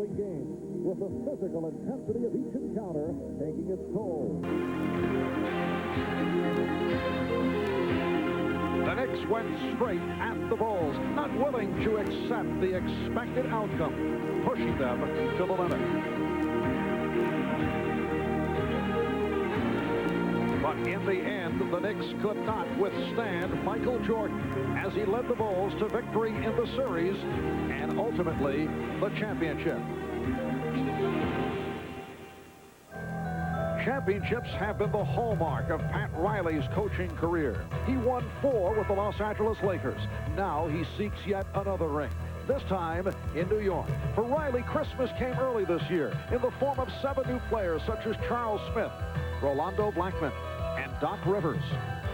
Game with the physical intensity of each encounter taking its toll. The Knicks went straight at the Bulls, not willing to accept the expected outcome, pushing them to the limit. But in the end, the Knicks could not withstand Michael Jordan as he led the Bulls to victory in the series and ultimately the championship. Championships have been the hallmark of Pat Riley's coaching career. He won 4 with the Los Angeles Lakers. Now he seeks yet another ring, this time in New York. For Riley, Christmas came early this year in the form of 7 new players such as Charles Smith, Rolando Blackman, and Doc Rivers.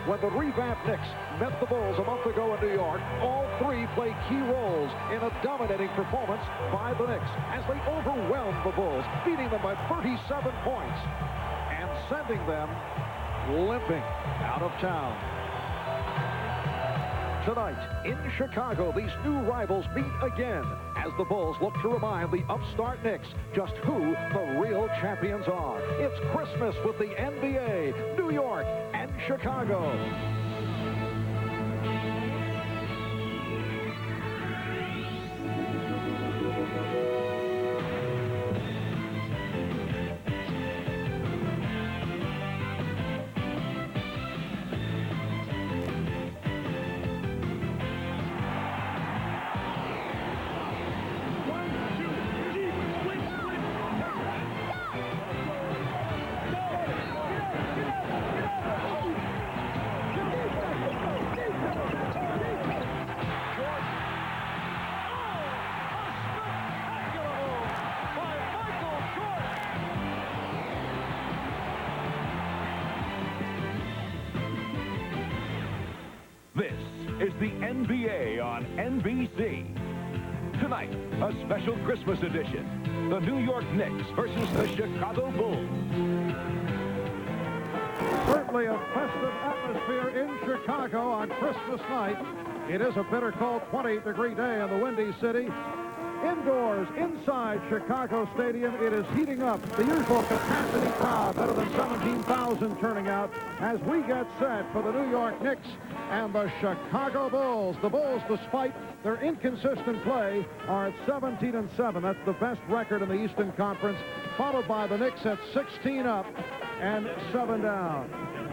When the revamped Knicks met the Bulls a month ago in New York, all 3 played key roles in a dominating performance by the Knicks as they overwhelmed the Bulls, beating them by 37 points and sending them limping out of town. Tonight in Chicago, these new rivals meet again as the Bulls look to remind the upstart Knicks just who the real champions are. It's Christmas with the NBA, New York, and Chicago. This is the NBA on NBC. Tonight, a special Christmas edition. The New York Knicks versus the Chicago Bulls. Certainly a festive atmosphere in Chicago on Christmas night. It is a bitter cold 28-degree day in the Windy City. Indoors, inside Chicago Stadium, it is heating up. The usual capacity crowd, better than 17,000 turning out as we get set for the New York Knicks and the Chicago Bulls. The Bulls, despite their inconsistent play, are at 17-7. That's the best record in the Eastern Conference, followed by the Knicks at 16 up and 7 down.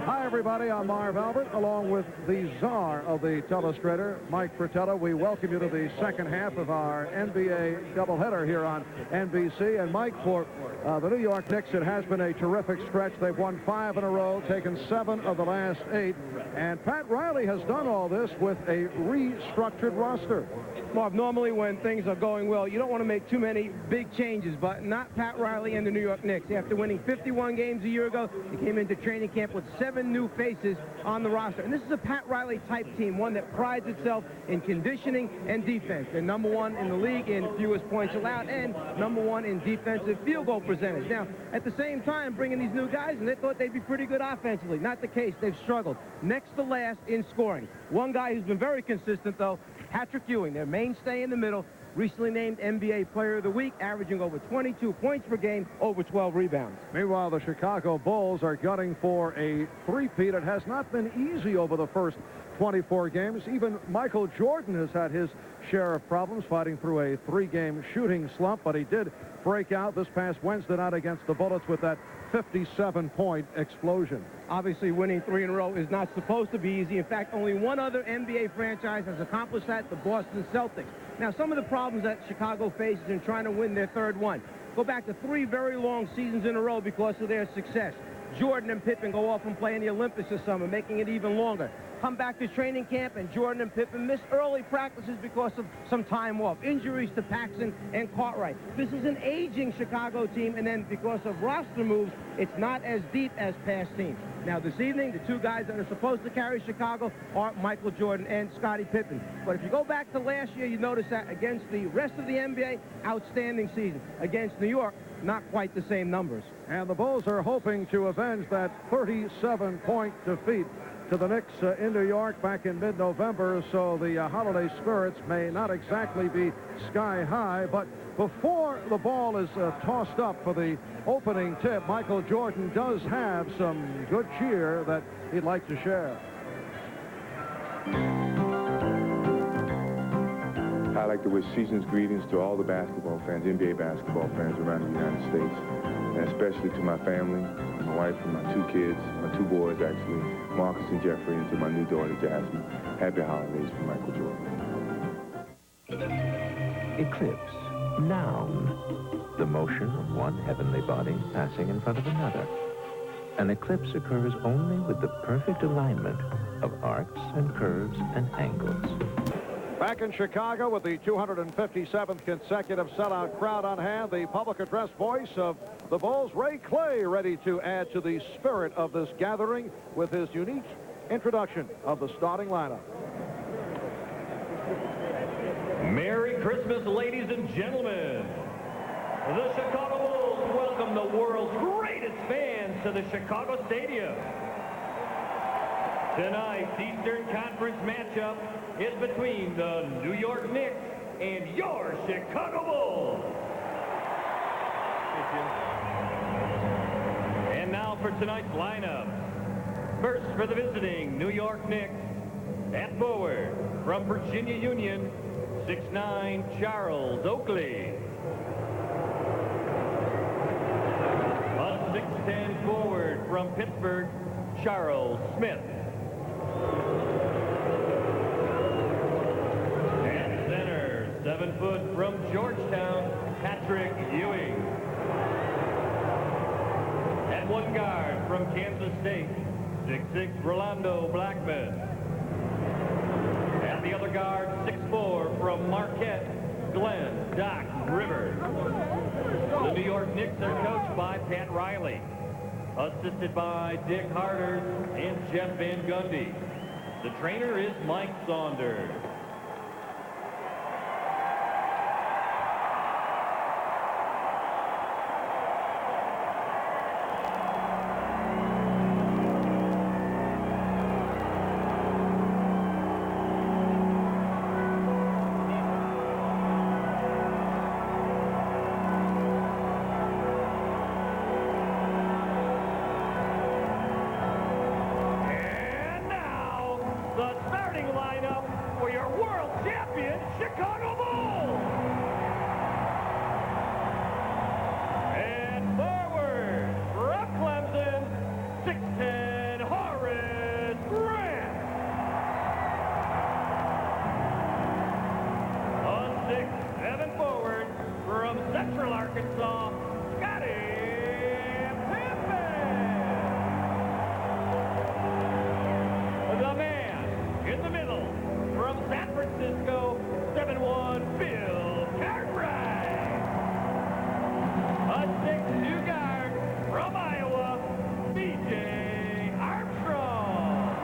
Hi, everybody. I'm Marv Albert, along with the czar of the telestrator, Mike Fratello. We welcome you to the second half of our NBA doubleheader here on NBC. And, Mike, for the New York Knicks, it has been a terrific stretch. They've won 5 in a row, taken 7 of the last 8. And Pat Riley has done all this with a restructured roster. Marv, normally when things are going well, you don't want to make too many big changes, but not Pat Riley and the New York Knicks. After winning 51 games a year ago, they came into training camp with 7 new faces on the roster. And this is a Pat Riley type team, one that prides itself in conditioning and defense. They're number 1 in the league in fewest points allowed and number 1 in defensive field goal percentage. Now, at the same time, bringing these new guys, and they thought they'd be pretty good offensively. Not the case. They've struggled. Next to last in scoring. One guy who's been very consistent, though, Patrick Ewing, their mainstay in the middle, recently named NBA Player of the Week, averaging over 22 points per game, over 12 rebounds. Meanwhile, the Chicago Bulls are gunning for a three-peat. It has not been easy over the first 24 games. Even Michael Jordan has had his share of problems fighting through a 3-game shooting slump, but he did break out this past Wednesday night against the Bullets with that 57-point explosion. Obviously, winning 3 in a row is not supposed to be easy. In fact, only one other NBA franchise has accomplished that, the Boston Celtics. Now, some of the problems that Chicago faces in trying to win their third one go back to 3 very long seasons in a row because of their success. Jordan and Pippen go off and play in the Olympics this summer, making it even longer. Come back to training camp, and Jordan and Pippen miss early practices because of some time off. Injuries to Paxson and Cartwright. This is an aging Chicago team, and then because of roster moves, it's not as deep as past teams. Now, this evening, the 2 guys that are supposed to carry Chicago are Michael Jordan and Scottie Pippen. But if you go back to last year, you notice that against the rest of the NBA, outstanding season. Against New York, not quite the same numbers. And the Bulls are hoping to avenge that 37-point defeat to the Knicks in New York back in mid-November, so the holiday spirits may not exactly be sky high. But before the ball is tossed up for the opening tip, Michael Jordan does have some good cheer that he'd like to share. I'd like to wish season's greetings to all the basketball fans, NBA basketball fans around the United States, and especially to my family, my wife and my 2 kids, my 2 boys actually, Marcus and Jeffrey, and to my new daughter, Jasmine. Happy holidays from Michael Jordan. Eclipse, noun, the motion of one heavenly body passing in front of another. An eclipse occurs only with the perfect alignment of arcs and curves and angles. Back in Chicago with the 257th consecutive sellout crowd on hand, the public address voice of the Bulls, Ray Clay, ready to add to the spirit of this gathering with his unique introduction of the starting lineup. Merry Christmas, ladies and gentlemen. The Chicago Bulls welcome the world's greatest fans to the Chicago Stadium. Tonight's Eastern Conference matchup is between the New York Knicks and your Chicago Bulls. And now for tonight's lineup. First for the visiting New York Knicks, at forward from Virginia Union, 6'9", Charles Oakley. A 6'10" forward from Pittsburgh, Charles Smith. At center, 7 foot from Georgetown, Patrick Ewing. At 1 guard from Kansas State, 6'6", Rolando Blackman. At the other guard, 6'4", from Marquette, Glenn Doc Rivers. The New York Knicks are coached by Pat Riley, assisted by Dick Harder and Jeff Van Gundy. The trainer is Mike Saunders. Chicago Bulls! And forward from Clemson, 6'10", Horace Grant. On 6'7" forward from Central Arkansas, Scotty Pippen. The man in the middle from San Francisco, 7'1", Bill Cartwright. A 6'2" guard from Iowa, B.J. Armstrong.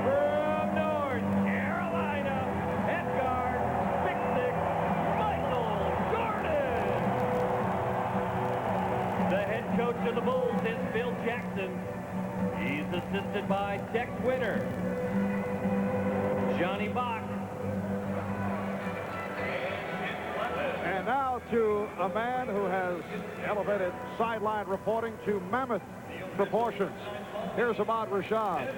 From North Carolina, at guard, 6'6", Michael Jordan. The head coach of the Bulls is Phil Jackson. He's assisted by Tex Winter, Johnny Bach. And now to a man who has elevated sideline reporting to mammoth proportions. Here's Ahmad Rashad.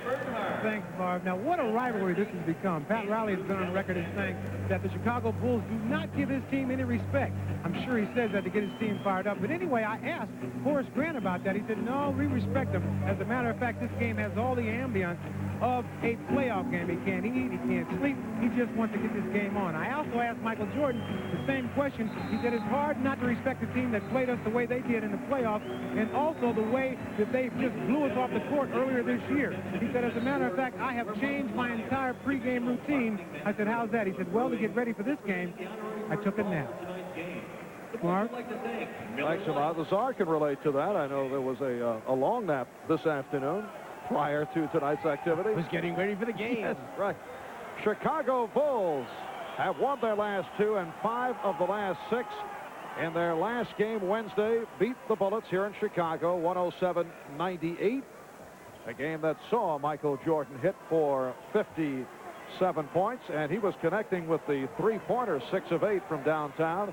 Thanks, Marv. Now, what a rivalry this has become. Pat Riley has been on record as saying that the Chicago Bulls do not give his team any respect. I'm sure he says that to get his team fired up. But anyway, I asked Horace Grant about that. He said, no, we respect them. As a matter of fact, this game has all the ambience of a playoff game. He can't eat, he can't sleep. He just wants to get this game on. I also asked Michael Jordan the same question. He said it's hard not to respect a team that played us the way they did in the playoffs, and also the way that they just blew us off the court earlier this year. He said, as a matter of fact, I have changed my entire pregame routine. I said, how's that? He said, well, to get ready for this game, I took a nap. Mark? Thanks, Ahmad. The Czar can relate to that. I know there was a long nap this afternoon prior to tonight's activity. Was getting ready for the game. Yes, right. Chicago Bulls have won their last 2 and 5 of the last 6. In their last game Wednesday, beat the Bullets here in Chicago, 107-98. A game that saw Michael Jordan hit for 57 points, and he was connecting with the three-pointer, 6 of 8 from downtown.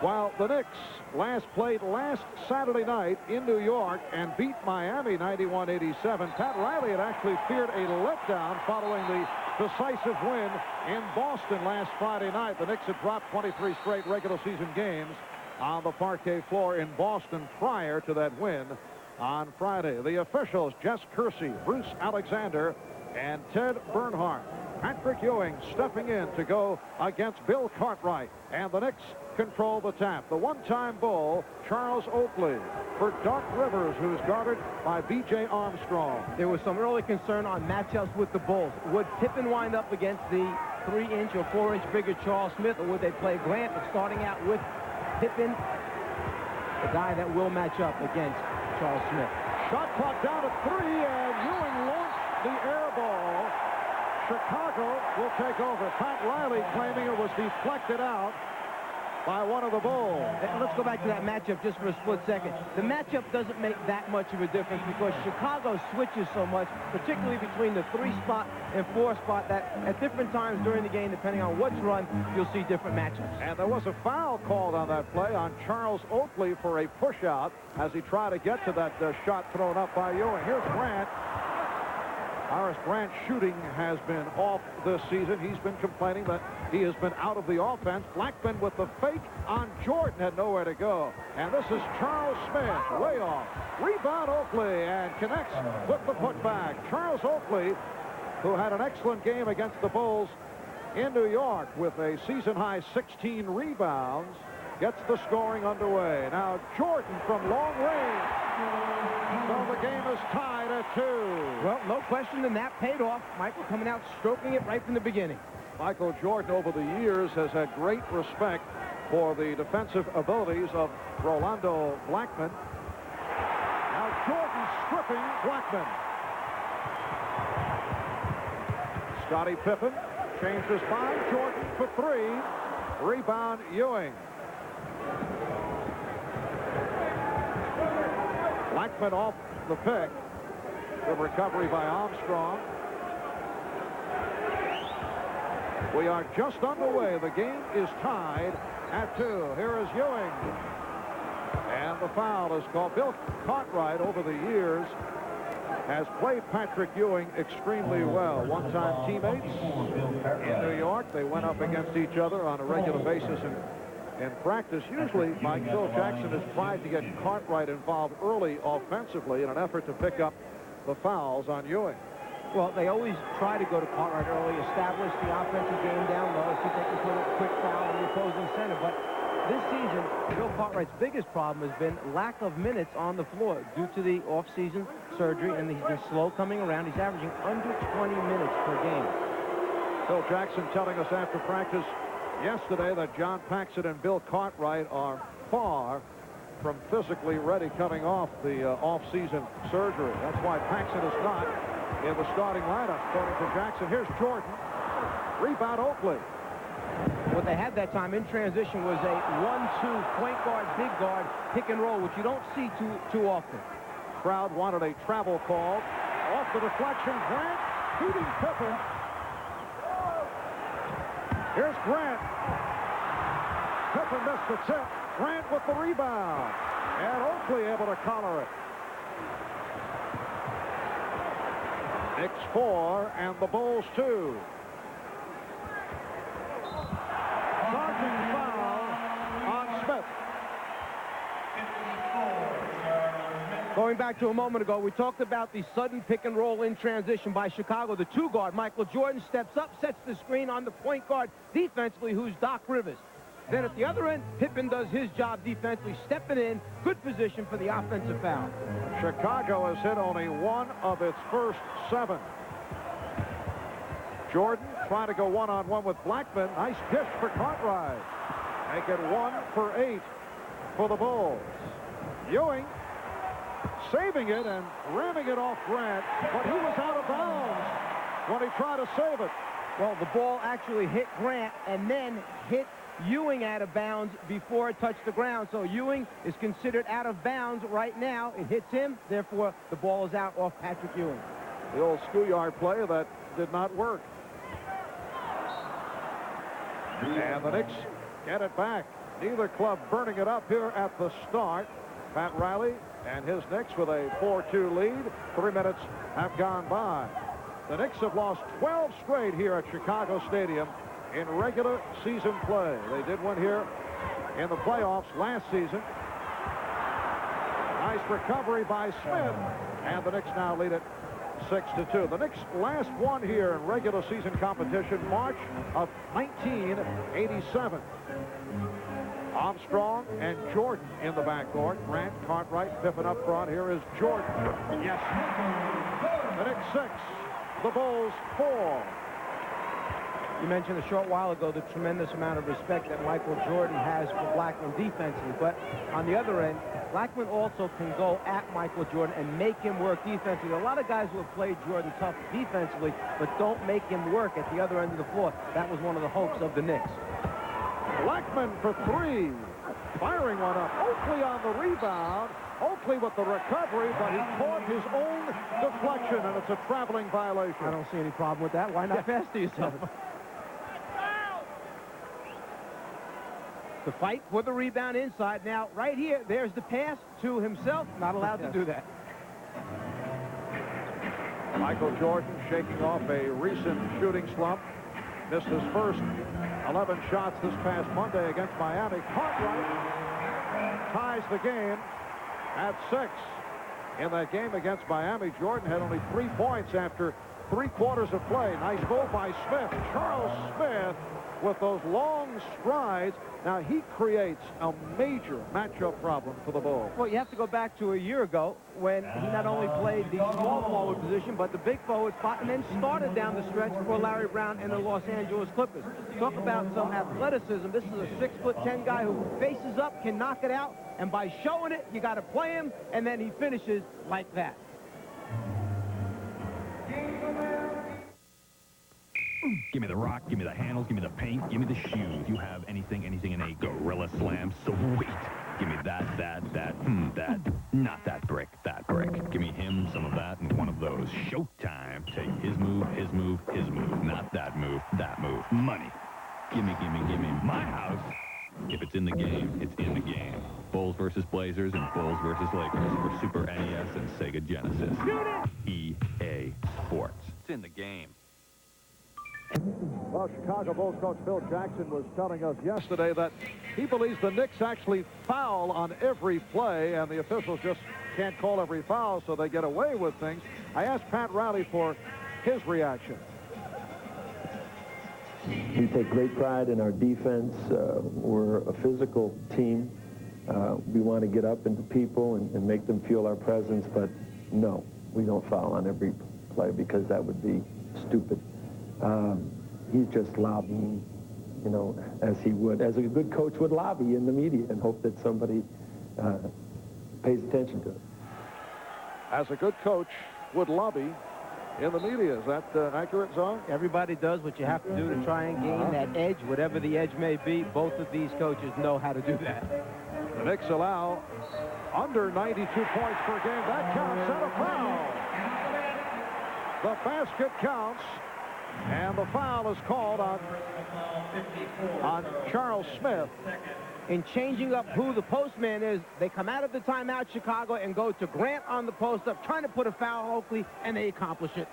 While the Knicks played last Saturday night in New York and beat Miami 91-87, Pat Riley had actually feared a letdown following the decisive win in Boston last Friday night. The Knicks had dropped 23 straight regular season games on the parquet floor in Boston prior to that win on Friday. The officials, Jess Kersey, Bruce Alexander, and Ted Bernhardt. Patrick Ewing stepping in to go against Bill Cartwright, and the Knicks control the tap. The one-time Bull, Charles Oakley, for Doc Rivers, who's guarded by B.J. Armstrong. There was some early concern on matchups with the Bulls. Would Pippen wind up against the 3-inch or 4-inch bigger Charles Smith, or would they play Grant, starting out with Pippen, the guy that will match up against Charles Smith? Shot clock down to 3, and Ewing launched the air ball. Chicago will take over. Pat Riley claiming it was deflected out by one of the Bulls. Let's go back to that matchup just for a split second. The matchup doesn't make that much of a difference because Chicago switches so much, particularly between the 3-spot and 4-spot, that at different times during the game, depending on what's run, you'll see different matchups. And there was a foul called on that play on Charles Oakley for a push-out as he tried to get to that shot thrown up by Ewing. Here's Grant. Horace Grant's shooting has been off this season. He's been complaining that he has been out of the offense. Blackman with the fake on Jordan, had nowhere to go. And this is Charles Smith, way off. Rebound Oakley, and connects with the putback. Charles Oakley, who had an excellent game against the Bulls in New York with a season-high 16 rebounds, gets the scoring underway. Now Jordan from long range. So the game is tied at 2. Well, no question, and that paid off. Michael coming out stroking it right from the beginning. Michael Jordan over the years has had great respect for the defensive abilities of Rolando Blackman. Now Jordan stripping Blackman. Scottie Pippen changes 5. Jordan for 3. Rebound Ewing. Blackman off the pick. Good recovery by Armstrong. We are just underway. The game is tied at 2. Here is Ewing. And the foul is called. Bill Cartwright, over the years, has played Patrick Ewing extremely well. One-time teammates in New York. They went up against each other on a regular basis in practice. Usually, Mike, Phil Jackson has tried to get Cartwright involved early offensively in an effort to pick up the fouls on Ewing. Well, they always try to go to Cartwright early, establish the offensive game down low, see if they can put a quick foul on the opposing center. But this season, Bill Cartwright's biggest problem has been lack of minutes on the floor due to the off-season surgery, and he's been slow coming around. He's averaging under 20 minutes per game. Phil Jackson telling us after practice yesterday that John Paxson and Bill Cartwright are far from physically ready coming off the off-season surgery. That's why Paxson is not in the starting lineup, according to Jackson. Here's Jordan. Rebound Oakley. What they had that time in transition was a 1-2 point guard, big guard, pick and roll, which you don't see too often. Crowd wanted a travel call. Off the deflection, Grant beating Pippen. Here's Grant. Pippen missed the tip. Grant with the rebound. And Oakley able to collar it. Knicks 4 and the Bulls 2. Charging foul on Smith. Going back to a moment ago, we talked about the sudden pick and roll in transition by Chicago. The 2-guard, Michael Jordan, steps up, sets the screen on the point guard defensively, who's Doc Rivers. Then at the other end, Pippen does his job defensively, stepping in, good position for the offensive foul. Chicago has hit only 1 of its first 7. Jordan trying to go one-on-one with Blackman. Nice dish for Cartwright. Make it 1 for 8 for the Bulls. Ewing saving it and ramming it off Grant, but he was out of bounds when he tried to save it. Well, the ball actually hit Grant and then hit Ewing out of bounds before it touched the ground. So Ewing is considered out of bounds right now. It hits him, therefore the ball is out off Patrick Ewing. The old schoolyard play that did not work. And the Knicks get it back. Neither club burning it up here at the start. Pat Riley and his Knicks with a 4-2 lead. 3 minutes have gone by. The Knicks have lost 12 straight here at Chicago Stadium in regular season play. They did win here in the playoffs last season. Nice recovery by Smith, and the Knicks now lead it 6-2. The Knicks last won here in regular season competition March of 1987. Armstrong and Jordan in the backcourt. Grant, Cartwright, Pippen up front. Here is Jordan. Yes. The Knicks 6. The Bulls 4. You mentioned a short while ago the tremendous amount of respect that Michael Jordan has for Blackman defensively. But on the other end, Blackman also can go at Michael Jordan and make him work defensively. A lot of guys who have played Jordan tough defensively, but don't make him work at the other end of the floor. That was one of the hopes of the Knicks. Blackman for 3. Firing one up. Oakley on the rebound. Oakley with the recovery, but he caught his own deflection, and it's a traveling violation. I don't see any problem with that. Why not pass to yourself? The fight for the rebound inside. Now, right here, there's the pass to himself. Not allowed to do that. Michael Jordan shaking off a recent shooting slump. Missed his first 11 shots this past Monday against Miami. Cartwright ties the game at 6. In that game against Miami, Jordan had only 3 points after 3 quarters of play. Nice move by Smith. Charles Smith with those long strides. Now he creates a major matchup problem for the Bulls. Well, you have to go back to a year ago when he not only played the small forward position, but the big forward spot, and then started down the stretch for Larry Brown and the Los Angeles Clippers. Talk about some athleticism. This is a 6'10" guy who faces up, can knock it out, and by showing it, you got to play him, and then he finishes like that. Give me the rock, give me the handles, give me the paint, give me the shoes. You have anything in a Gorilla Slam, sweet. Give me that, not that brick, that brick. Give me him, some of that, and one of those. Showtime. Take his move, his move, his move. Not that move, that move. Money. Give me my house. If it's in the game, it's in the game. Bulls versus Blazers and Bulls versus Lakers for Super NES and Sega Genesis. EA Sports. It's in the game. Well, Chicago Bulls coach Phil Jackson was telling us yesterday that he believes the Knicks actually foul on every play, and the officials just can't call every foul, so they get away with things. I asked Pat Riley for his reaction. We take great pride in our defense. We're a physical team. We want to get up into people and make them feel our presence, but no, we don't foul on every play because that would be stupid. He's just lobbying, you know, as he would, as a good coach would lobby in the media and hope that somebody pays attention to it. As a good coach would lobby in the media. Is that an accurate zone? Everybody does what you have to do to try and gain that edge, whatever the edge may be. Both of these coaches know how to do that. The Knicks allow under 92 points per game. That counts at a foul. The basket counts. And the foul is called on Charles Smith. In changing up who the postman is, they come out of the timeout, Chicago, and go to Grant on the post-up, trying to put a foul on Oakley, and they accomplish it.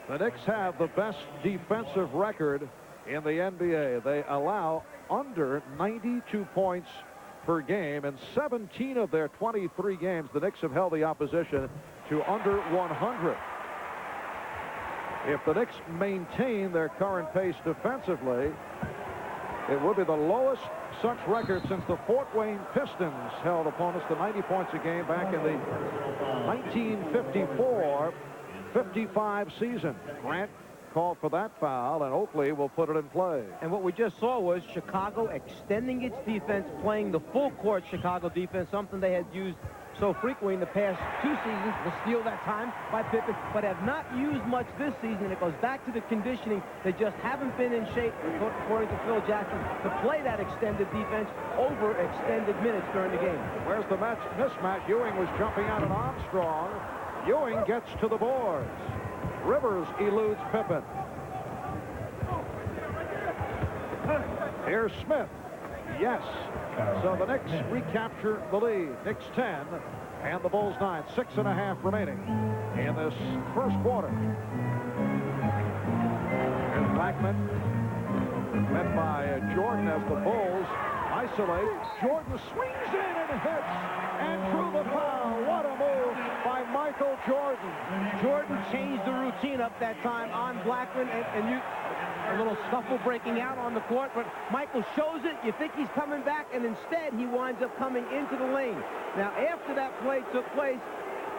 The Knicks have the best defensive record in the NBA. They allow under 92 points per game. In 17 of their 23 games, the Knicks have held the opposition to under 100. If the Knicks maintain their current pace defensively, it would be the lowest such record since the Fort Wayne Pistons held opponents to 90 points a game back in the 1954-55 season. Grant called for that foul, and Oakley will put it in play. And what we just saw was Chicago extending its defense, playing the full-court Chicago defense, something they had used so frequently in the past 2 seasons. The steal that time by Pippen, but have not used much this season. And it goes back to the conditioning. They just haven't been in shape, according to Phil Jackson, to play that extended defense over extended minutes during the game. Where's the mismatch? Ewing was jumping out at Armstrong. Ewing gets to the boards. Rivers eludes Pippen. Here's Smith. Yes. So the Knicks recapture the lead. Knicks 10 and the Bulls 9. 6.5 remaining in this first quarter. Here's Blackman. Met by Jordan as the Bulls isolate. Jordan swings in and hits. And through the foul. What a move by Michael Jordan. Jordan changed the routine up that time on Blackman, and a little scuffle breaking out on the court, but Michael shows it. You think he's coming back, and instead he winds up coming into the lane. Now, after that play took place,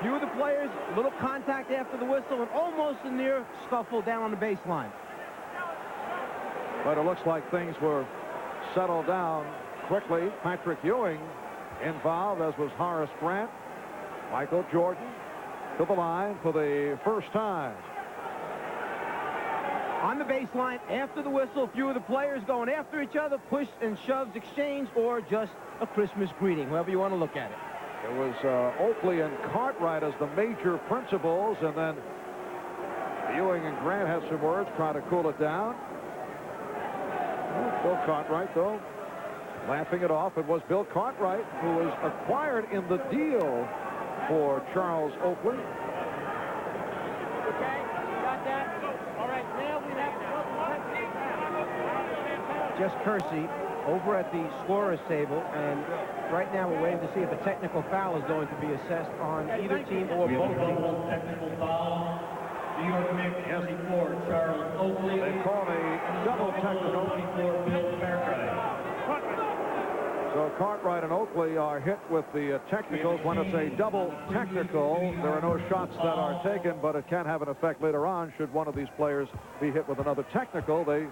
few of the players, a little contact after the whistle, and almost a near scuffle down on the baseline. But it looks like things were settled down quickly. Patrick Ewing involved, as was Horace Grant. Michael Jordan to the line for the first time. On the baseline, after the whistle, a few of the players going after each other, push and shoves, exchange, or just a Christmas greeting, however you want to look at it. It was Oakley and Cartwright as the major principals, and then Ewing and Grant had some words, trying to cool it down. Bill Cartwright, though, laughing it off. It was Bill Cartwright who was acquired in the deal for Charles Oakley. Okay, got that. All right, now we have Jess Kersey over at the scorer's table, and right now we're waiting to see if a technical foul is going to be assessed on either team or both teams. Technical foul. New York Knicks 34, Charles Oakley. They call a double technical. 24, Bill Cartwright. So Cartwright and Oakley are hit with the technicals. When it's a double technical, there are no shots that are taken, but it can have an effect later on. Should one of these players be hit with another technical, they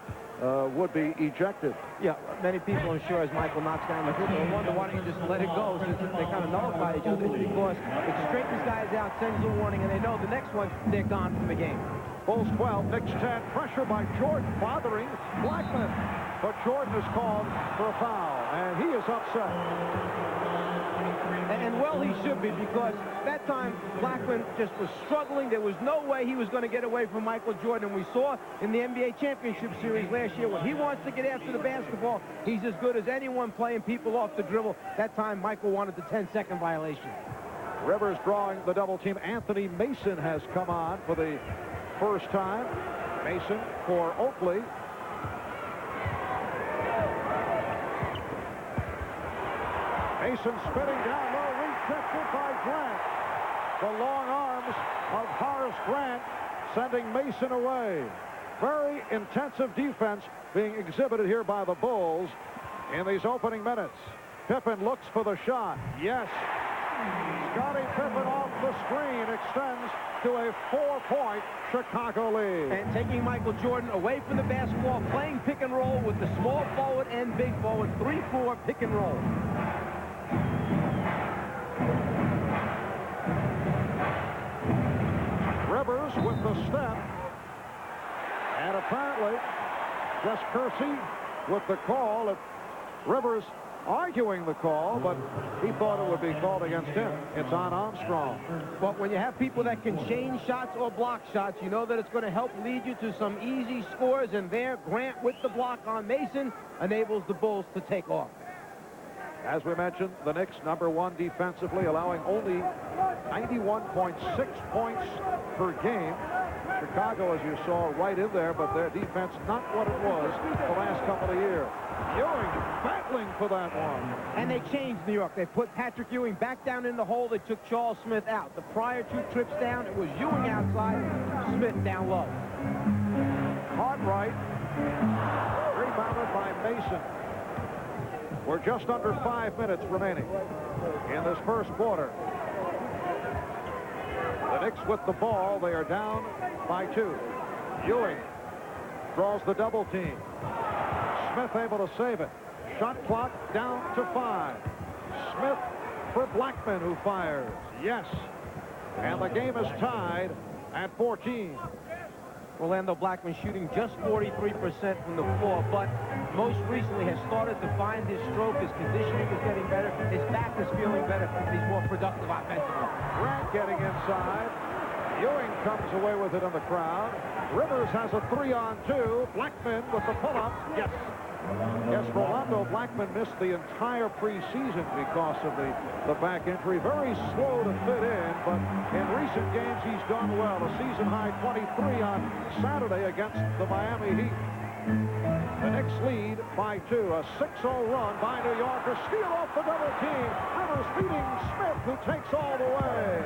would be ejected. Yeah, many people, I'm sure, as Michael knocks down the hoop, will wonder why don't you just let it go, since they kind of nullify each other. It's because it straightens guys out, sends a warning, and they know the next one, they're gone from the game. Bulls 12, Knicks 10. Pressure by Jordan, bothering Blackman. But Jordan is called for a foul, and he is upset. And well, he should be, because that time Blackman just was struggling. There was no way he was going to get away from Michael Jordan. We saw in the NBA Championship Series last year, when he wants to get after the basketball, he's as good as anyone playing people off the dribble. That time, Michael wanted the 10-second violation. Rivers drawing the double team. Anthony Mason has come on for the first time. Mason for Oakley. Mason spinning down low, rejected by Grant. The long arms of Horace Grant sending Mason away. Very intensive defense being exhibited here by the Bulls in these opening minutes. Pippen looks for the shot. Yes. Scottie Pippen off the screen extends to a 4-point Chicago lead. And taking Michael Jordan away from the basketball, playing pick and roll with the small forward and big forward, 3-4 pick and roll. Rivers with the step. And apparently, Jess Kersey with the call. Rivers arguing the call, but he thought it would be called against him. It's on Armstrong. But when you have people that can change shots or block shots, you know that it's going to help lead you to some easy scores, and there, Grant with the block on Mason enables the Bulls to take off. As we mentioned, the Knicks #1 defensively, allowing only 91.6 points per game. Chicago, as you saw, right in there, but their defense not what it was the last couple of years. Ewing battling for that one. And they changed New York. They put Patrick Ewing back down in the hole. They took Charles Smith out. The prior 2 trips down, it was Ewing outside, Smith down low. Cartwright rebounded by Mason. We're just under 5 minutes remaining in this first quarter. The Knicks with the ball. They are down by 2. Ewing draws the double team. Smith able to save it. Shot clock down to 5. Smith for Blackman, who fires. Yes. And the game is tied at 14. Orlando Blackman shooting just 43% from the floor, but most recently has started to find his stroke. His conditioning is getting better. His back is feeling better. He's more productive offensively. Grant getting inside. Ewing comes away with it in the crowd. Rivers has a 3-on-2. Blackman with the pull-up. Yes. Yes, Rolando Blackman missed the entire preseason because of the back injury. Very slow to fit in, but in recent games he's done well. A season-high 23 on Saturday against the Miami Heat. The Knicks lead by 2. A 6-0 run by New York. A steal off the double team. Rivers beating Smith, who takes all the way.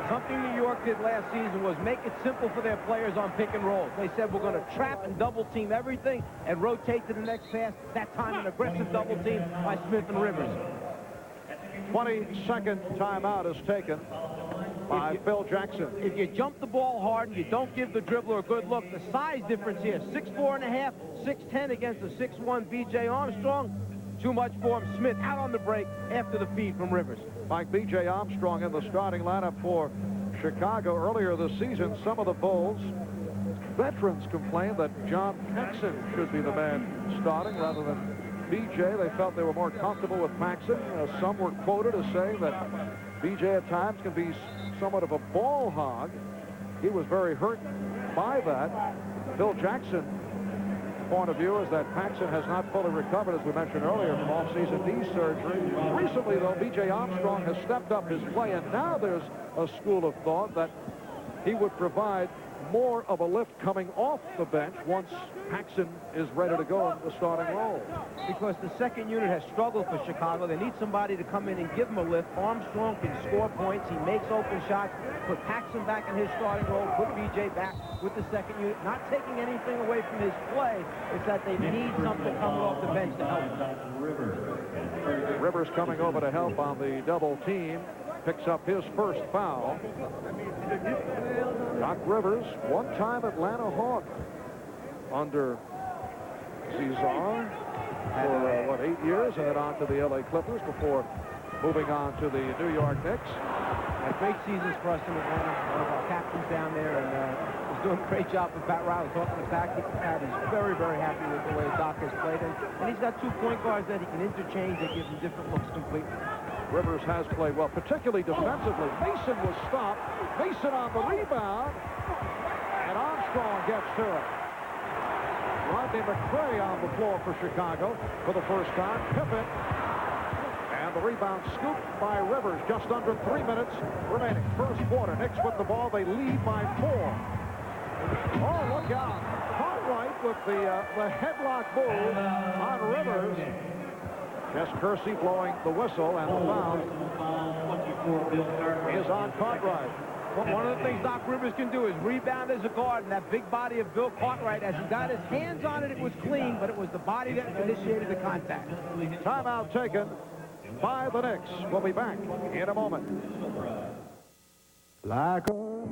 Something New York did last season was make it simple for their players on pick and rolls. They said, we're going to trap and double team everything and rotate to the next pass. That time, an aggressive double team by Smith and Rivers. 22nd timeout is taken by Phil Jackson. If you jump the ball hard and you don't give the dribbler a good look, the size difference here, 6'4.5", 6'10" against the 6'1" B.J. Armstrong, too much for him. Smith out on the break after the feed from Rivers. Like B.J. Armstrong in the starting lineup for Chicago earlier this season, some of the Bulls veterans complained that John Paxson should be the man starting rather than B.J. They felt they were more comfortable with Paxson. Some were quoted as saying that B.J. at times can be somewhat of a ball hog. He was very hurt by that. Phil Jackson's point of view is that Paxson has not fully recovered, as we mentioned earlier, from off-season knee surgery. Recently, though, B.J. Armstrong has stepped up his play, and now there's a school of thought that he would provide more of a lift coming off the bench once Paxson is ready to go in the starting role. Because the second unit has struggled for Chicago. They need somebody to come in and give them a lift. Armstrong can score points. He makes open shots. Put Paxson back in his starting role. Put B.J. back with the second unit. Not taking anything away from his play. It's that they need something coming off the bench to help him. Rivers coming over to help on the double team. Picks up his first foul. Doc Rivers, one-time Atlanta Hawk under Cesar for, 8 years, and then on to the L.A. Clippers before moving on to the New York Knicks. Had great seasons for us in Atlanta. One of our captains down there, and was doing a great job with Pat Riley. Talking to Pat, he's very, very happy with the way Doc has played. And he's got 2 point guards that he can interchange. They give him different looks completely. Rivers has played well, particularly defensively. Mason was stopped. Mason on the rebound. And Armstrong gets to it. Rodney McCray on the floor for Chicago for the first time. Pippen. And the rebound scooped by Rivers. Just under 3 minutes remaining. First quarter. Knicks with the ball. They lead by 4. Oh, look out. Cartwright with the headlock move on Rivers. Jess Kersey blowing the whistle, and the foul is on Cartwright. Well, one of the things Doc Rivers can do is rebound as a guard, and that big body of Bill Cartwright, as he got his hands on it, it was clean, but it was the body that initiated the contact. Timeout taken by the Knicks. We'll be back in a moment. Michael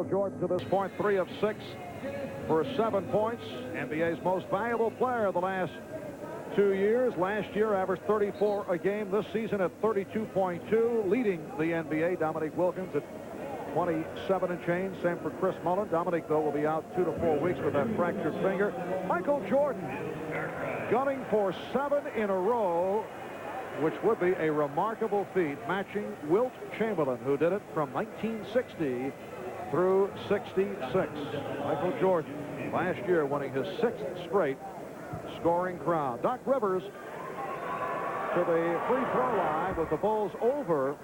Jordan to this point, 3 of 6 for 7 points. NBA's most valuable player the last 2 years. Last year averaged 34 a game. This season at 32.2, leading the NBA. Dominique Wilkins at 27 and change. Same for Chris Mullin. Dominique, though, will be out 2 to 4 weeks with that fractured finger. Michael Jordan gunning for 7 in a row, which would be a remarkable feat, matching Wilt Chamberlain, who did it from 1960 through 66. Michael Jordan last year winning his 6th straight scoring crown. Doc Rivers to the free throw line with the Bulls over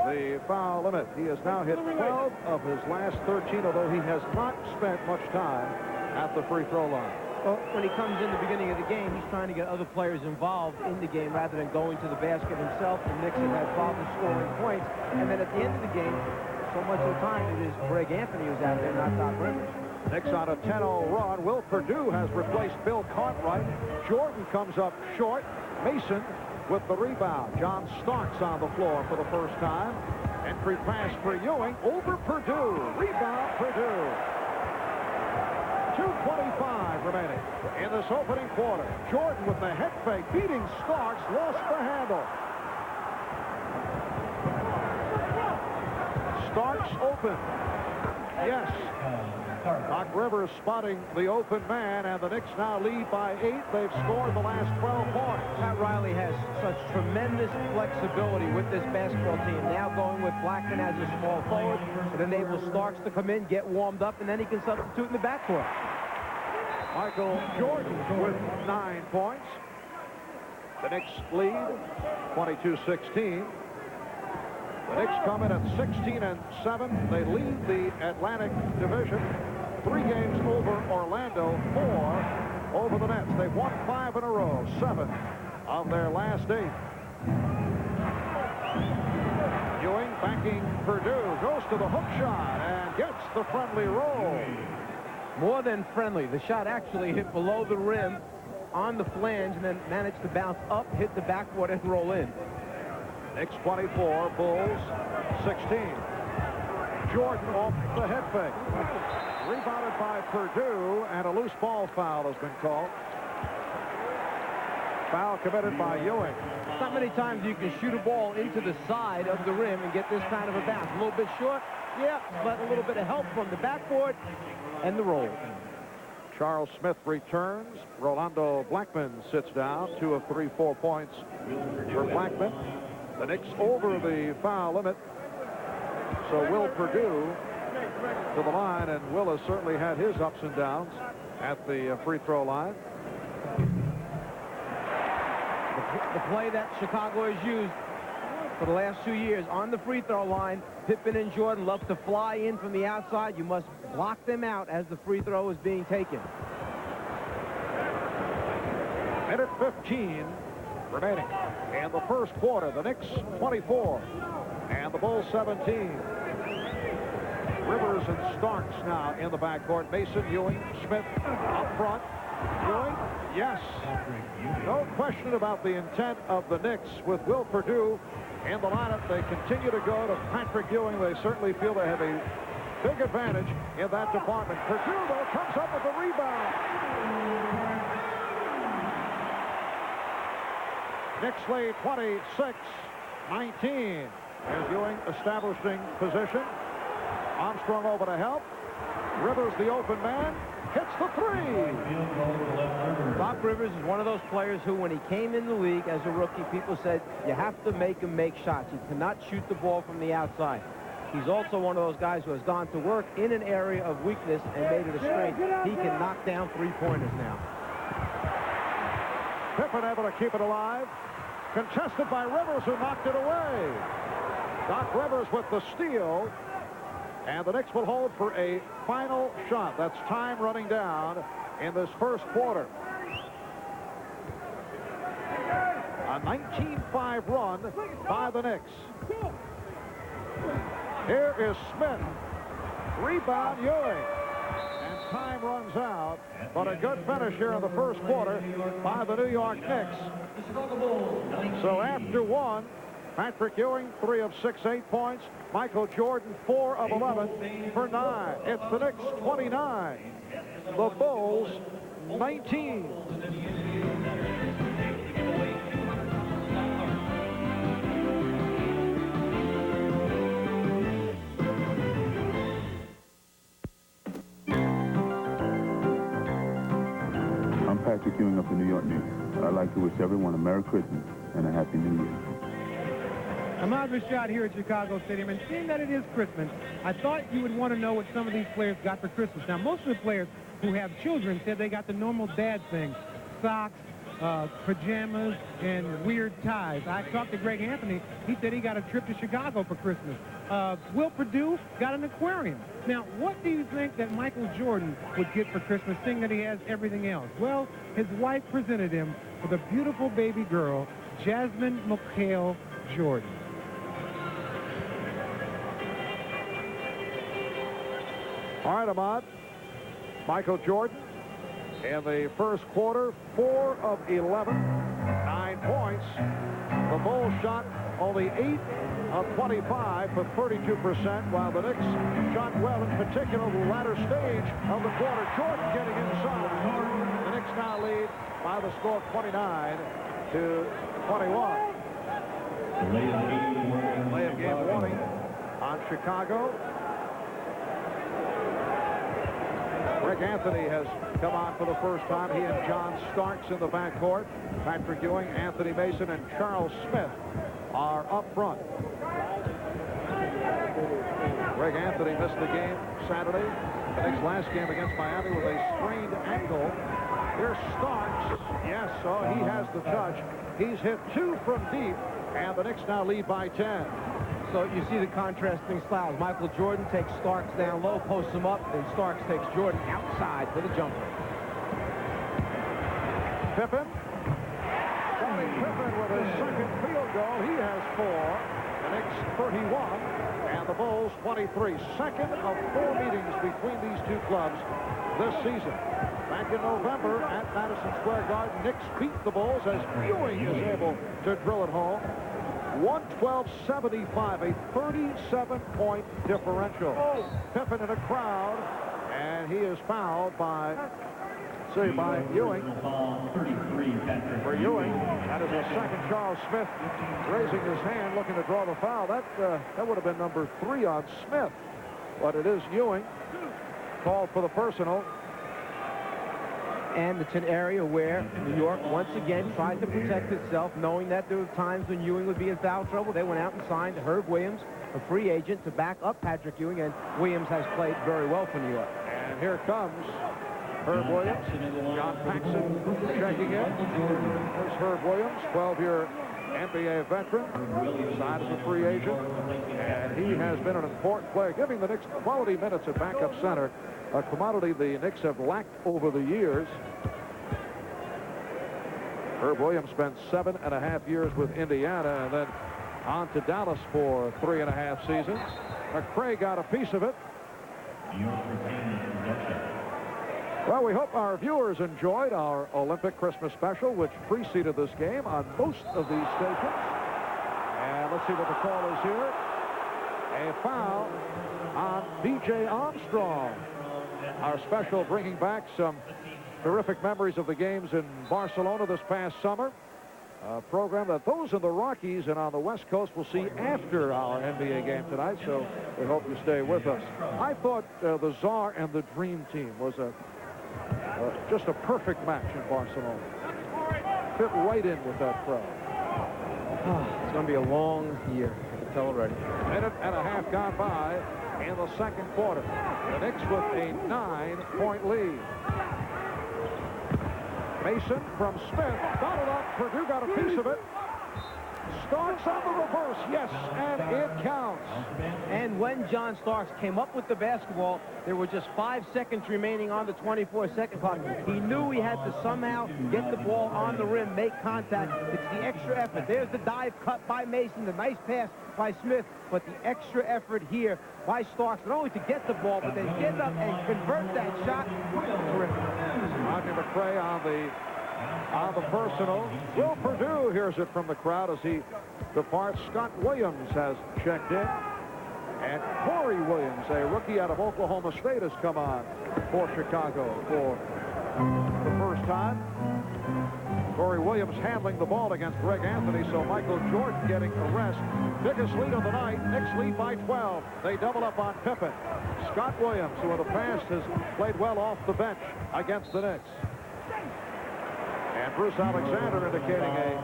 the foul limit. He has now hit 12 of his last 13, although he has not spent much time at the free throw line. Well, when he comes in the beginning of the game, he's trying to get other players involved in the game rather than going to the basket himself. The Knicks have had problems scoring points. And then at the end of the game, so much of the time it is Greg Anthony who's out there, not Doc Rivers. Knicks on a 10-0 run. Will Perdue has replaced Bill Cartwright. Jordan comes up short. Mason with the rebound. John Starks on the floor for the first time. Entry pass for Ewing over Perdue. Rebound Perdue. 2:25 remaining in this opening quarter. Jordan with the head fake, beating Starks, lost the handle. Starks open. Yes. Doc Rivers spotting the open man, and the Knicks now lead by 8. They've scored the last 12 points. Pat Riley has such tremendous flexibility with this basketball team. Now going with Blackman as a small forward. It enables Starks to come in, get warmed up, and then he can substitute in the backcourt. Michael Jordan with 9 points. The Knicks lead 22-16. The Knicks come in at 16-7. They lead the Atlantic Division 3 games over Orlando, 4 over the Nets. They've won 5 in a row, 7 of their last 8. Ewing backing Purdue, goes to the hook shot and gets the friendly roll. More than friendly. The shot actually hit below the rim on the flange and then managed to bounce up, hit the backboard, and roll in. Knicks 24, Bulls 16. Jordan off the head fake. Rebounded by Purdue, and a loose ball foul has been called. Foul committed by Ewing. Not many times you can shoot a ball into the side of the rim and get this kind of a bounce. A little bit short, yeah, but a little bit of help from the backboard and the roll. Charles Smith returns. Rolando Blackman sits down. 2 of 3 4 points for Blackman. The Knicks over the foul limit. So Will Purdue to the line, and Will has certainly had his ups and downs at the free throw line. The play that Chicago has used for the last 2 years on the free throw line, Pippen and Jordan love to fly in from the outside. You must block them out as the free throw is being taken. Minute 15 remaining in the first quarter. The Knicks 24 and the Bulls 17. Rivers and Starks now in the backcourt. Mason, Ewing, Smith up front. Ewing, yes. No question about the intent of the Knicks with Will Purdue in the lineup. They continue to go to Patrick Ewing. They certainly feel they have a big advantage in that department. Purdue, though, comes up with the rebound. Knicks lead 26-19. There's Ewing establishing position. Armstrong over to help. Rivers, the open man, hits the 3. Doc Rivers is one of those players who, when he came in the league as a rookie, people said, you have to make him make shots. He cannot shoot the ball from the outside. He's also one of those guys who has gone to work in an area of weakness and made it a strength. He can knock down 3-pointers now. Pippen able to keep it alive. Contested by Rivers, who knocked it away. Doc Rivers with the steal. And the Knicks will hold for a final shot. That's time running down in this first quarter. A 19-5 run by the Knicks. Here is Smith. Rebound Ewing. And time runs out. But a good finish here in the first quarter by the New York Knicks. So after one, Patrick Ewing, 3 of 6, 8 points. Michael Jordan, 4 of 11 for 9. It's the Knicks 29. The Bulls 19. I'm Patrick Ewing of the New York Knicks. I'd like to wish everyone a Merry Christmas and a Happy New Year. Ahmad Rashad here at Chicago Stadium, and seeing that it is Christmas, I thought you would want to know what some of these players got for Christmas. Now, most of the players who have children said they got the normal dad things, socks, pajamas, and weird ties. I talked to Greg Anthony. He said he got a trip to Chicago for Christmas. Will Purdue got an aquarium. Now, what do you think that Michael Jordan would get for Christmas, seeing that he has everything else? Well, his wife presented him with a beautiful baby girl, Jasmine McCray Jordan. All right, Ahmad. Michael Jordan in the first quarter, 4 of 11, 9 points. The Bulls shot only 8 of 25 for 32%, while the Knicks shot well, in particular the latter stage of the quarter. Jordan getting inside. The Knicks now lead by the score 29-21. Delay of game warning on Chicago. Greg Anthony has come on for the first time. He and John Starks in the backcourt. Patrick Ewing, Anthony Mason, and Charles Smith are up front. Greg Anthony missed the game Saturday, the Knicks' last game against Miami, with a sprained ankle. Here's Starks. Yes, so he has the touch. He's hit 2 from deep, and the Knicks now lead by 10. So you see the contrasting styles. Michael Jordan takes Starks down low, posts him up, then Starks takes Jordan outside for the jumper. Pippen. Scottie Pippen with his second field goal. He has 4. The Knicks 31, and the Bulls 23. Second of 4 meetings between these two clubs this season. Back in November at Madison Square Garden, Knicks beat the Bulls as Ewing is able to drill it home. 112-75, a 37-point differential. Pippen in a crowd, and he is fouled by Ewing. For Ewing, that is a second. Charles Smith raising his hand, looking to draw the foul. That would have been number 3 on Smith, but it is Ewing. Called for the personal. And it's an area where New York once again tried to protect itself, knowing that there were times when Ewing would be in foul trouble. They went out and signed Herb Williams, a free agent, to back up Patrick Ewing, and Williams has played very well for New York. And here comes Herb Williams. John Paxson checking in. There's Herb Williams, 12-year NBA veteran, signed as a free agent, and he has been an important player, giving the Knicks quality minutes at backup center, a commodity the Knicks have lacked over the years. Herb Williams spent 7.5 years with Indiana and then on to Dallas for 3.5 seasons. McCray got a piece of it. Well, we hope our viewers enjoyed our Olympic Christmas special, which preceded this game on most of these stations. And let's see what the call is here. A foul on B.J. Armstrong. Our special bringing back some terrific memories of the games in Barcelona this past summer. A program that those in the Rockies and on the West Coast will see after our NBA game tonight, so we hope you stay with us. I thought the Czar and the Dream Team was just a perfect match in Barcelona. Fit right in with that crowd. It's going to be a long year. I can tell already. Minute and a half gone by in the second quarter. The Knicks with a 9-point lead. Mason from Smith, followed up. Purdue got a piece of it. Starks on the reverse, yes, and it counts. And when John Starks came up with the basketball, there were just 5 seconds remaining on the 24-second clock. He knew he had to somehow get the ball on the rim, make contact. It's the extra effort. There's the dive cut by Mason, the nice pass by Smith, but the extra effort here by Starks, not only to get the ball, but then get up and convert that shot. Terrific. Rodney McCray on the personal. Will Purdue hears it from the crowd as he departs. Scott Williams has checked in. And Corey Williams, a rookie out of Oklahoma State, has come on for Chicago for the first time. Corey Williams handling the ball against Greg Anthony, so Michael Jordan getting a rest. Biggest lead of the night. Knicks lead by 12. They double up on Pippen. Scott Williams, who in the past has played well off the bench against the Knicks. And Bruce Alexander indicating a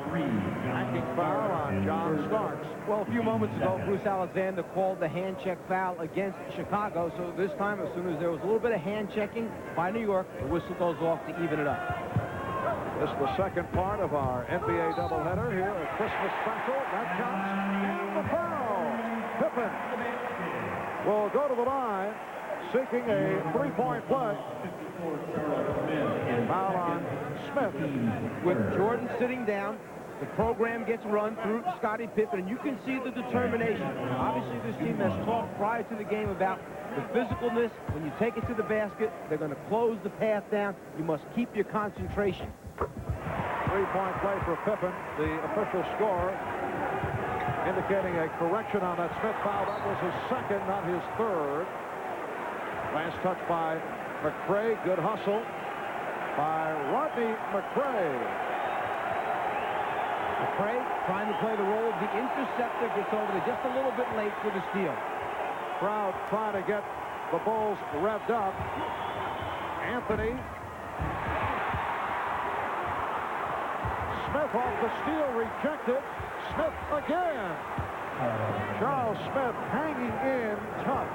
hacking foul on John Starks. Well, a few moments ago, Bruce Alexander called the hand check foul against Chicago. So this time, as soon as there was a little bit of hand checking by New York, the whistle goes off to even it up. This is the second part of our NBA doubleheader here at Christmas special. That counts. And the foul. Pippen will go to the line, seeking a three-point play. Foul on Smith. With Jordan sitting down, the program gets run through Scottie Pippen, and you can see the determination. Obviously, this team has talked prior to the game about the physicalness. When you take it to the basket, they're going to close the path down. You must keep your concentration. Three-point play for Pippen. The official score indicating a correction on that Smith foul. That was his second, not his third. Last touch by McCray. Good hustle by Rodney McCray. McCray trying to play the role of the interceptor, gets over there just a little bit late for the steal. Crowd trying to get the Bulls revved up. Anthony. Smith off the steal, rejected. Smith again. Charles Smith hanging in tough.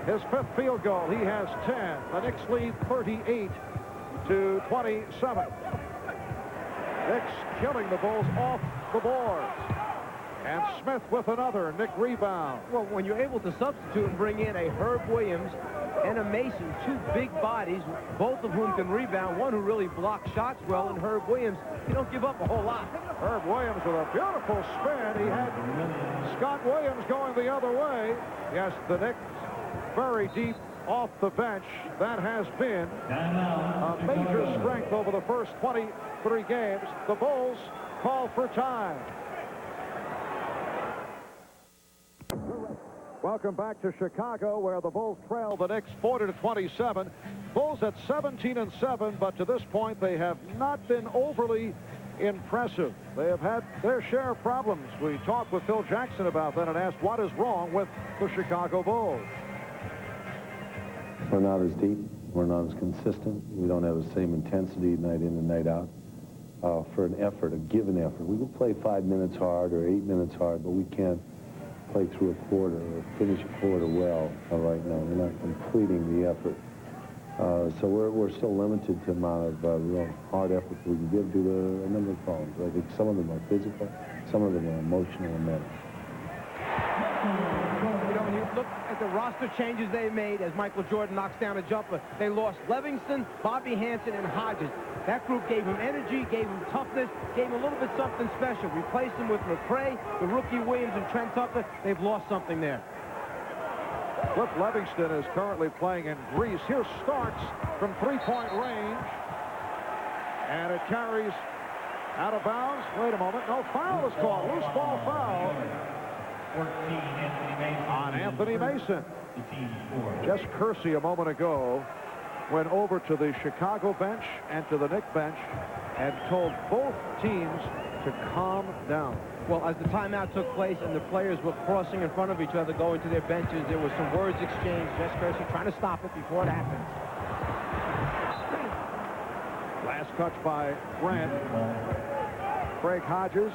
His 5th field goal. He has 10. The Knicks lead 38-27. Knicks killing the Bulls off the boards. And Smith with another. Nick rebound. Well, when you're able to substitute and bring in a Herb Williams and a Mason, 2 big bodies, both of whom can rebound, one who really blocks shots well, and Herb Williams, you don't give up a whole lot. Herb Williams with a beautiful spin. He had Scott Williams going the other way. Yes, the Knicks very deep off the bench. That has been a major strength over the first 23 games. The Bulls call for time. Welcome back to Chicago, where the Bulls trail the Knicks 40-27. Bulls at 17-7, but to this point they have not been overly impressive. They have had their share of problems. We talked with Phil Jackson about that and asked what is wrong with the Chicago Bulls. We're not as deep. We're not as consistent. We don't have the same intensity night in and night out for an effort, a given effort. We will play 5 minutes hard or 8 minutes hard, but we can't play through a quarter or finish a quarter well right now. We're not completing the effort. So we're still limited to the amount of real hard effort we can give due to a number of problems. I think some of them are physical, some of them are emotional and mental. You know, when you look at the roster changes they made as Michael Jordan knocks down a jumper, they lost Livingston, Bobby Hansen, and Hodges. That group gave him energy, gave him toughness, gave him a little bit something special. Replaced him with McCray, the rookie Williams, and Trent Tucker. They've lost something there. Cliff Livingston is currently playing in Greece. Here's Starks from three-point range. And it carries out of bounds. Wait a moment. No, foul is called. Loose ball foul on Anthony Mason. Jess Kersey a moment ago went over to the Chicago bench and to the Knicks bench and told both teams to calm down. Well, as the timeout took place and the players were crossing in front of each other, going to their benches, there was some words exchanged. Jess Kersey trying to stop it before it happened. Last touch by Grant. Craig Hodges,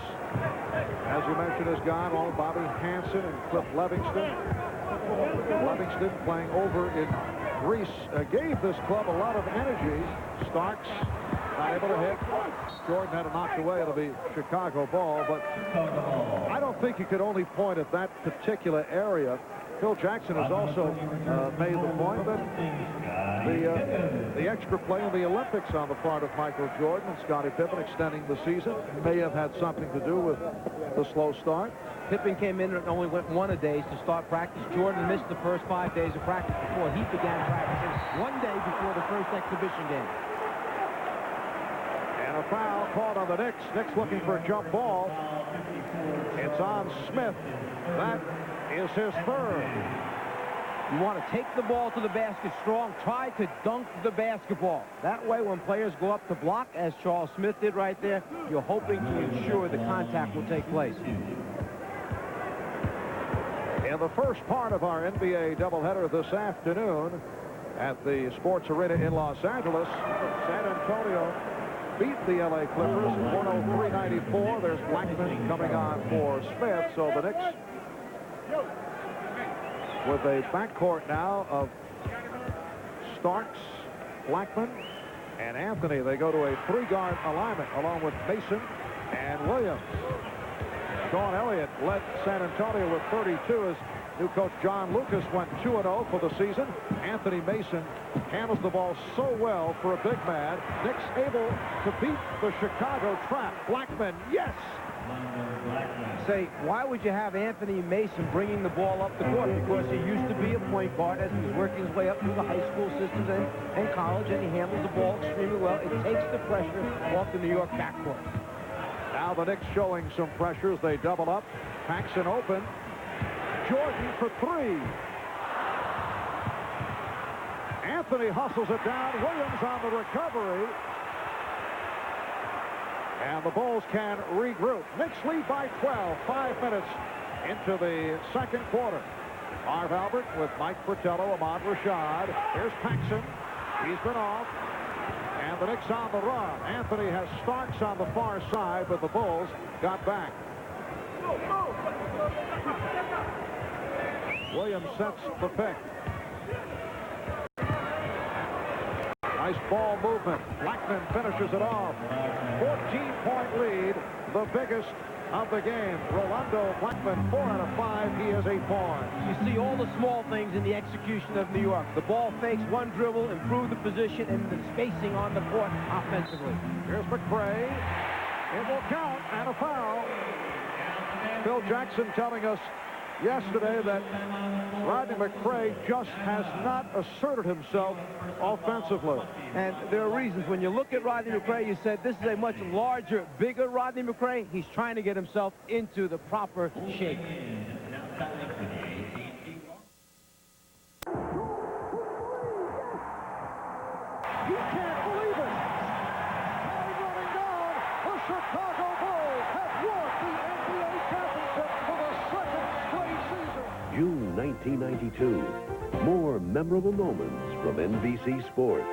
as you mentioned, is gone. All Bobby Hansen and Cliff Livingston. Livingston playing over in Greece gave this club a lot of energy. Starks not able to hit. Jordan had it knocked away. It'll be Chicago ball, but I don't think you could only point at that particular area. Phil Jackson has also made the point that the extra play in the Olympics on the part of Michael Jordan and Scottie Pippen extending the season may have had something to do with the slow start. Pippen came in and only went 1 day to start practice. Jordan missed the first 5 days of practice before he began practicing 1 day before the first exhibition game. And a foul called on the Knicks. Knicks looking for a jump ball. It's on Smith. That is his third. You want to take the ball to the basket strong. Try to dunk the basketball. That way, when players go up to block, as Charles Smith did right there, you're hoping to ensure the contact will take place. In the first part of our NBA doubleheader this afternoon at the Sports Arena in Los Angeles, San Antonio beat the LA Clippers 103-94. There's Blackman coming on for Smith. So the Knicks with a backcourt now of Starks, Blackman, and Anthony. They go to a three-guard alignment along with Mason and Williams. Sean Elliott led San Antonio with 32 as new coach John Lucas went 2-0 for the season. Anthony Mason handles the ball so well for a big man. Knicks able to beat the Chicago trap. Blackman, yes! Say, why would you have Anthony Mason bringing the ball up the court? Because he used to be a point guard as he was working his way up through the high school systems and college, and he handles the ball extremely well. It takes the pressure off the New York backcourt. Now the Knicks showing some pressures. They double up. Paxson open. Jordan for three. Anthony hustles it down. Williams on the recovery. And the Bulls can regroup. Knicks lead by 12. 5 minutes into the second quarter. Marv Albert with Mike Fratello, Ahmad Rashad. Here's Paxson. He's been off. And the Knicks on the run. Anthony has Starks on the far side, but the Bulls got back. Williams sets the pick. Nice ball movement. Blackman finishes it off. 14-point lead, the biggest of the game. Rolando Blackman, 4 out of 5. He has 8 points. You see all the small things in the execution of New York. The ball fakes, one dribble, improve the position, and the spacing on the court offensively. Here's McCray. It will count, and a foul. Phil Jackson telling us yesterday that Rodney McCray just has not asserted himself offensively. And there are reasons. When you look at Rodney McCray, you said this is a much larger, bigger Rodney McCray. He's trying to get himself into the proper shape. You can't believe it. Time running down. The Chicago Bulls have won the NBA championship for the second straight season. June 1992. More memorable moments from NBC Sports.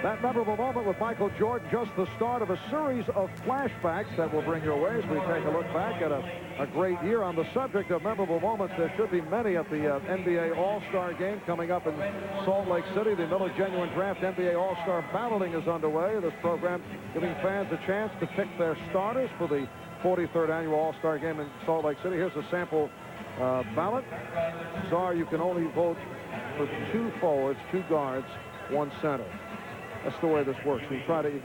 That memorable moment with Michael Jordan, just the start of a series of flashbacks that will bring your way as we take a look back at a great year. On the subject of memorable moments, there should be many at the NBA All-Star Game coming up in Salt Lake City. The Miller Genuine Draft NBA All-Star balloting is underway. This program giving fans a chance to pick their starters for the 43rd Annual All-Star Game in Salt Lake City. Here's a sample ballot. Czar, you can only vote for 2 forwards, 2 guards, 1 center. That's the way this works. You kind of,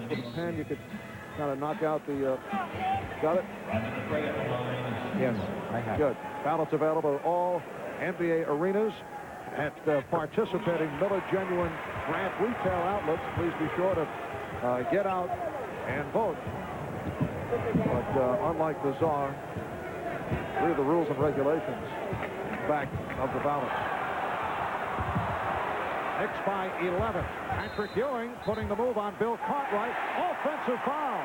with a pen, you could kind of knock out the, got it? Yes, I have. Good. Ballots available at all NBA arenas at participating Miller Genuine Draft retail outlets. Please be sure to get out and vote. But unlike the Czar, read the rules and regulations back of the ballot. Knicks by 11. Patrick Ewing putting the move on Bill Cartwright. Offensive foul.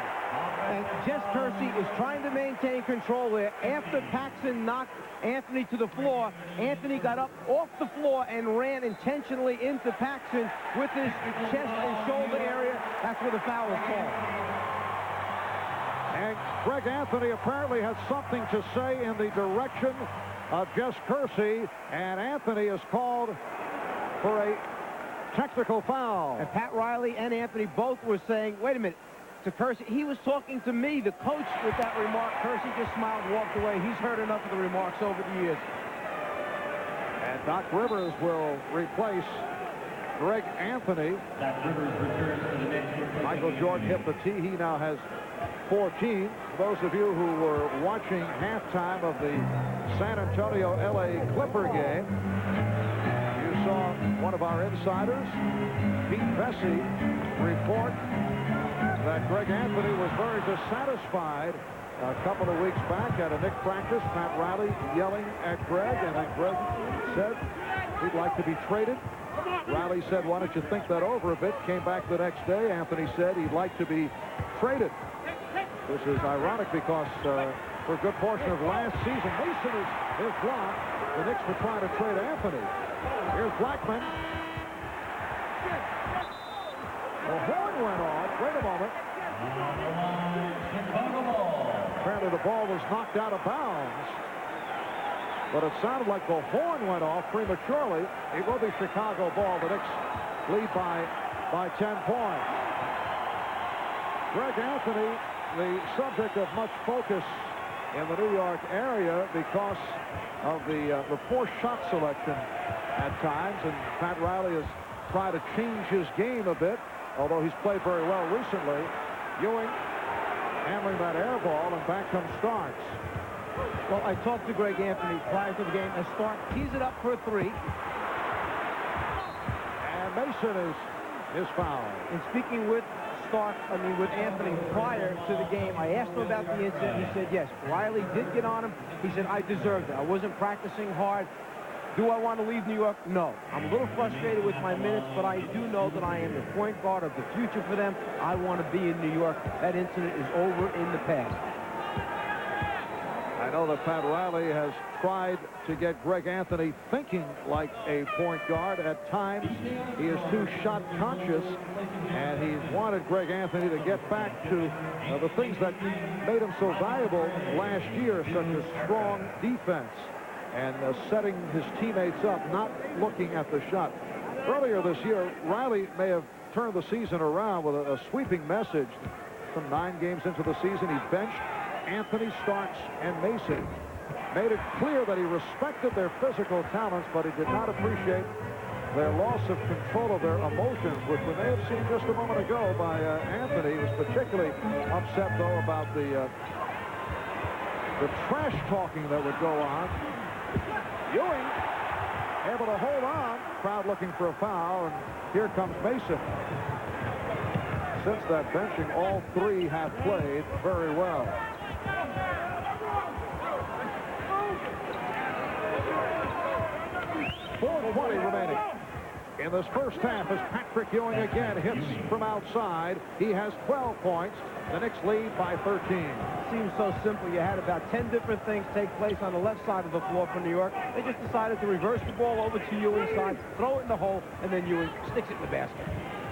And Jess Kersey is trying to maintain control there. After Paxson knocked Anthony to the floor, Anthony got up off the floor and ran intentionally into Paxson with his chest and shoulder area. That's where the foul was called. And Greg Anthony apparently has something to say in the direction of Jess Kersey. And Anthony is called for a technical foul. And Pat Riley and Anthony both were saying, wait a minute, to Kersey, he was talking to me, the coach, with that remark. Kersey just smiled and walked away. He's heard enough of the remarks over the years. And Doc Rivers will replace Greg Anthony. Michael Jordan hit the tee. He now has 14. Those of you who were watching halftime of the San Antonio-LA Clipper game, saw one of our insiders, Pete Vesey, report that Greg Anthony was very dissatisfied a couple of weeks back at a Knicks practice. Pat Riley yelling at Greg, and then Greg said he'd like to be traded. Riley said, why don't you think that over a bit? Came back the next day. Anthony said he'd like to be traded. This is ironic because for a good portion of last season, Mason is blocked. The Knicks were trying to trade Anthony. Here's Blackman. The horn went off. Wait a moment. Apparently the ball was knocked out of bounds. But it sounded like the horn went off prematurely. It will be Chicago ball. The Knicks lead by 10 points. Greg Anthony, the subject of much focus in the New York area because of the poor shot selection at times, and Pat Riley has tried to change his game a bit, although he's played very well recently. Ewing handling that air ball, and back comes Starks. Well, I talked to Greg Anthony prior to the game as Stark tees it up for a 3. And Mason is fouled. And speaking with with Anthony prior to the game, I asked him about the incident. He said, yes, Riley did get on him. He said, I deserved it. I wasn't practicing hard. Do I want to leave New York? No. I'm a little frustrated with my minutes, but I do know that I am the point guard of the future for them. I want to be in New York. That incident is over in the past. I know that Pat Riley has tried to get Greg Anthony thinking like a point guard. At times, he is too shot conscious, and he's wanted Greg Anthony to get back to the things that made him so valuable last year, such as strong defense and setting his teammates up, not looking at the shot. Earlier this year, Riley may have turned the season around with a sweeping message. Some 9 games into the season, he benched Anthony, Starks, and Mason. Made it clear that he respected their physical talents, but he did not appreciate their loss of control of their emotions, which we may have seen just a moment ago by Anthony. He was particularly upset, though, about the trash talking that would go on. Ewing able to hold on. Crowd looking for a foul, and here comes Mason. Since that benching, all 3 have played very well. 4:20 remaining in this first half as Patrick Ewing again hits from outside. He has 12 points. The Knicks lead by 13. Seems so simple. You had about 10 different things take place on the left side of the floor for New York. They just decided to reverse the ball over to Ewing's side, throw it in the hole, and then Ewing sticks it in the basket.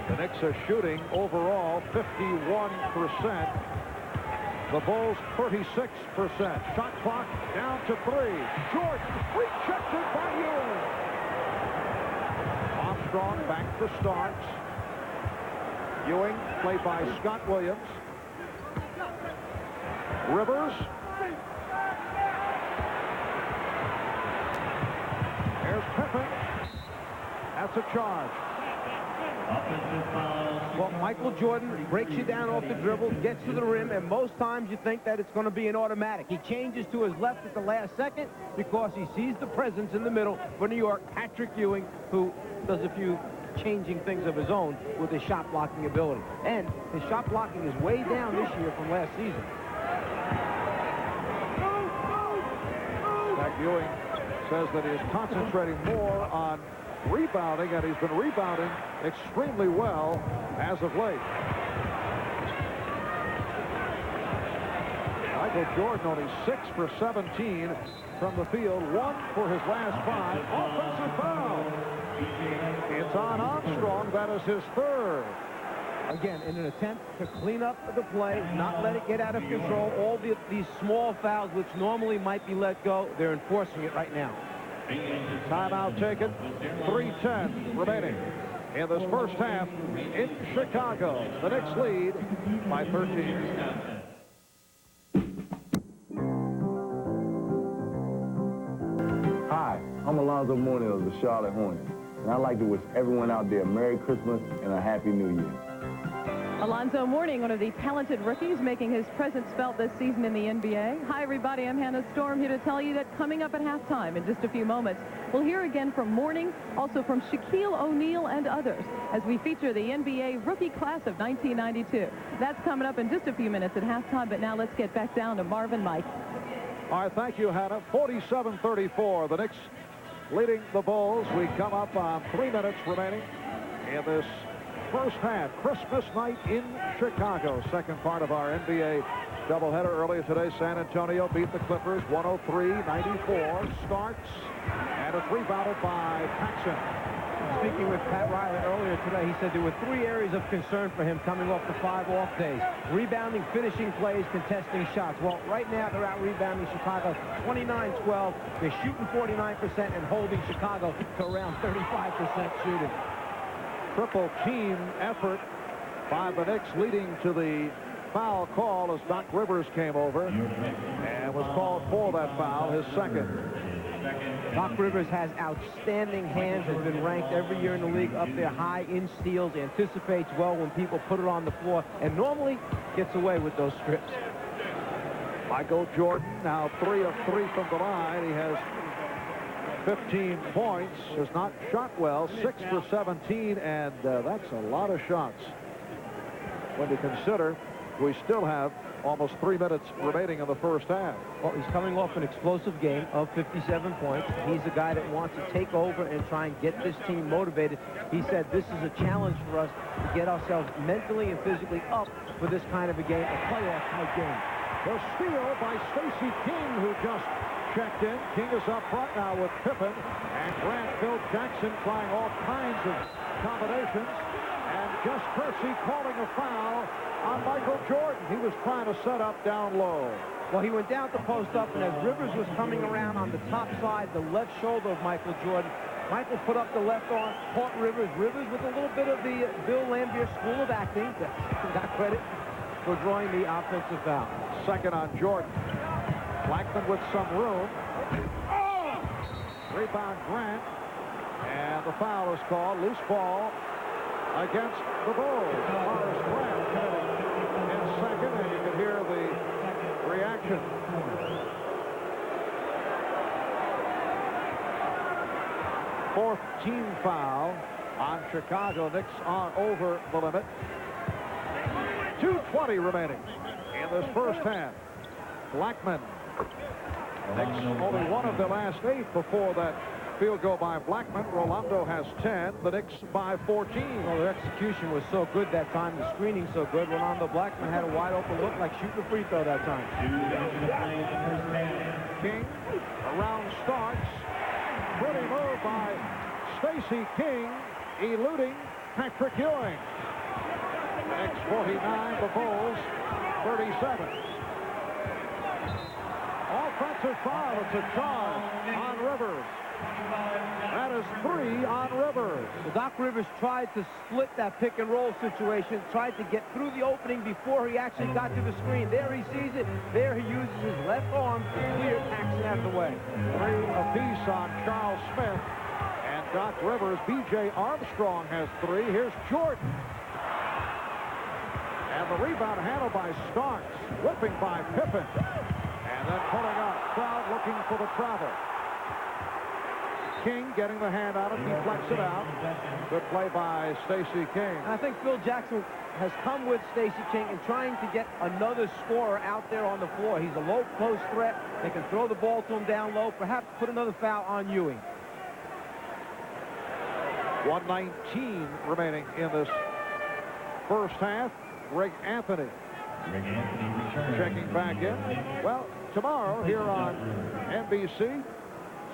The Knicks are shooting overall 51%. The Bulls 36%. Shot clock down to 3. Jordan rejected by Ewing. Armstrong back for Starks. Ewing played by Scott Williams. Rivers. There's Pippen. That's a charge. Well, Michael Jordan breaks you down off the dribble, gets to the rim, and most times you think that it's going to be an automatic. He changes to his left at the last second because he sees the presence in the middle for New York, Patrick Ewing, who does a few changing things of his own with his shot blocking ability. And his shot blocking is way down this year from last season. Zach Ewing says that he is concentrating more on rebounding, and he's been rebounding extremely well as of late. Michael Jordan only 6 for 17 from the field, 1 for his last 5. Offensive foul. It's on Armstrong. That is his 3rd. Again, in an attempt to clean up the play, not let it get out of control. All these small fouls, which normally might be let go, they're enforcing it right now. Timeout taken. 3:10 remaining in this first half in Chicago. The Knicks lead by 13. Hi, I'm Alonzo Mourning of the Charlotte Hornets, and I'd like to wish everyone out there a Merry Christmas and a Happy New Year. Alonzo Mourning, one of the talented rookies, making his presence felt this season in the NBA. Hi, everybody. I'm Hannah Storm, here to tell you that coming up at halftime in just a few moments, we'll hear again from Mourning, also from Shaquille O'Neal and others, as we feature the NBA rookie class of 1992. That's coming up in just a few minutes at halftime, but now let's get back down to Marvin Mike. All right, thank you, Hannah. 47-34. The Knicks leading the Bulls. We come up on 3 minutes remaining in this first half. Christmas night in Chicago. Second part of our NBA doubleheader. Earlier today, San Antonio beat the Clippers 103-94. Starks, and it's rebounded by Paxson. Speaking with Pat Riley earlier today, he said there were 3 areas of concern for him coming off the 5 off days. Rebounding, finishing plays, contesting shots. Well, right now they're out rebounding Chicago 29-12. They're shooting 49% and holding Chicago to around 35% shooting. Triple team effort by the Knicks, leading to the foul call as Doc Rivers came over and was called for that foul, his 2nd. Doc Rivers has outstanding hands, has been ranked every year in the league up there high in steals, anticipates well when people put it on the floor, and normally gets away with those strips. Michael Jordan now 3 of 3 from the line. He has 15 points, has not shot well, 6 for 17, and that's a lot of shots when you consider we still have almost 3 minutes remaining in the first half. Well, he's coming off an explosive game of 57 points. He's a guy that wants to take over and try and get this team motivated. He said this is a challenge for us to get ourselves mentally and physically up for this kind of a game, a playoff type game. The steal by Stacey King, who just checked in. King is up front now with Pippen. And Grant Phil Jackson trying all kinds of combinations. And Gus Kersey calling a foul on Michael Jordan. He was trying to set up down low. Well, he went down to post up, and as Rivers was coming around on the top side, the left shoulder of Michael Jordan, Michael put up the left arm, caught Rivers. Rivers with a little bit of the Bill Lambier School of Acting. Got credit for drawing the offensive foul. Second on Jordan. Blackman with some room. Rebound Grant. And the foul is called. Loose ball against the Bulls. Morris Grant in second, and you can hear the reaction. Fourth team foul on Chicago. Knicks are over the limit. 2:20 remaining in this first half. Blackman. Knicks only one of the last 8 before that field goal by Blackman. Rolando has 10. The Knicks by 14. Well, their execution was so good that time. The screening so good. Rolando Blackman had a wide open look like shooting a free throw that time. King around Starks. Pretty move by Stacey King, eluding Patrick Ewing. Knicks 49, the Bulls 37. Offensive foul. It's a charge on Rivers. That is 3 on Rivers. So Doc Rivers tried to split that pick and roll situation, tried to get through the opening before he actually got to the screen. There he sees it. There he uses his left arm to clear Paxson out of the way. 3 apiece on Charles Smith and Doc Rivers. B.J. Armstrong has 3. Here's Jordan. And the rebound handled by Starks. Whipping by Pippen. And then pulling up. Crowd looking for the travel. King getting the hand on it, deflects it out. Good play by Stacey King. And I think Phil Jackson has come with Stacey King and trying to get another scorer out there on the floor. He's a low post threat. They can throw the ball to him down low, perhaps put another foul on Ewing. 1:19 remaining in this first half. Greg Anthony checking back in. Well, tomorrow here on NBC,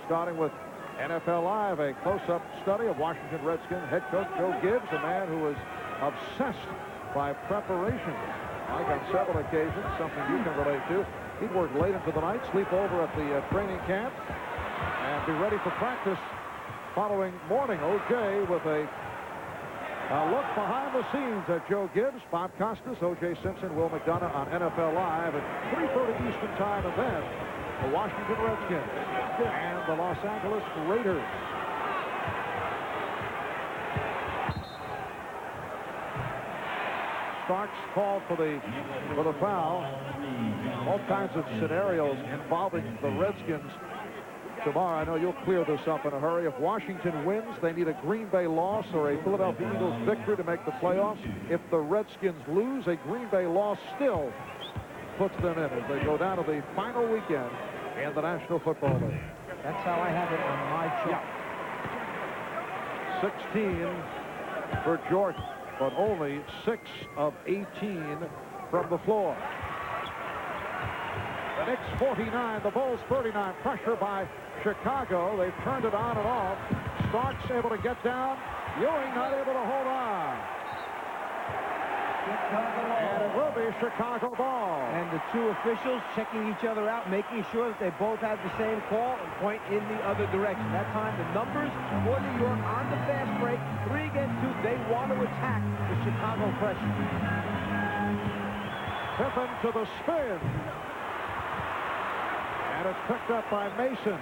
starting with NFL Live, a close-up study of Washington Redskins head coach Joe Gibbs, a man who is obsessed by preparation. Like on several occasions, something you can relate to. He'd work late into the night, sleep over at the training camp, and be ready for practice following morning. O.J. with a look behind the scenes at Joe Gibbs, Bob Costas, O.J. Simpson, Will McDonough on NFL Live at 3:30 Eastern Time, and then the Washington Redskins and the Los Angeles Raiders. Starks called for the foul. All kinds of scenarios involving the Redskins tomorrow. I know you'll clear this up in a hurry. If Washington wins, they need a Green Bay loss or a Philadelphia Eagles victory to make the playoffs. If the Redskins lose, a Green Bay loss still puts them in as they go down to the final weekend in the National Football League. That's how I have it on my chart. 16 for Jordan, but only 6 of 18 from the floor. The Knicks 49, the Bulls 39. Pressure by Chicago. They've turned it on and off. Starks able to get down. Ewing not able to hold on. And it will be Chicago ball. And the two officials checking each other out, making sure that they both have the same call and point in the other direction. That time, the numbers for New York on the fast break, 3 against 2. They want to attack the Chicago pressure. Pippen to the spin. And it's picked up by Mason.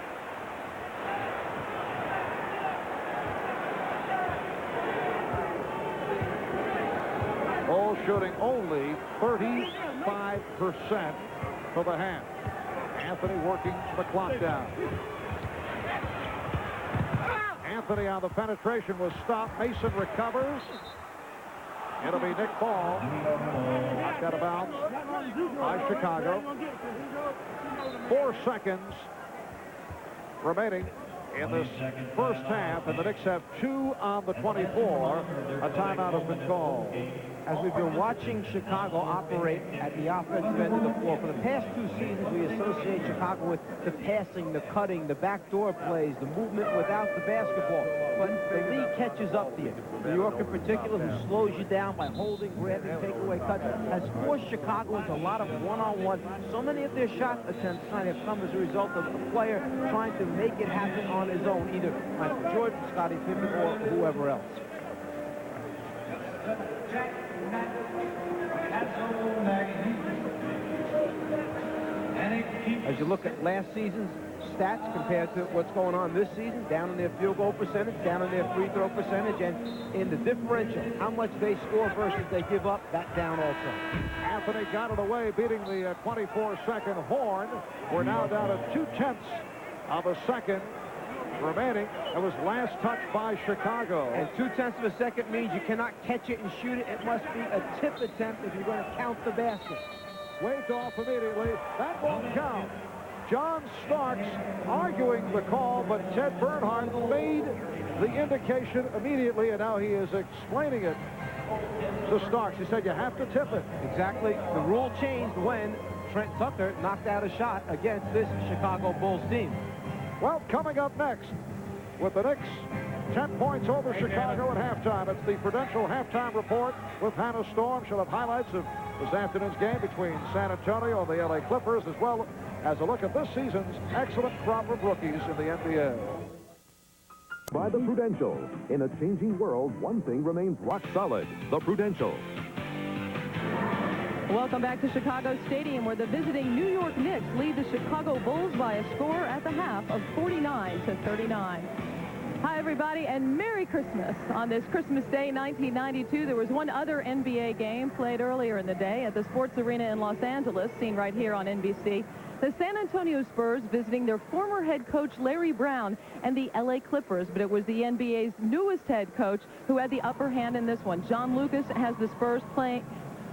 Bulls shooting only 35% for the half. Anthony working the clock down. Anthony on the penetration was stopped. Mason recovers. It'll be Nick Ball. Knocked out of bounds by Chicago. 4 seconds remaining in this first half, and the Knicks have 2 on the 24. A timeout has been called. as we've been watching Chicago operate at the offensive end of the floor. For the past 2 seasons, we associate Chicago with the passing, the cutting, the backdoor plays, the movement without the basketball. But the league catches up to you. New York in particular, who slows you down by holding, grabbing, takeaway cuts, has forced Chicago into a lot of one-on-one. So many of their shot attempts tonight have come as a result of the player trying to make it happen on his own, either Michael Jordan, Scottie Pippen, or whoever else. As you look at last season's stats compared to what's going on this season, down in their field goal percentage, down in their free throw percentage, and in the differential, how much they score versus they give up, that down also. Anthony got it away, beating the 24-second horn. We're now down to 0.2 of a second remaining. It was last touched by Chicago. And 0.2 of a second means you cannot catch it and shoot it. It must be a tip attempt if you're going to count the basket. Waved off immediately. That won't count. John Starks arguing the call, but Ted Bernhardt made the indication immediately, and now he is explaining it to Starks. He said you have to tip it. Exactly. The rule changed when Trent Tucker knocked out a shot against this Chicago Bulls team. Well, coming up next, with the Knicks 10 points over Chicago at halftime. It's the Prudential Halftime Report with Hannah Storm. She'll have highlights of this afternoon's game between San Antonio and the LA Clippers, as well as a look at this season's excellent crop of rookies in the NBA. By the Prudential. In a changing world, one thing remains rock solid. The Prudential. Welcome back to Chicago Stadium, where the visiting New York Knicks lead the Chicago Bulls by a score at the half of 49-39. Hi, everybody, and Merry Christmas. On this Christmas Day, 1992, there was one other NBA game played earlier in the day at the Sports Arena in Los Angeles, seen right here on NBC. The San Antonio Spurs visiting their former head coach, Larry Brown, and the LA Clippers, but it was the NBA's newest head coach who had the upper hand in this one. John Lucas has the Spurs playing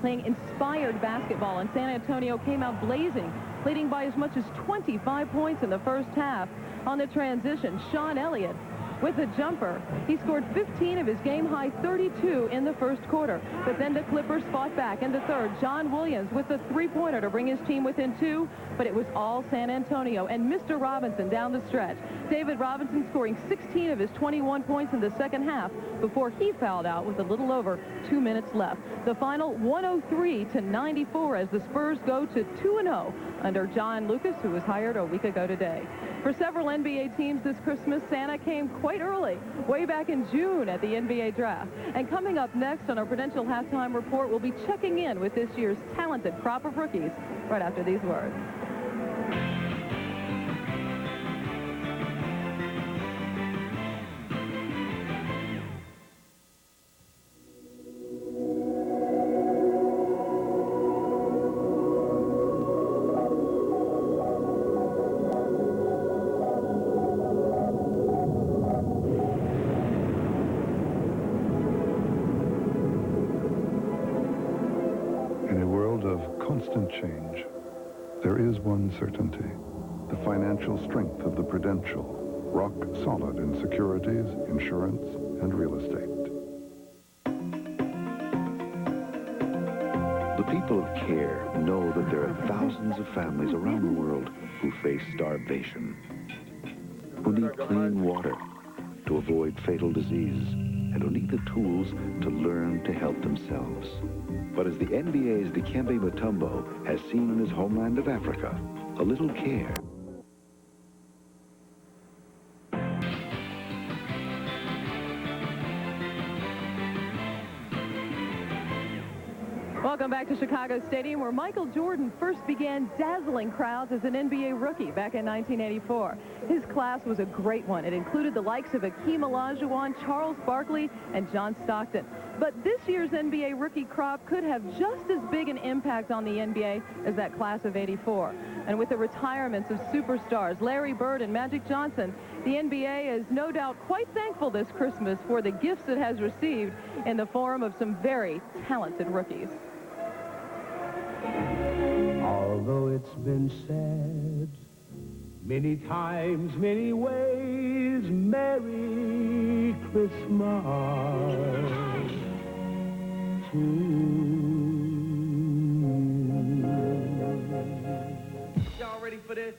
inspired basketball, and San Antonio came out blazing, leading by as much as 25 points in the first half. On the transition, Sean Elliott with a jumper. He scored 15 of his game-high 32 in the first quarter. But then the Clippers fought back in the third. John Williams with the three-pointer to bring his team within 2, but it was all San Antonio. And Mr. Robinson down the stretch. David Robinson scoring 16 of his 21 points in the second half before he fouled out with a little over 2 minutes left. The final 103-94 as the Spurs go to 2-0 under John Lucas, who was hired a week ago today. For several NBA teams this Christmas, Santa came quite early, way back in June at the NBA draft. And coming up next on our Prudential Halftime Report, we'll be checking in with this year's talented crop of rookies right after these words. Constant change. There is one certainty: the financial strength of the Prudential, rock solid in securities, insurance, and real estate. The people of care know that there are thousands of families around the world who face starvation, who need clean water to avoid fatal disease, and who need the tools to learn to help themselves. But as the NBA's Dikembe Mutombo has seen in his homeland of Africa, a little care. Welcome back to Chicago Stadium, where Michael Jordan first began dazzling crowds as an NBA rookie back in 1984. His class was a great one. It included the likes of Hakeem Olajuwon, Charles Barkley, and John Stockton. But this year's NBA rookie crop could have just as big an impact on the NBA as that class of '84. And with the retirements of superstars Larry Bird and Magic Johnson, the NBA is no doubt quite thankful this Christmas for the gifts it has received in the form of some very talented rookies. Although it's been said many times, many ways, Merry Christmas Y'all ready for this?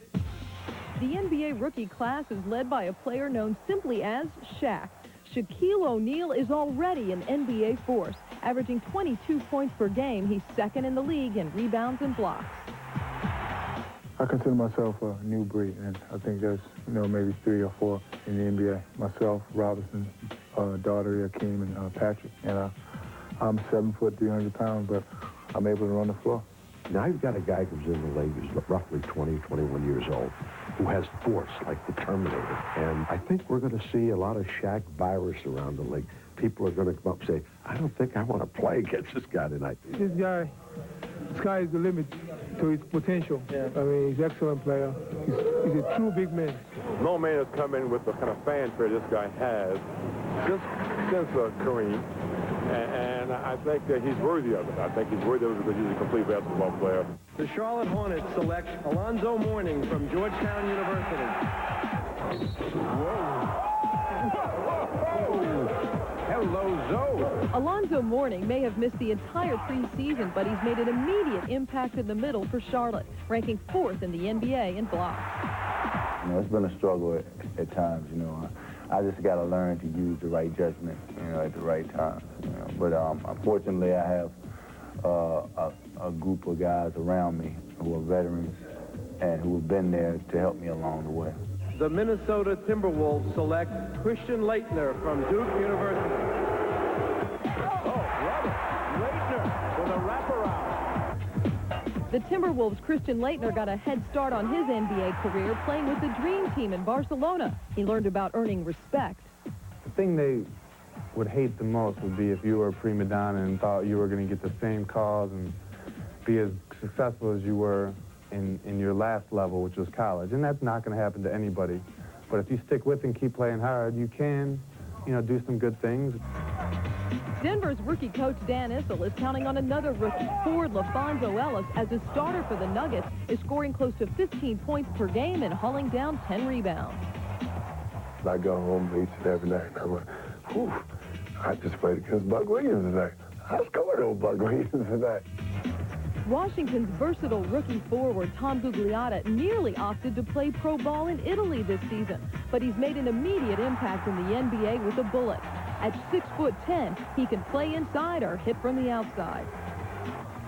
The NBA rookie class is led by a player known simply as Shaq. Shaquille O'Neal is already an NBA force. Averaging 22 points per game, he's second in the league in rebounds and blocks. I consider myself a new breed, and I think there's, maybe 3 or 4 in the NBA. Myself, Robinson, Daugherty, Akeem, and Patrick. And I'm 7 foot, 300 pounds, but I'm able to run the floor. Now you've got a guy who's in the league who's roughly 20, 21 years old, who has force like the Terminator. And I think we're going to see a lot of Shaq virus around the league. People are going to come up and say, I don't think I want to play against this guy tonight. This guy, sky is the limit to his potential. Yeah. I mean, he's an excellent player. He's a true big man. No man has come in with the kind of fanfare this guy has just since Kareem. And I think that he's worthy of it. I think he's worthy of it because he's a complete basketball player. The Charlotte Hornets select Alonzo Mourning from Georgetown University. Hello, Zoe. Alonzo Mourning may have missed the entire preseason, but he's made an immediate impact in the middle for Charlotte, ranking 4th in the NBA in blocks. It's been a struggle at times, I just got to learn to use the right judgment, at the right time. But unfortunately, I have a group of guys around me who are veterans and who have been there to help me along the way. The Minnesota Timberwolves select Christian Laettner from Duke University. Laettner with a wraparound. The Timberwolves' Christian Laettner got a head start on his NBA career playing with the Dream Team in Barcelona. He learned about earning respect. The thing they would hate the most would be if you were a prima donna and thought you were going to get the same calls and be as successful as you were in your last level, which was college. And that's not going to happen to anybody. But if you stick with and keep playing hard, you can, do some good things. Denver's rookie coach Dan Issel is counting on another rookie, Ford LaFonso Ellis, as a starter for the Nuggets, is scoring close to 15 points per game and hauling down 10 rebounds. I go home each and every night, and I'm like, whew, I just played against Buck Williams today. I scored over Buck Williams today. Washington's versatile rookie forward, Tom Gugliotta, nearly opted to play pro ball in Italy this season, but he's made an immediate impact in the NBA with a bullet. At 6'10", he can play inside or hit from the outside.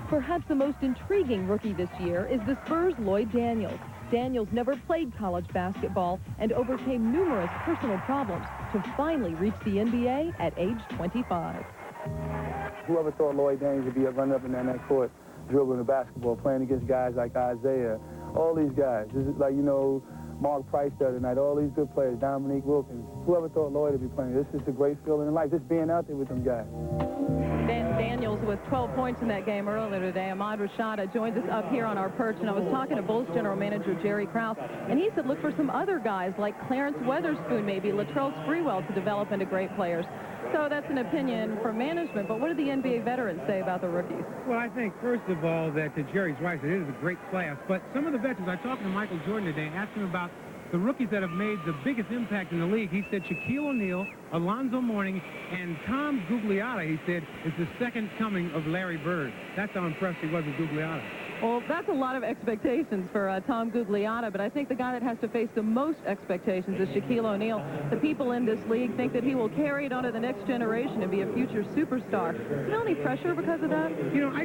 Perhaps the most intriguing rookie this year is the Spurs' Lloyd Daniels. Daniels never played college basketball and overcame numerous personal problems to finally reach the NBA at age 25. Whoever thought Lloyd Daniels would be running up and down that court, dribbling the basketball, playing against guys like Isaiah, all these guys. This is like, Mark Price the other night, all these good players, Dominique Wilkins. Whoever thought Lloyd would be playing, this is a great feeling in life, just being out there with them guys. Daniels with 12 points in that game earlier today. Ahmad Rashada joins us up here on our perch, and I was talking to Bulls general manager Jerry Krause, and he said look for some other guys like Clarence Weatherspoon, maybe Latrell Sprewell, to develop into great players. So that's an opinion from management, but what do the NBA veterans say about the rookies? Well, I think, first of all, that Jerry's right, that it is a great class. But some of the veterans, I talked to Michael Jordan today and asked him about the rookies that have made the biggest impact in the league. He said Shaquille O'Neal, Alonzo Mourning, and Tom Gugliotta, he said, is the second coming of Larry Bird. That's how impressed he was with Gugliotta. Well, that's a lot of expectations for Tom Gugliotta, but I think the guy that has to face the most expectations is Shaquille O'Neal. The people in this league think that he will carry it on to the next generation and be a future superstar. Do you feel any pressure because of that? I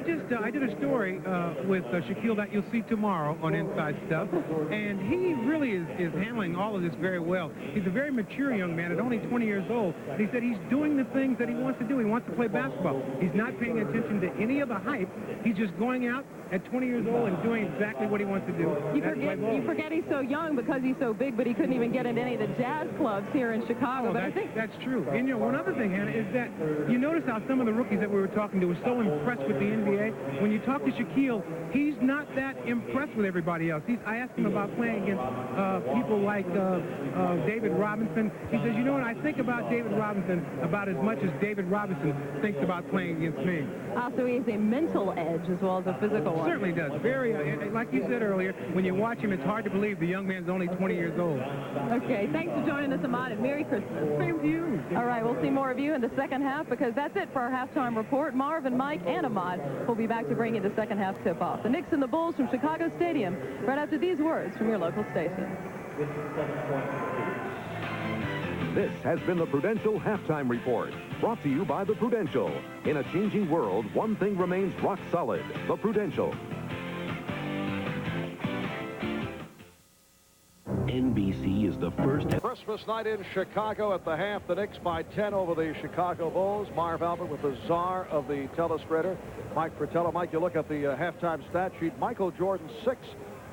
did a story with Shaquille that you'll see tomorrow on Inside Stuff, and he really is handling all of this very well. He's a very mature young man at only 20 years old, and he said he's doing the things that he wants to do. He wants to play basketball. He's not paying attention to any of the hype. He's just going out at 20 years old and doing exactly what he wants to do. You forget he's so young because he's so big, but he couldn't even get into any of the jazz clubs here in Chicago. But I think that's true. And one other thing, Hannah, is that you notice how some of the rookies that we were talking to were so impressed with the NBA. When you talk to Shaquille, he's not that impressed with everybody else. I asked him about playing against people like David Robinson. He says, I think about David Robinson about as much as David Robinson thinks about playing against me. So he has a mental edge as well as a physical It certainly does. Very, like you said earlier, when you watch him, it's hard to believe the young man's only 20 years old. Okay, thanks for joining us, Ahmad, and Merry Christmas. Same to you. All right, we'll see more of you in the second half because that's it for our halftime report. Marv and Mike and Ahmad will be back to bring you the second half tip-off. The Knicks and the Bulls from Chicago Stadium right after these words from your local station. This has been the Prudential Halftime Report, brought to you by the Prudential. In a changing world, one thing remains rock solid, the Prudential. NBC is the first... Christmas night in Chicago at the half. The Knicks by 10 over the Chicago Bulls. Marv Albert with the czar of the telespreader, Mike Fratello. Mike, you look at the halftime stat sheet. Michael Jordan, 6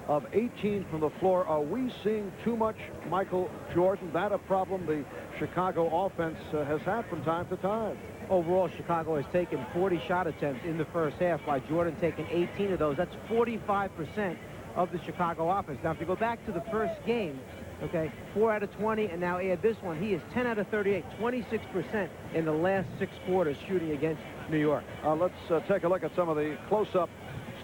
of 18 from the floor. Are we seeing too much Michael Jordan? That a problem the Chicago offense has had from time to time. Overall, Chicago has taken 40 shot attempts in the first half, by Jordan taking 18 of those. That's 45% of the Chicago offense. Now, if you go back to the first game, okay, 4 out of 20, and now add this one, he is 10 out of 38, 26% in the last 6 quarters shooting against New York. Let's take a look at some of the close-up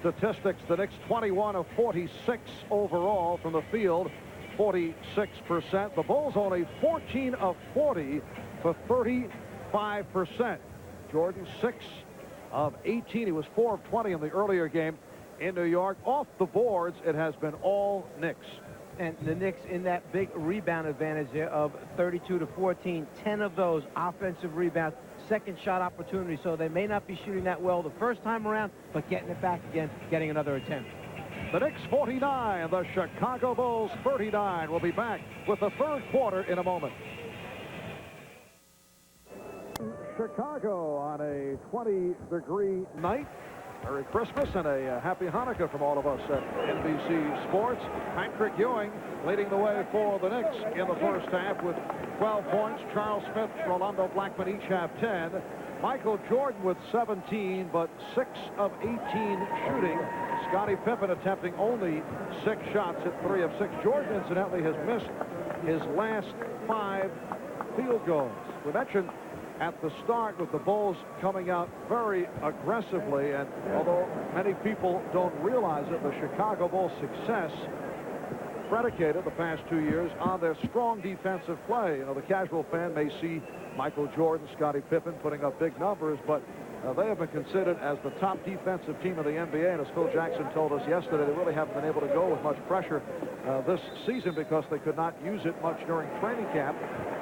statistics. The Knicks 21 of 46 overall from the field, 46%. The Bulls only 14 of 40 for 35%. Jordan 6 of 18. He was 4 of 20 in the earlier game in New York. Off the boards, it has been all Knicks. And the Knicks in that big rebound advantage there of 32 to 14, 10 of those offensive rebounds, second shot opportunity, so they may not be shooting that well the first time around, but getting it back again, getting another attempt. The Knicks 49, the Chicago Bulls 39. We'll be back with the third quarter in a moment. Chicago on a 20-degree night. Merry Christmas and a happy Hanukkah from all of us at NBC Sports. Patrick Ewing leading the way for the Knicks in the first half with 12 points. Charles Smith, Rolando Blackman each have 10. Michael Jordan with 17, but 6 of 18 shooting. Scottie Pippen attempting only 6 shots at 3 of 6. Jordan, incidentally, has missed his last 5 field goals. We mentioned at the start with the Bulls coming out very aggressively, and although many people don't realize it, the Chicago Bulls' success predicated the past 2 years on their strong defensive play. You know, the casual fan may see Michael Jordan, Scottie Pippen putting up big numbers, but they have been considered as the top defensive team of the NBA, and as Phil Jackson told us yesterday, they really haven't been able to go with much pressure this season because they could not use it much during training camp.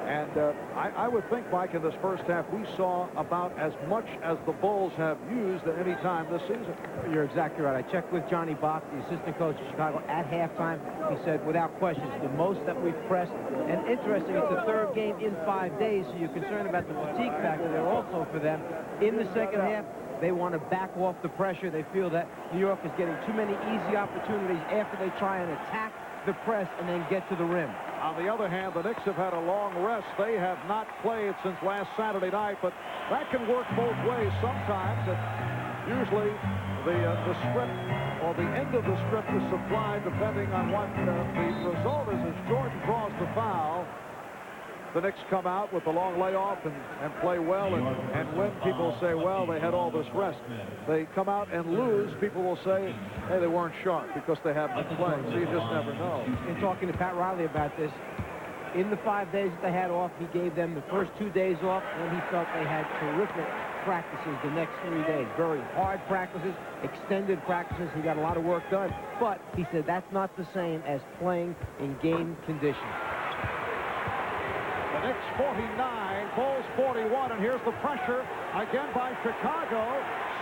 And I would think, Mike, in this first half, we saw about as much as the Bulls have used at any time this season. You're exactly right. I checked with Johnny Bach, the assistant coach of Chicago, at halftime. He said, without question, it's the most that we've pressed. And interesting, it's the third game in 5 days, so you're concerned about the fatigue factor there also for them. In the second half, they want to back off the pressure. They feel that New York is getting too many easy opportunities after they try and attack the press and then get to the rim. On the other hand, the Knicks have had a long rest. They have not played since last Saturday night, but that can work both ways sometimes. And usually the script or the end of the script is supplied depending on what the result is. As Jordan draws the foul, the Knicks come out with the long layoff and play well, and when people say, well, they had all this rest, they come out and lose, people will say, hey, they weren't sharp because they haven't been playing, so you just never know. In talking to Pat Riley about this, in the 5 days that they had off, he gave them the first 2 days off, and he felt they had terrific practices the next 3 days. Very hard practices, extended practices. He got a lot of work done, but he said that's not the same as playing in game conditions. The Knicks 49, Bulls 41, and here's the pressure again by Chicago.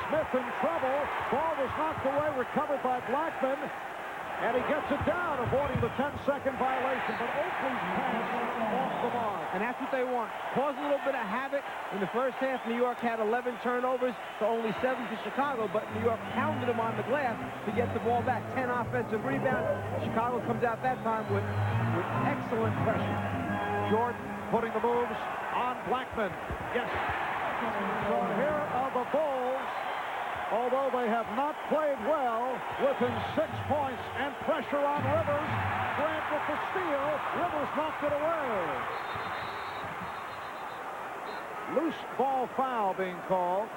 Smith in trouble. Ball was knocked away, recovered by Blackman, and he gets it down, avoiding the 10-second violation. But Oakley's pass off the mark. And that's what they want. Cause a little bit of havoc. In the first half, New York had 11 turnovers to only 7 to Chicago, but New York pounded them on the glass to get the ball back. 10 offensive rebounds. Chicago comes out that time with excellent pressure. Jordan putting the moves on Blackman. Yes. So here are the Bulls, although they have not played well, within 6 points and pressure on Rivers. Grant with the steal. Rivers knocked it away. Loose ball foul being called.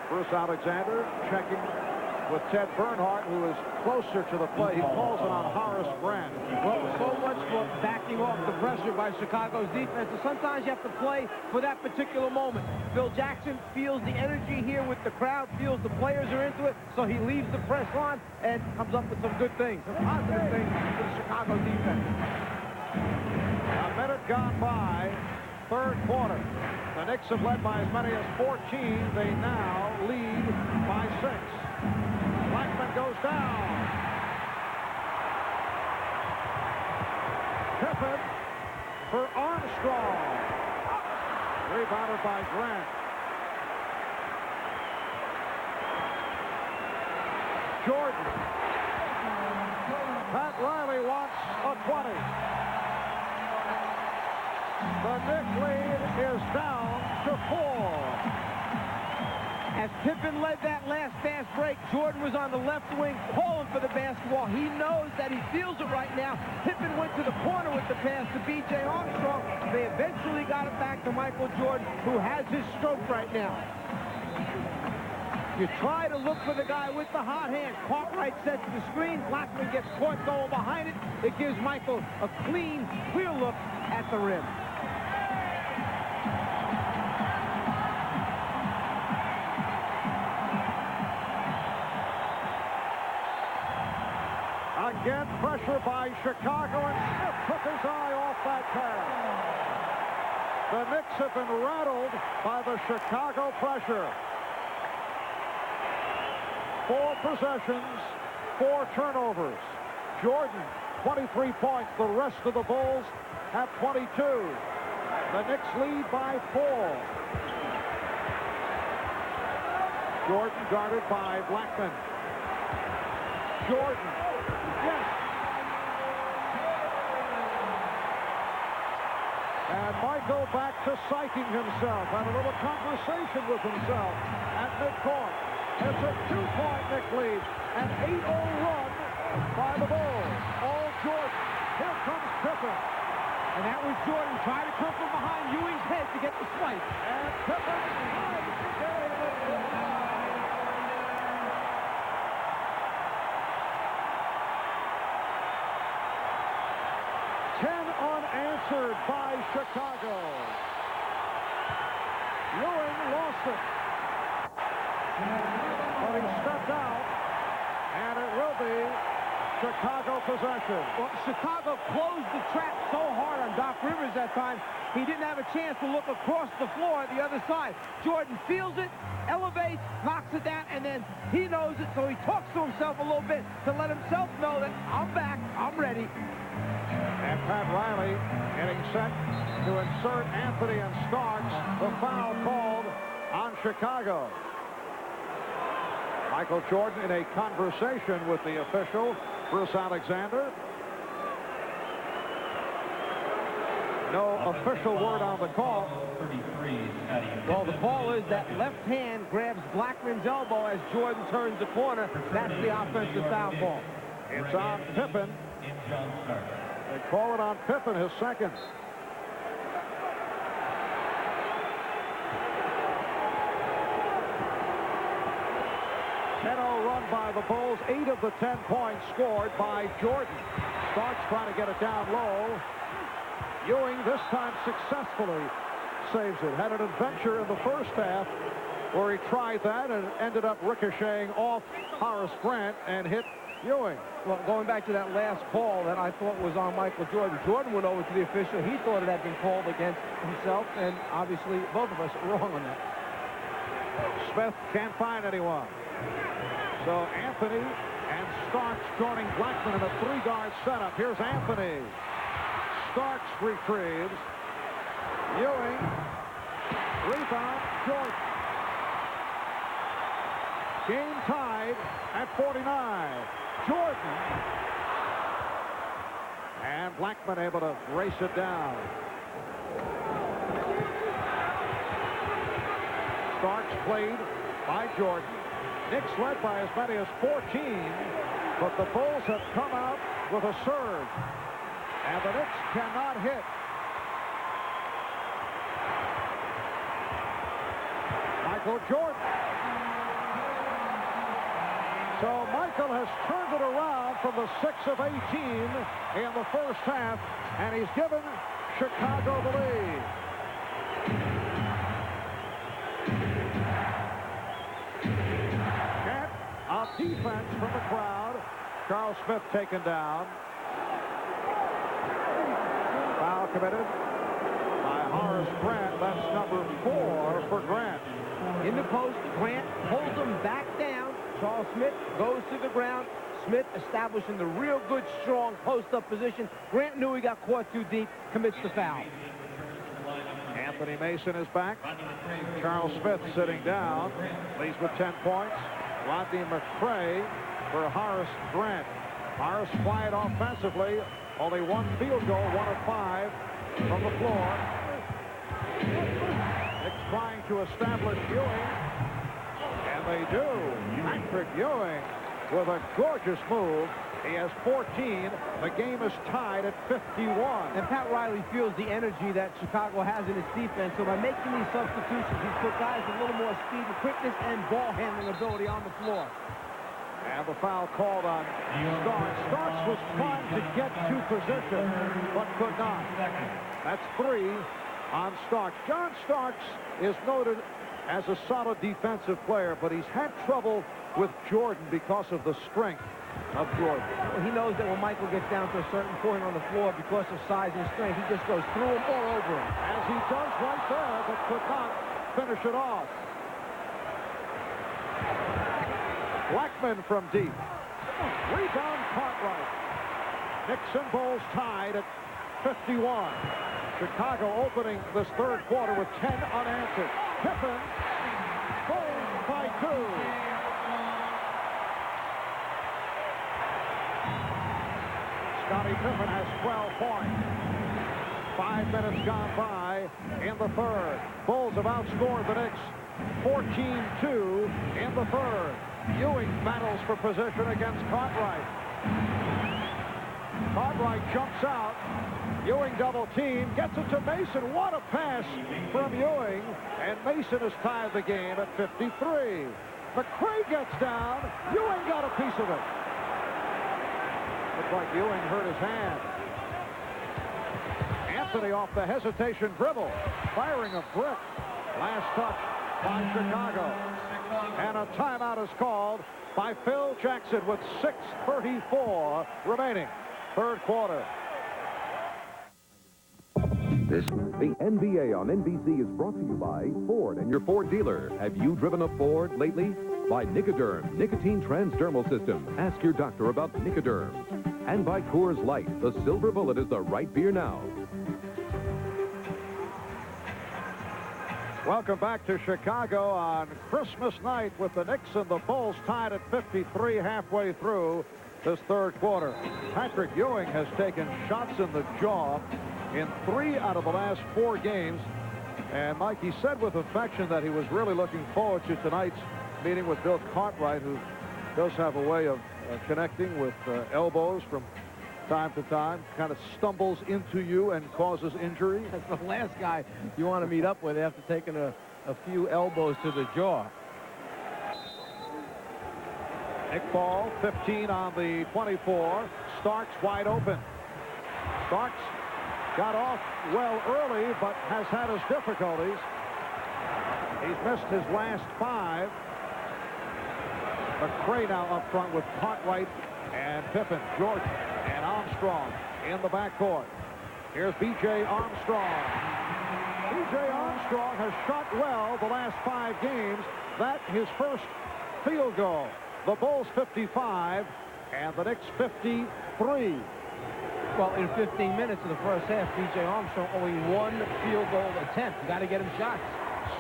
Bruce Alexander checking with Ted Bernhardt, who is closer to the play. He calls it on Horace Grant. Well, so much for backing off the pressure by Chicago's defense. And sometimes you have to play for that particular moment. Phil Jackson feels the energy here with the crowd, feels the players are into it, so he leaves the press on and comes up with some good things, some positive things for the Chicago defense. A minute gone by, third quarter. The Knicks have led by as many as 14. They now lead by 6. Blackman goes down. Pippen for Armstrong. Rebounded by Grant. Jordan. Pat Riley wants a 20. The Knicks lead is down to 4. As Pippen led that last fast break, Jordan was on the left wing calling for the basketball. He knows that he feels it right now. Pippen went to the corner with the pass to B.J. Armstrong. They eventually got it back to Michael Jordan, who has his stroke right now. You try to look for the guy with the hot hand. Cartwright sets the screen. Blackman gets caught going behind it. It gives Michael a clean, clear look at the rim. Again, pressure by Chicago, and Smith took his eye off that pass. The Knicks have been rattled by the Chicago pressure. 4 possessions, 4 turnovers. Jordan, 23 points. The rest of the Bulls have 22. The Knicks lead by 4. Jordan guarded by Blackman. Jordan. Yes. And Michael back to psyching himself. Had a little conversation with himself at midcourt. It's a 2-point Knick lead. An 8-0 run by the Bulls. All Jordan. Here comes Pippen. And that was Jordan trying to come from behind Ewing's head to get the swipe. And Pippen ties the game at 4. Unanswered by Chicago. Ewing lost it. But he stepped out, and it will be Chicago possession. Well, Chicago closed the trap so hard on Doc Rivers that time, he didn't have a chance to look across the floor at the other side. Jordan feels it, elevates, knocks it down, and then he knows it, so he talks to himself a little bit to let himself know that I'm back, I'm ready. And Pat Riley getting set to insert Anthony and Starks. The foul called on Chicago. Michael Jordan in a conversation with the official, Bruce Alexander. No official word on the call. Well, the call is that left hand grabs Blackman's elbow as Jordan turns the corner. That's the offensive foul call. It's on Pippen. They call it on Pippen, his second. Run by the Bulls. 8 of the 10 points scored by Jordan. Starks trying to get it down low. Ewing this time successfully saves it. Had an adventure in the first half where he tried that and ended up ricocheting off Horace Grant and hit Ewing. Well, going back to that last call that I thought was on Michael Jordan, Jordan went over to the official. He thought it had been called against himself, and obviously both of us are wrong on that. Smith can't find anyone. So Anthony and Starks joining Blackman in a 3-guard setup. Here's Anthony. Starks retrieves. Ewing. Rebound, Jordan. Game tied at 49. Jordan. And Blackman able to race it down. Starks played by Jordan. Knicks led by as many as 14, but the Bulls have come out with a surge. And the Knicks cannot hit. Michael Jordan. So Michael has turned it around from the 6 of 18 in the first half, and he's given Chicago the lead. Chant of defense from the crowd. Charles Smith taken down. Foul committed by Horace Grant. That's number 4 for Grant. In the post, Grant pulls him back down. Charles Smith goes to the ground. Smith establishing the real good, strong post-up position. Grant knew he got caught too deep, commits the foul. Anthony Mason is back. Charles Smith sitting down. Leads with 10 points. Rodney McCray for Horace Grant. Horace quiet offensively. Only 1 field goal, 1 of 5 from the floor. Knicks trying to establish Ewing. And they do. Patrick Ewing with a gorgeous move. He has 14. The game is tied at 51. And Pat Riley feels the energy that Chicago has in its defense. So by making these substitutions, he's put guys with a little more speed and quickness and ball handling ability on the floor. And the foul called on Starks. Starks was trying to get to position, but could not. That's 3 on Starks. John Starks is noted as a solid defensive player, but he's had trouble with Jordan because of the strength of Jordan. Well, he knows that when Michael gets down to a certain point on the floor because of size and strength, he just goes through him all over him. As he does right there, but could not finish it off. Blackman from deep. Rebound Cartwright. Knicks and Bulls tied at 51. Chicago opening this third quarter with 10 unanswered. Pippen. Bulls by 2. Scottie Pippen has 12 points. 5 minutes gone by in the third. Bulls have outscored the Knicks 14-2 in the third. Ewing battles for position against Cartwright. Cartwright jumps out. Ewing double team, gets it to Mason. What a pass from Ewing. And Mason has tied the game at 53. McCray gets down. Ewing got a piece of it. Looks like Ewing hurt his hand. Anthony off the hesitation dribble. Firing a brick. Last touch by Chicago. And a timeout is called by Phil Jackson with 6:34 remaining. Third quarter. The NBA on NBC is brought to you by Ford and your Ford dealer. Have you driven a Ford lately? By Nicoderm, nicotine transdermal system. Ask your doctor about Nicoderm. And by Coors Light, the silver bullet is the right beer now. Welcome back to Chicago on Christmas night with the Knicks and the Bulls tied at 53 halfway through this third quarter. Patrick Ewing has taken shots in the jaw in 3 out of the last 4 games. And Mike, he said with affection that he was really looking forward to tonight's meeting with Bill Cartwright, who does have a way of connecting with elbows from time to time, kind of stumbles into you and causes injury. That's the last guy you want to meet up with after taking a few elbows to the jaw. Nick Ball, 15 on the 24. Starks wide open. Starks got off well early, but has had his difficulties. He's missed his last 5. McCray now up front with Cartwright and Pippen, Jordan, and Armstrong in the backcourt. Here's B.J. Armstrong. B.J. Armstrong has shot well the last 5 games. That his first field goal. The Bulls 55 and the Knicks 53. Well, in 15 minutes of the first half, B.J. Armstrong only 1 field goal attempt. You got to get him shots.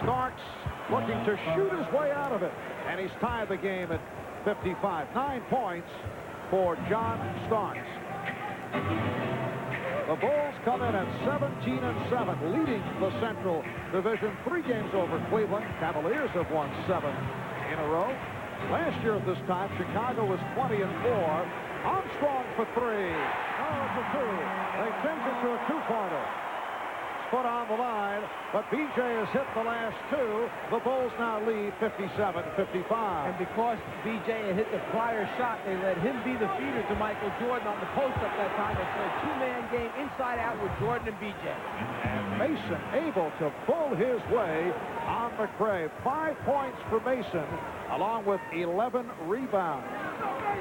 Starks looking to shoot his way out of it, and he's tied the game at 55. 9 points for John Starks. The Bulls come in at 17-7, leading the Central Division. 3 games over Cleveland. Cavaliers have won 7 in a row. Last year at this time, Chicago was 20-4. Armstrong for 3. Oh, it's a 2. They change it to a 2-pointer. foot on the line, but BJ has hit the last two. The Bulls now lead 57-55. And because BJ had hit the prior shot, they let him be the feeder to Michael Jordan on the post-up that time. They played a two-man game inside out with Jordan and BJ. And Mason able to pull his way on McCray. 5 points for Mason, along with 11 rebounds.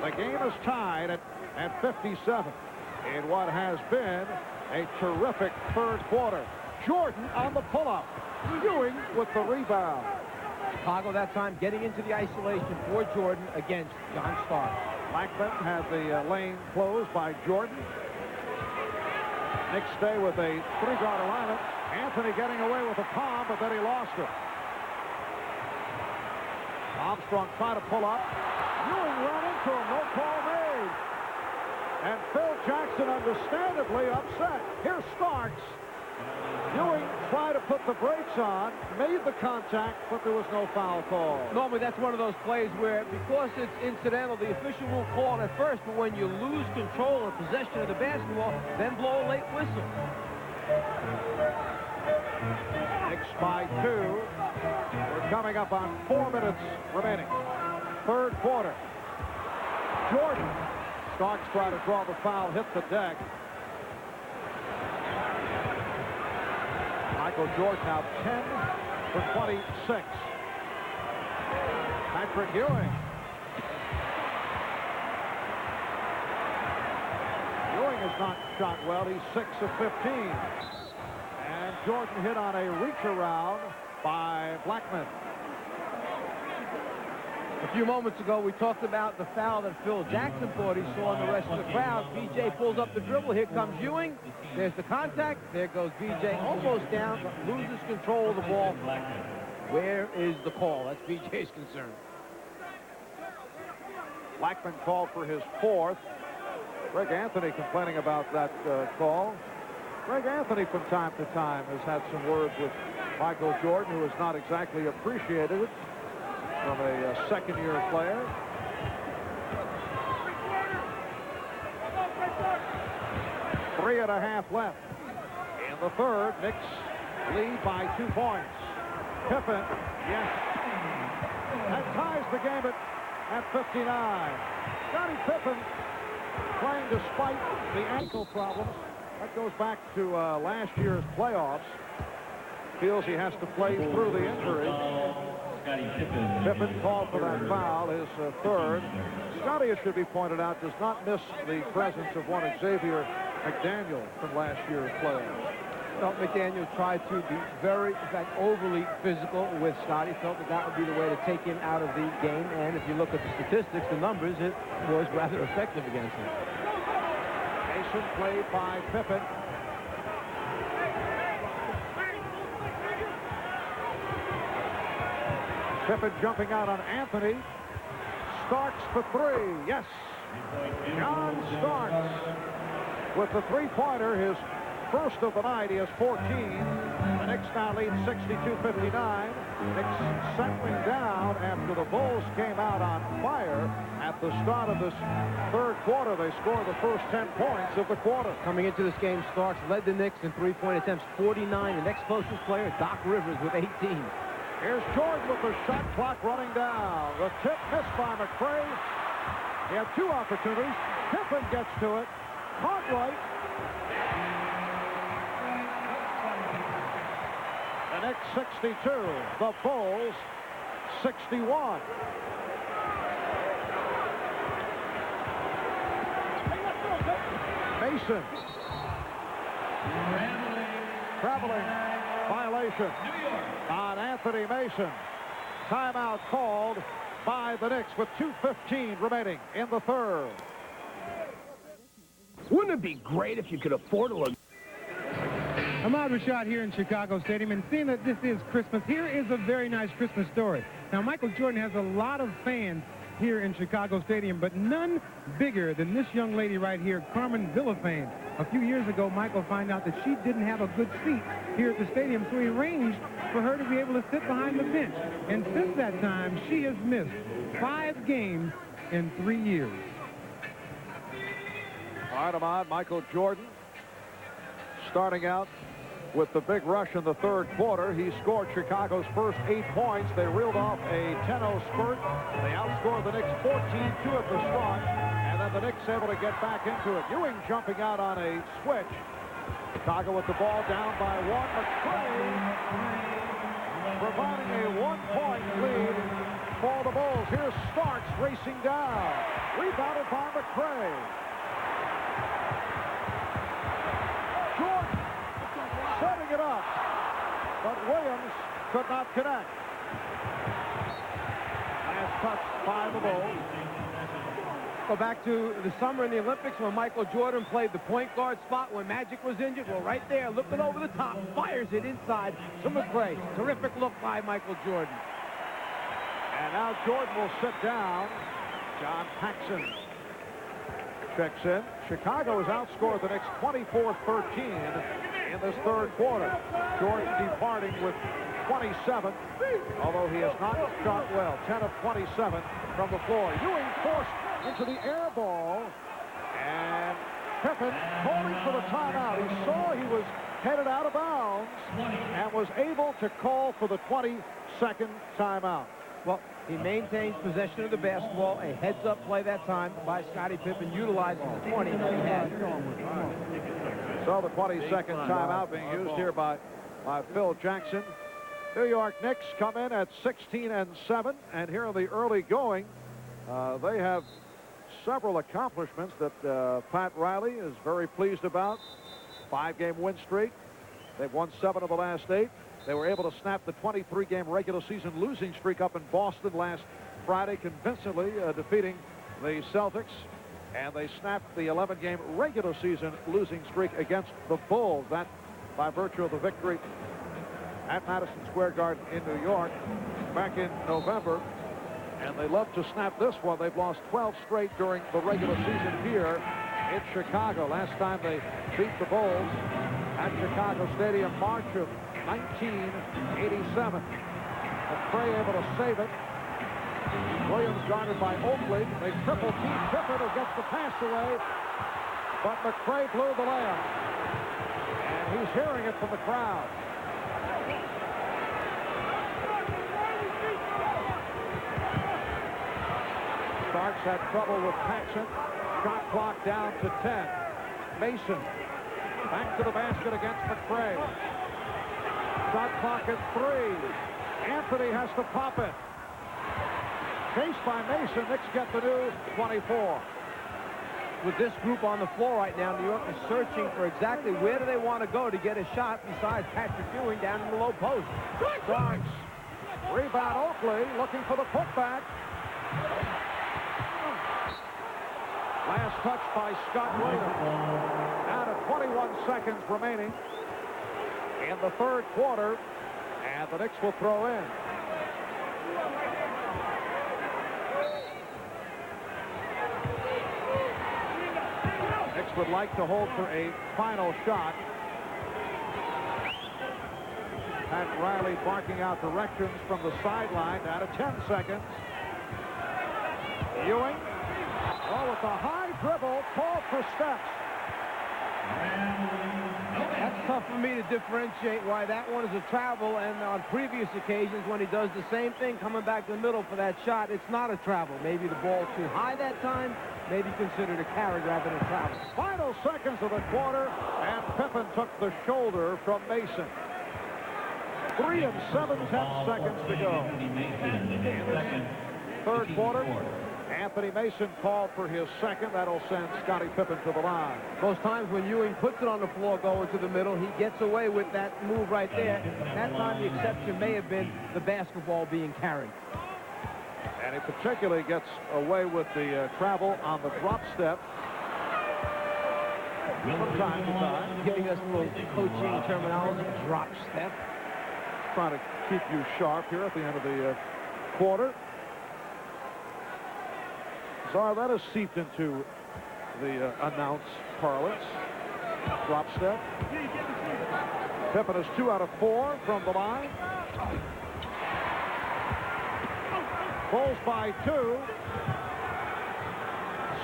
The game is tied at 57 in what has been a terrific third quarter. Jordan on the pull-up. Ewing with the rebound. Chicago that time getting into the isolation for Jordan against John Stark. Blackman had the lane closed by Jordan. Knicks stay with a three-guard alignment. Anthony getting away with a palm, but then he lost it. Armstrong tried to pull up. Ewing ran into him. No call made. And Phil Jackson understandably upset. Here's Starks. Ewing tried to put the brakes on, made the contact, but there was no foul call. Normally, that's one of those plays where, because it's incidental, the official will call it at first, but when you lose control or possession of the basketball, then blow a late whistle. Knicks by 2. We're coming up on 4 minutes remaining. Third quarter. Jordan. Starks tried to draw the foul, hit the deck. Michael Jordan now 10 for 26. Patrick Ewing. Ewing has not shot well. He's 6 of 15. And Jordan hit on a reach around by Blackman. A few moments ago, we talked about the foul that Phil Jackson thought he saw in the rest of the crowd. BJ pulls up the dribble. Here comes Ewing. There's the contact. There goes BJ, almost down, but loses control of the ball. Where is the call? That's BJ's concern. Blackman called for his 4th. Greg Anthony complaining about that call. Greg Anthony from time to time has had some words with Michael Jordan, who has not exactly appreciated it from a second-year player. Three and a half left in the third. Knicks lead by 2 points. Pippen, yes, that ties the game at 59. Scottie Pippen playing despite the ankle problems. That goes back to last year's playoffs. Feels he has to play through the injury. Pippen called for that foul, his 3rd. Scottie, it should be pointed out, does not miss the presence of one Xavier McDaniel from last year's playoffs. Well, McDaniel tried to be very, in fact, overly physical with Scottie. Felt that that would be the way to take him out of the game. And if you look at the statistics, the numbers, it was rather effective against him. Mason played by Pippen. Pippen jumping out on Anthony. Starks for 3. Yes. John Starks with the three-pointer, his first of the night. He has 14. The Knicks now lead 62-59. Knicks settling down after the Bulls came out on fire at the start of this third quarter. They scored the first 10 points of the quarter. Coming into this game, Starks led the Knicks in three-point attempts, 49. The next closest player, Doc Rivers, with 18. Here's Jordan with the shot clock running down. The tip missed by McCray. He had 2 opportunities. Pippen gets to it. Cartwright. The Knicks 62. The Bulls 61. Mason. Traveling. Violation on Anthony Mason. Timeout called by the Knicks with 2:15 remaining in the third. Wouldn't it be great if you could afford a... Ahmad Rashad here in Chicago Stadium, and seeing that this is Christmas, here is a very nice Christmas story. Now, Michael Jordan has a lot of fans here in Chicago Stadium, but none bigger than this young lady right here, Carmen Villafane. A few years ago, Michael found out that she didn't have a good seat here at the stadium, so he arranged for her to be able to sit behind the bench. And since that time, she has missed 5 games in 3 years. All right, Ahmad, Michael Jordan starting out with the big rush in the third quarter. He scored Chicago's first 8 points. They reeled off a 10-0 spurt. They outscored the Knicks 14-2 at the start, and then the Knicks able to get back into it. Ewing jumping out on a switch. Chicago with the ball down by 1. McCray providing a 1-point lead for the Bulls. Here's Starks racing down. Rebounded by McCray. Jordan setting it up, but Williams could not connect. Last touch by the Bulls. Go back to the summer in the Olympics when Michael Jordan played the point guard spot when Magic was injured. Well, right there, looking over the top, fires it inside to McCray. Terrific look by Michael Jordan. And now Jordan will sit down. John Paxson checks in. Chicago has outscored the Knicks 24-13 in this third quarter. Jordan departing with 27, although he has not shot well. 10 of 27 from the floor. Ewing forced into the air ball, and Pippen calling for the timeout. He saw he was headed out of bounds and was able to call for the 22nd timeout. Well, he maintains possession of the basketball, a heads-up play that time by Scottie Pippen, utilizing the 20 that he had. So the 22nd timeout being used here by Phil Jackson. New York Knicks come in at 16-7, and here in the early going, they have several accomplishments that Pat Riley is very pleased about. 5-game win streak. They've won 7 of the last 8. They were able to snap the 23-game regular season losing streak up in Boston last Friday, convincingly defeating the Celtics. And they snapped the 11-game regular season losing streak against the Bulls. That by virtue of the victory at Madison Square Garden in New York back in November. And they love to snap this one. They've lost 12 straight during the regular season here in Chicago. Last time they beat the Bulls at Chicago Stadium, March of 1987. McCray able to save it. Williams guarded by Oakley. They triple team Pippen, who gets the pass away. But McCray blew the layup. And he's hearing it from the crowd. Starks had trouble with Paxson. Shot clock down to 10. Mason back to the basket against McCray. Shot clock at 3. Anthony has to pop it. Chased by Mason. Knicks get the new 24. With this group on the floor right now, New York is searching for exactly where do they want to go to get a shot besides Patrick Ewing down in the low post. Starks. Rebound Oakley looking for the putback. Last touch by Scott Williams. Down to 21 seconds remaining in the third quarter, and the Knicks will throw in. Knicks would like to hold for a final shot. Pat Riley barking out directions from the sideline. Down to 10 seconds. Ewing. Oh, with a high dribble, called for steps. That's tough for me to differentiate why that one is a travel, and on previous occasions when he does the same thing coming back to the middle for that shot, it's not a travel. Maybe the ball too high that time, maybe considered a carry rather than a travel. Final seconds of the quarter, and Pippen took the shoulder from Mason. 3 and 7/10 seconds to go. Third quarter. Anthony Mason called for his second. That'll send Scottie Pippen to the line. Most times when Ewing puts it on the floor going to the middle, he gets away with that move right there. That time the exception may have been the basketball being carried. And he particularly gets away with the travel on the drop step from time to time. Giving us a little coaching terminology, drop step. Trying to keep you sharp here at the end of the quarter. So that has seeped into the announce parlance. Drop step. Pippen is 2 out of 4 from the line. Bulls by 2.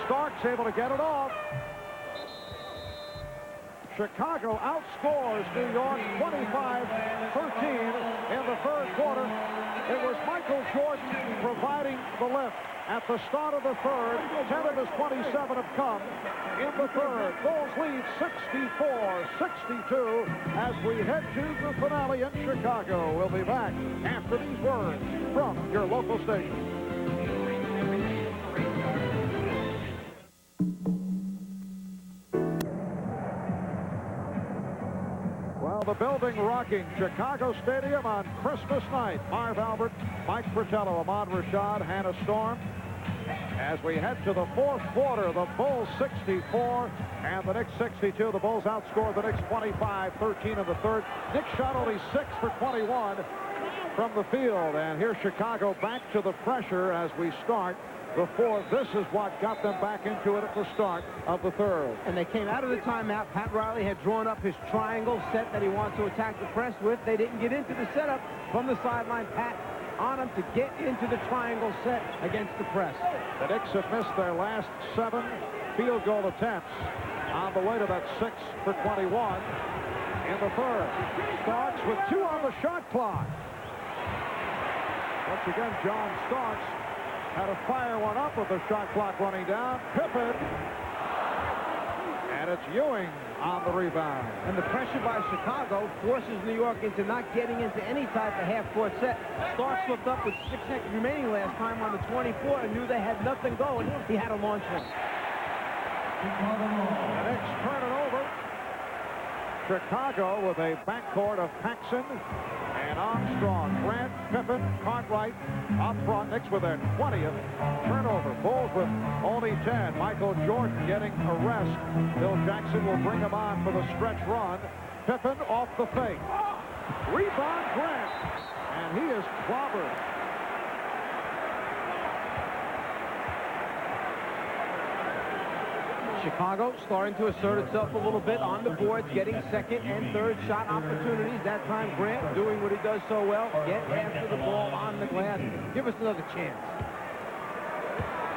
Starks able to get it off. Chicago outscores New York 25-13 in the third quarter. It was Michael Jordan providing the lift at the start of the third. 10 of his 27 have come in the third. Bulls lead 64-62 as we head to the finale in Chicago. We'll be back after these words from your local station. Well, the building rocking Chicago Stadium on Christmas night. Marv Albert, Mike Fratello, Ahmad Rashad, Hannah Storm. As we head to the fourth quarter, the Bulls 64 and the Knicks 62. The Bulls outscored the Knicks 25-13 in the third. Knicks shot only 6 for 21 from the field. And here's Chicago back to the pressure as we start the fourth. This is what got them back into it at the start of the third. And they came out of the timeout. Pat Riley had drawn up his triangle set that he wants to attack the press with. They didn't get into the setup from the sideline. Pat on him to get into the triangle set against the press. The Knicks have missed their last 7 field goal attempts on the way to that 6 for 21 in the third. Starks with 2 on the shot clock. Once again, John Starks had to fire one up with the shot clock running down. Pippen. And it's Ewing on the rebound. And the pressure by Chicago forces New York into not getting into any type of half-court set. Starks slipped up with 6 seconds remaining last time on the 24 and knew they had nothing going. He had a launch one. The Knicks turn it over. Chicago with a backcourt of Paxson and Armstrong. Grant, Pippen, Cartwright up front. Knicks with their 20th turnover. Bulls with only 10. Michael Jordan getting a rest. Bill Jackson will bring him on for the stretch run. Pippen off the fake. Rebound Grant. And he is clobbered. Chicago starting to assert itself a little bit on the boards, getting second and third shot opportunities. That time Grant doing what he does so well, get after the ball on the glass. Give us another chance.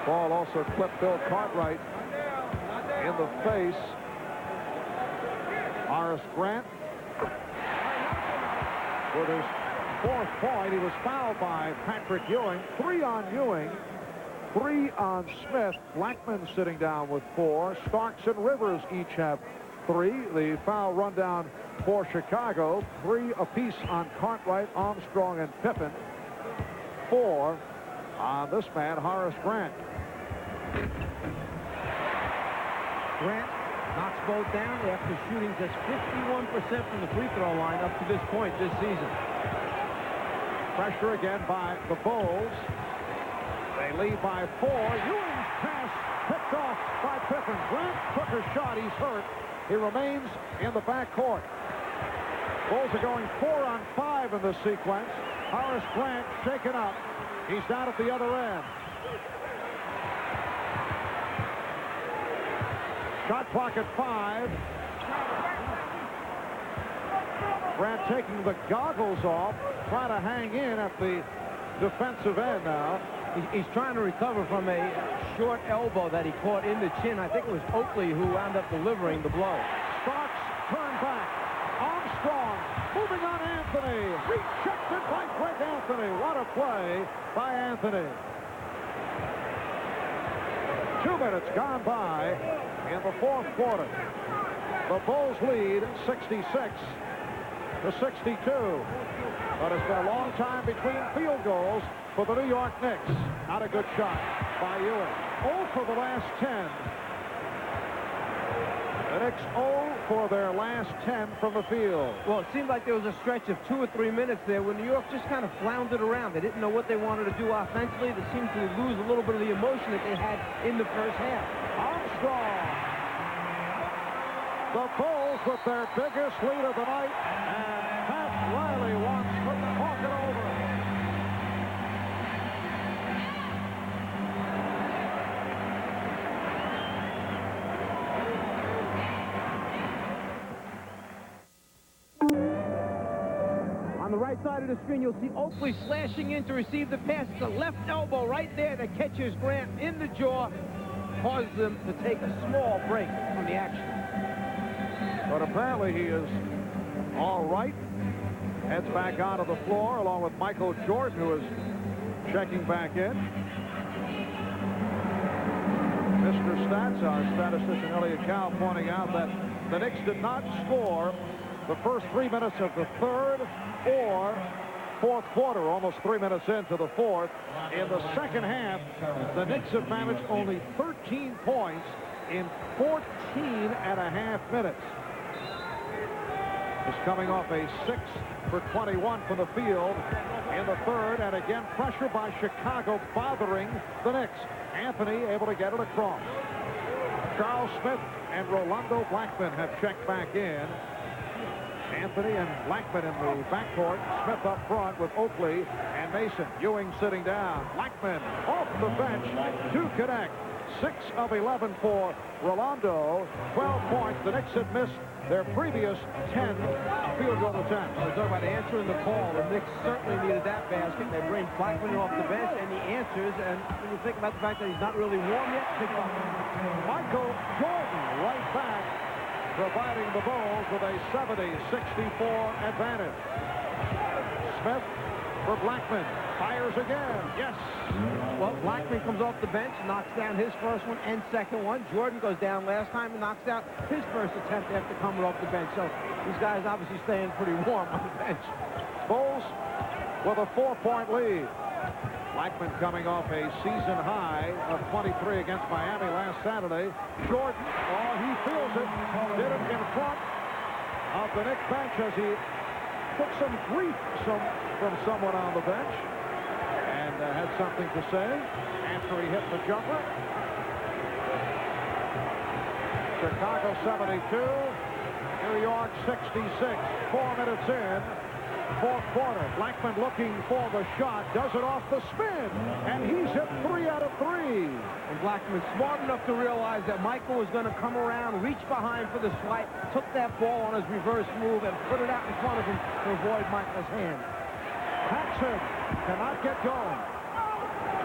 Ball also clipped Bill Cartwright in the face. Horace Grant with his 4th point. He was fouled by Patrick Ewing. 3 on Ewing. 3 on Smith. Blackman sitting down with 4. Starks and Rivers each have 3. The foul rundown for Chicago. 3 apiece on Cartwright, Armstrong, and Pippen. 4 on this man, Horace Grant. Grant knocks both down after shooting just 51% from the free throw line up to this point this season. Pressure again by the Bulls. They lead by 4. Ewing's pass picked off by Pippen. Grant took a shot. He's hurt. He remains in the backcourt. Bulls are going 4 on 5 in this sequence. Horace Grant shaken up. He's down at the other end. Shot clock at 5. Grant taking the goggles off, trying to hang in at the defensive end now. He's trying to recover from a short elbow that he caught in the chin. I think it was Oakley who wound up delivering the blow. Starks turned back. Armstrong moving on Anthony. Rejected by Greg Anthony. What a play by Anthony. 2 minutes gone by in the 4th quarter. The Bulls lead 66-62. But it's been a long time between field goals for the New York Knicks. Not a good shot by Ewing. 0 for the last 10. The Knicks 0 for their last 10 from the field. Well, it seemed like there was a stretch of 2 or 3 minutes there when New York just kind of floundered around. They didn't know what they wanted to do offensively. They seemed to lose a little bit of the emotion that they had in the first half. Armstrong. The Bulls with their biggest lead of the night, and Pat Riley wants to talk it over. On the right side of the screen, you'll see Oakley slashing in to receive the pass. It's a left elbow right there that catches Grant in the jaw, causes them to take a small break from the action. The But apparently he is all right. Heads back onto the floor along with Michael Jordan, who is checking back in. Mr. Stats, our statistician Elliot Cow, pointing out that the Knicks did not score the first 3 minutes of the third or fourth quarter, almost 3 minutes into the fourth. In the second half, the Knicks have managed only 13 points in 14.5 minutes. Is coming off a 6 for 21 from the field in the third, and again pressure by Chicago bothering the Knicks. Anthony able to get it across. Charles Smith and Rolando Blackman have checked back in. Anthony and Blackman in the backcourt. Smith up front with Oakley and Mason. Ewing sitting down. Blackman off the bench to connect. 6 of 11 for Rolando. 12 points. The Knicks had missed their previous 10 field goal attempts. We're talking about answering the call. The Knicks certainly needed that basket. They bring Blackman off the bench, and he answers. And when you think about the fact that he's not really warm yet, Michael Jordan right back, providing the Bulls with a 70-64 advantage. Smith for Blackman. Fires again. Yes. Well, Blackman comes off the bench, knocks down his first one and second one. Jordan goes down last time and knocks out his first attempt after coming off the bench. So these guys obviously staying pretty warm on the bench. Bulls with a 4-point lead. Blackman coming off a season high of 23 against Miami last Saturday. Jordan, oh, he feels it. Did it in front of the Knicks bench as he took some grief from someone on the bench and had something to say after he hit the jumper. Chicago 72, New York 66. 4 minutes in. Fourth quarter. Blackman looking for the shot. Does it off the spin. And he's hit 3 out of 3. And Blackman's smart enough to realize that Michael was going to come around, reach behind for the swipe, took that ball on his reverse move, and put it out in front of him to avoid Michael's hand. Paxson cannot get going.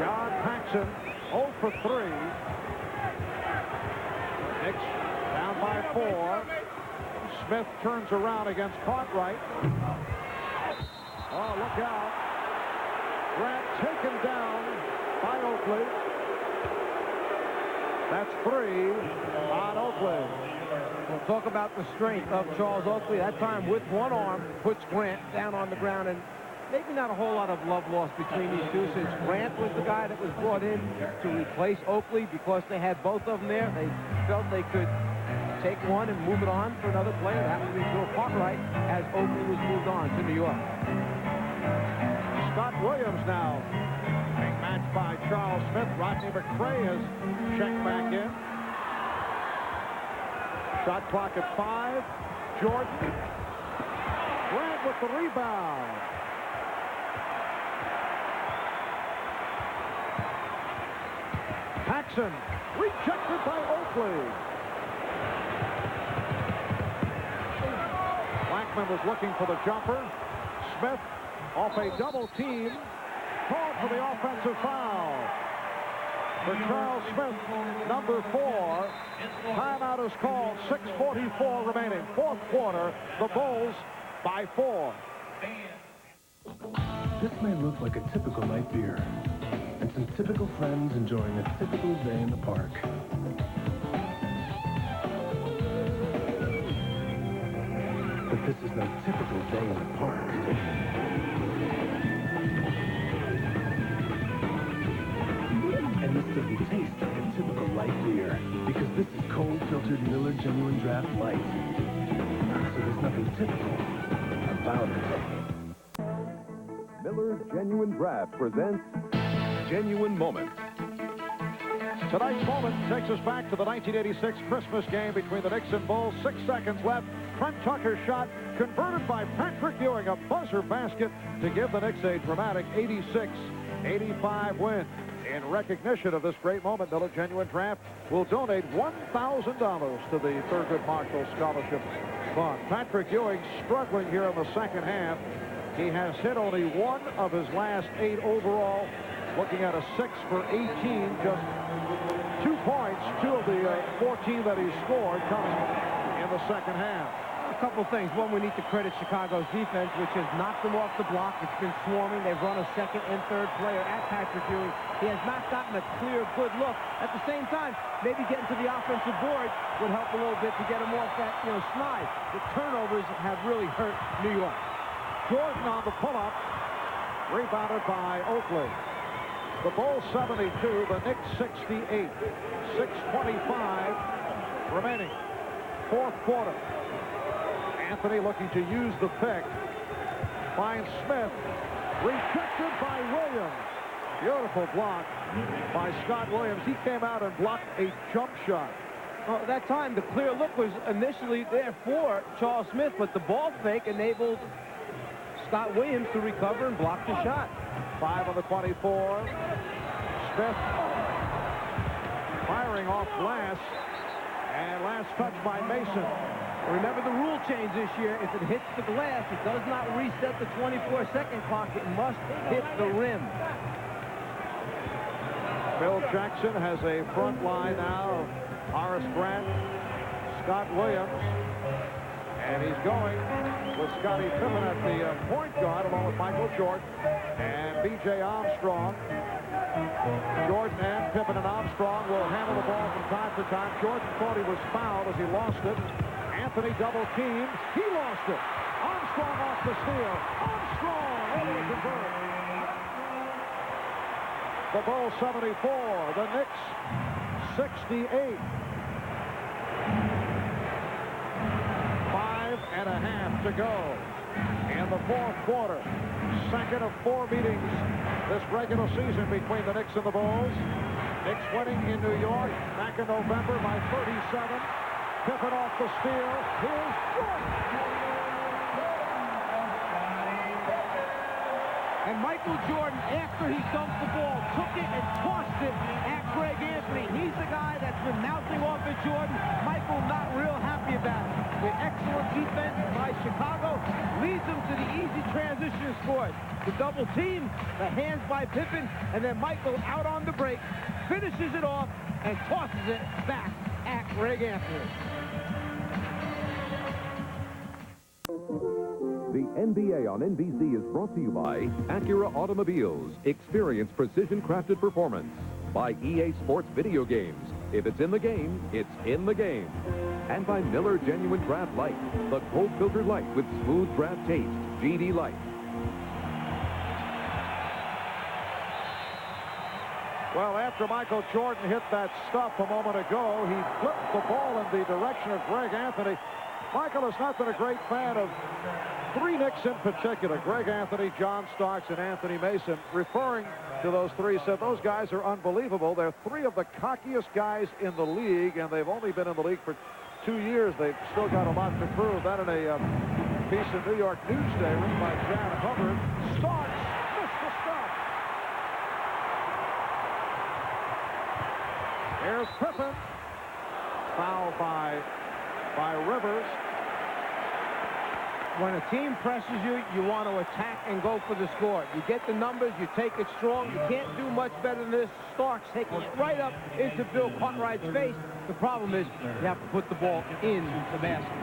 John Paxson 0 for 3. Knicks down by 4. Smith turns around against Cartwright. Oh, look out. Grant taken down by Oakley. That's 3 on Oakley. We'll talk about the strength of Charles Oakley. That time with one arm puts Grant down on the ground, and maybe not a whole lot of love lost between these two, since Grant was the guy that was brought in to replace Oakley because they had both of them there. They felt they could take one and move it on for another player. That happened to be Bill Cartwright as Oakley was moved on to New York. Scott Williams now being matched by Charles Smith. Rodney McCray has checked back in. Shot clock at 5. Jordan. Grant with the rebound. Paxson rejected by Oakley. Blackman was looking for the jumper. Smith off a double team, called for the offensive foul. For Charles Smith, number 4. Timeout is called. 6:44 remaining. Fourth quarter, the Bulls by 4. This may look like a typical night beer, and some typical friends enjoying a typical day in the park. But this is no typical day in the park. And this doesn't taste like a typical light beer, because this is cold filtered Miller Genuine Draft Light. So there's nothing typical about it. Miller Genuine Draft presents Genuine Moments. Tonight's moment takes us back to the 1986 Christmas game between the Knicks and Bulls. 6 seconds left. Trent Tucker's shot converted by Patrick Ewing, a buzzer basket to give the Knicks a dramatic 86-85 win. In recognition of this great moment, Miller Genuine Draft will donate $1,000 to the Thurgood Marshall Scholarship Fund. Patrick Ewing struggling here in the second half. He has hit only 1 of his last 8 overall. Looking at a 6 for 18, just 2 points. 2 of the 14 that he scored coming in the second half. A couple things. One, we need to credit Chicago's defense, which has knocked them off the block. It's been swarming. They've run a second and third player at Patrick Ewing. He has not gotten a clear, good look. At the same time, maybe getting to the offensive board would help a little bit to get him off that, snide. The turnovers have really hurt New York. Jordan on the pull-up, rebounded by Oakley. The Bulls 72, the Knicks 68. 6:25 remaining. Fourth quarter. Anthony looking to use the pick. Finds Smith. Rejected by Williams. Beautiful block by Scott Williams. He came out and blocked a jump shot. Well, at that time, the clear look was initially there for Charles Smith, but the ball fake enabled Scott Williams to recover and block the shot. 5 on the 24. Smith firing off glass. And last touch by Mason. Remember the rule change this year. If it hits the glass, it does not reset the 24-second clock. It must hit the rim. Phil Jackson has a front line now of Horace Grant, Scott Williams, and he's going with Scottie Pippen at the point guard along with Michael Jordan and B.J. Armstrong. Jordan and Pippen and Armstrong will handle the ball from time to time. Jordan thought he was fouled as he lost it. Anthony double teamed. He lost it. Armstrong off the steal. Armstrong able to convert. The Bulls 74. The Knicks 68. 5.5 to go in the fourth quarter. Second of 4 meetings this regular season between the Knicks and the Bulls. Knicks winning in New York back in November by 37. Pippen off the steal. Here's Jordan. And Michael Jordan, after he dumped the ball, took it and tossed it at Greg Anthony. He's the guy that's been mouthing off at Jordan. Michael not real happy about it. The excellent defense by Chicago leads them to the easy transition scores. The double team, the hands by Pippen, and then Michael out on the break, finishes it off and tosses it back at Greg Anthony. The NBA on NBC is brought to you by Acura Automobiles. Experience precision-crafted performance. By EA Sports Video Games. If it's in the game, it's in the game. And by Miller Genuine Draft Light. The cold-filtered light with smooth draft taste. GD Light. Well, after Michael Jordan hit that stuff a moment ago, he flipped the ball in the direction of Greg Anthony. Michael has not been a great fan of 3 Knicks in particular, Greg Anthony, John Starks, and Anthony Mason. Referring to those 3, said those guys are unbelievable. They're 3 of the cockiest guys in the league, and they've only been in the league for 2 years. They've still got a lot to prove. That in a piece in New York Newsday written by Jan Hubbard. Starks missed the stop. Here's Pippen. Fouled by Rivers. When a team presses you, you want to attack and go for the score. You get the numbers, you take it strong. You can't do much better than this. Starks taking it right up into Bill Cartwright's face. The problem is you have to put the ball in the basket.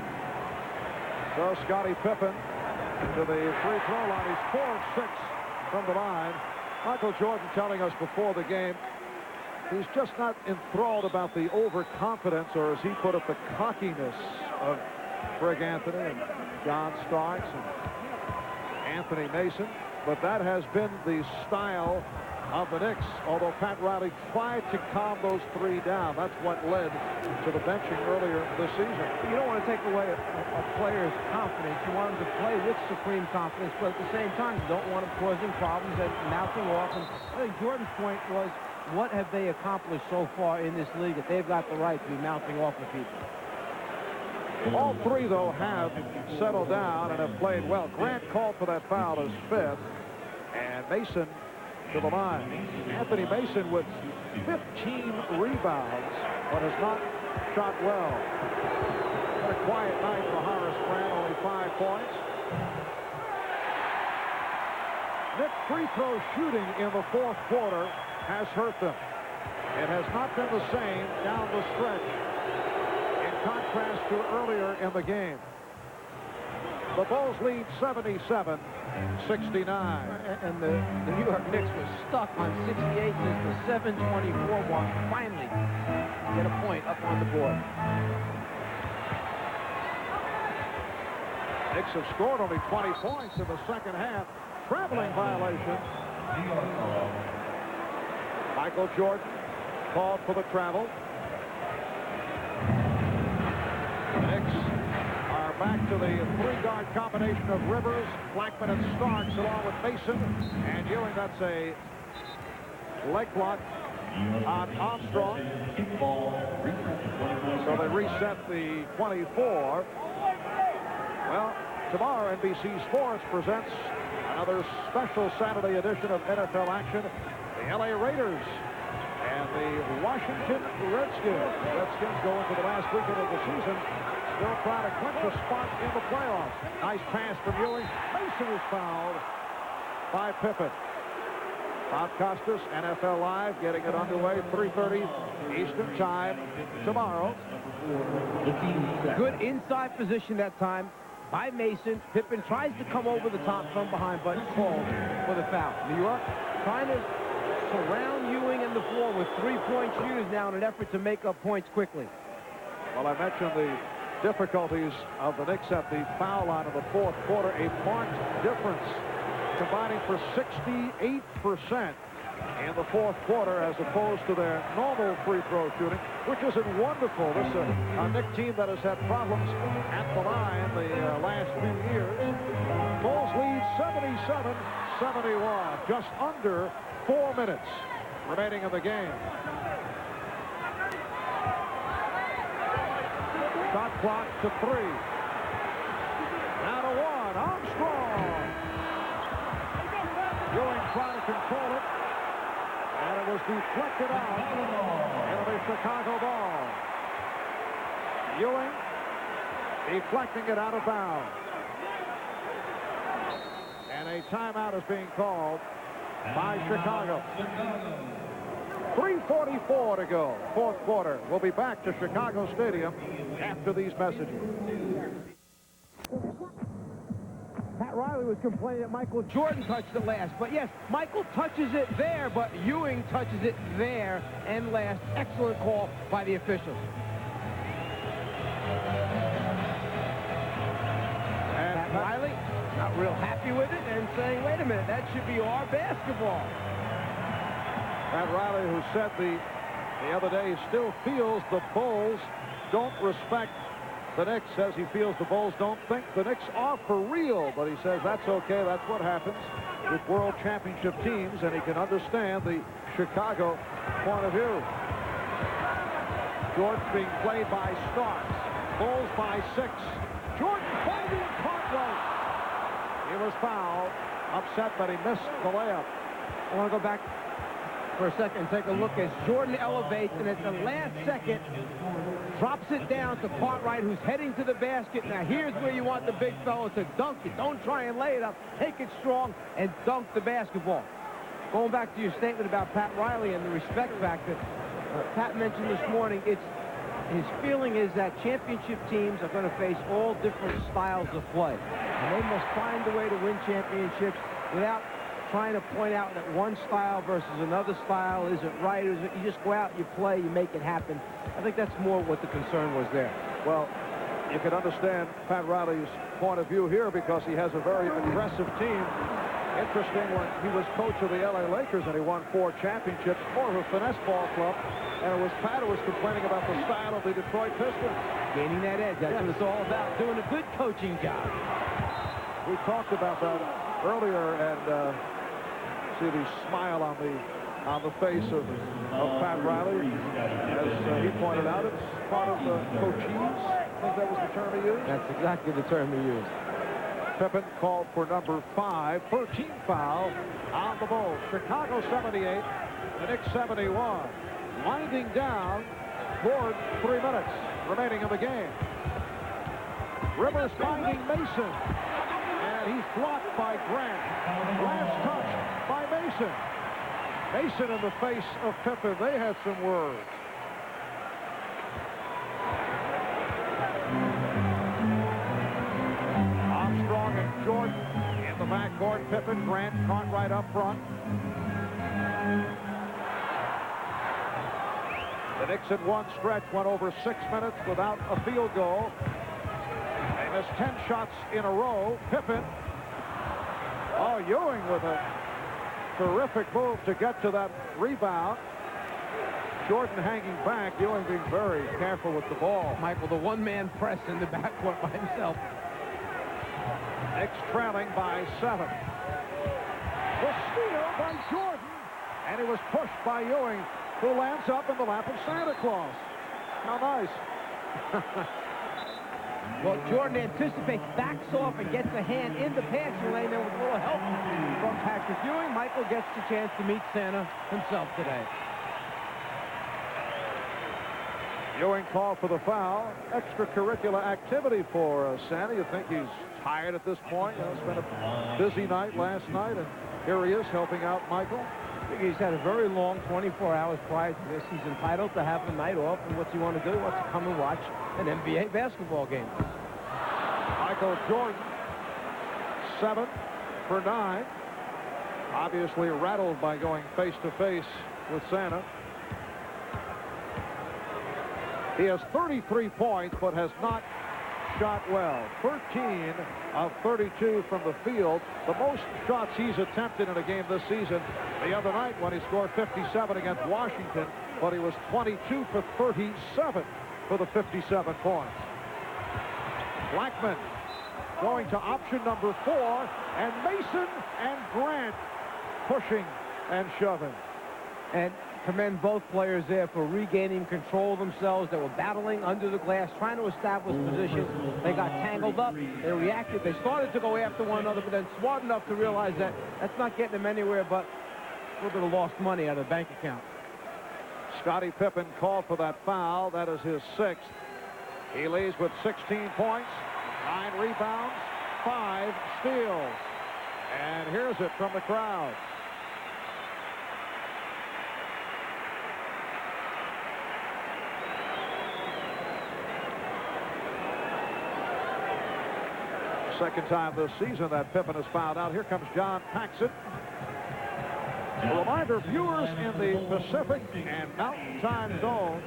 So Scottie Pippen to the free throw line. He's 4 of 6 from the line. Michael Jordan telling us before the game he's just not enthralled about the overconfidence, or as he put it, the cockiness of Greg Anthony and John Starks and Anthony Mason. But that has been the style of the Knicks, although Pat Riley tried to calm those 3 down. That's what led to the benching earlier this season. You don't want to take away a player's confidence. You want him to play with supreme confidence, but at the same time, you don't want him causing problems and mouthing off. And I think Jordan's point was, what have they accomplished so far in this league that they've got the right to be mouthing off of people? All 3, though, have settled down and have played well. Grant called for that foul as 5th, and Mason to the line. Anthony Mason with 15 rebounds, but has not shot well. Been a quiet night for Horace Grant, only 5 points. Knicks free throw shooting in the fourth quarter has hurt them. It has not been the same down the stretch. In contrast to earlier in the game. The Bulls lead 77-69. And the New York Knicks was stuck on 68 since the 7:24 mark. Finally get a point up on the board. Knicks have scored only 20 points in the second half. Traveling violation. Michael Jordan called for the travel. The Knicks are back to the three-guard combination of Rivers, Blackman, and Starks, along with Mason and Ewing. That's a leg block on Armstrong. So they reset the 24. Well, tomorrow NBC Sports presents another special Saturday edition of NFL action. The LA Raiders and the Washington Redskins. The Redskins go into the last weekend of the season, still trying to clinch a spot in the playoffs. Nice pass from Ewing. Mason is fouled by Pippen. Bob Costas, NFL Live, getting it underway, 3:30 Eastern Time tomorrow. Good inside position that time by Mason. Pippen tries to come over the top from behind, but called for the foul. New York trying to surround Ewing and the floor with three-point shooters now in an effort to make up points quickly. Well, I mentioned the difficulties of the Knicks at the foul line in the fourth quarter. A marked difference, combining for 68% in the fourth quarter as opposed to their normal free throw shooting, which isn't wonderful. This is a Knicks team that has had problems at the line the last few years. Bulls lead 77-71, just under 4 minutes remaining in the game. Shot clock to 3. Now to 1. Armstrong. Ewing trying to control it. And it was deflected out. It'll be Chicago ball. Ewing deflecting it out of bounds. And a timeout is being called by Chicago. 3:44 to go, fourth quarter. We'll be back to Chicago Stadium after these messages. Pat Riley was complaining that Michael Jordan touched it last. But yes, Michael touches it there, but Ewing touches it there and last. Excellent call by the officials. And Pat Riley not real happy with it and saying, wait a minute, that should be our basketball. Pat Riley, who said the other day, still feels the Bulls don't respect the Knicks, says he feels the Bulls don't think the Knicks are for real, but he says that's okay. That's what happens with world championship teams, and he can understand the Chicago point of view. Jordan being played by Starks. Bulls by 6. Jordan finding Cartwright. He was fouled. Upset, but he missed the layup. I want to go back for a second and take a look as Jordan elevates, and at the last second drops it down to Cartwright, who's heading to the basket. Now here's where you want the big fella to dunk it. Don't try and lay it up. Take it strong and dunk the basketball. Going back to your statement about Pat Riley and the respect factor, Pat mentioned this morning, his feeling is that championship teams are going to face all different styles of play, and they must find a way to win championships without trying to point out that one style versus another style isn't right. You just go out, you play, you make it happen. I think that's more what the concern was there. Well, you can understand Pat Riley's point of view here because he has a very aggressive team. Interesting, when he was coach of the LA Lakers and he won 4 championships, more of a finesse ball club, and it was Pat who was complaining about the style of the Detroit Pistons. Gaining that edge, that's what it's all about, doing a good coaching job. We talked about that earlier, and see the smile on the face of Pat Riley. As he pointed out, it's part of the coachees. I think that was the term he used. That's exactly the term he used. Pippen called for number 5, 13th foul on the Bulls. Chicago 78, the Knicks 71. Winding down toward 3 minutes remaining in the game. Rivers finding Mason. And he's blocked by Grant. Last touch by Mason. Mason in the face of Pippen. They had some words. Jordan, Pippen, Grant, Cartwright up front. The Knicks in one stretch went over 6 minutes without a field goal. They missed 10 shots in a row. Pippen. Oh, Ewing with a terrific move to get to that rebound. Jordan hanging back, Ewing being very careful with the ball. Michael, the one-man press in the backcourt by himself. Knicks trailing by 7. The steal by Jordan, and he was pushed by Ewing, who lands up in the lap of Santa Claus. How nice. Well, Jordan anticipates, backs off, and gets a hand in the passing lane, and with a little help from Patrick Ewing, Michael gets the chance to meet Santa himself today. Ewing called for the foul. Extracurricular activity for Santa. You think he's tired at this point? You know, it's been a busy night last night, and here he is helping out Michael. I think he's had a very long 24 hours prior to this. He's entitled to have the night off, and what's he want to do? He wants to come and watch an NBA basketball game. Michael Jordan, 7 for 9. Obviously rattled by going face-to-face with Santa. He has 33 points, but has not shot well. 13 of 32 from the field. The most shots he's attempted in a game this season the other night when he scored 57 against Washington, but he was 22 for 37 for the 57 points. Blackman going to option number 4, and Mason and Grant pushing and shoving. And commend both players there for regaining control of themselves. They were battling under the glass, trying to establish position. They got tangled up. They reacted. They started to go after one another, but then smart enough to realize that that's not getting them anywhere but a little bit of lost money out of the bank account. Scottie Pippen called for that foul. That is his 6th. He leads with 16 points, 9 rebounds, 5 steals. And here's it from the crowd. Second time this season that Pippen has fouled out. Here comes John Paxson. A reminder, viewers in the Pacific and Mountain Time zones,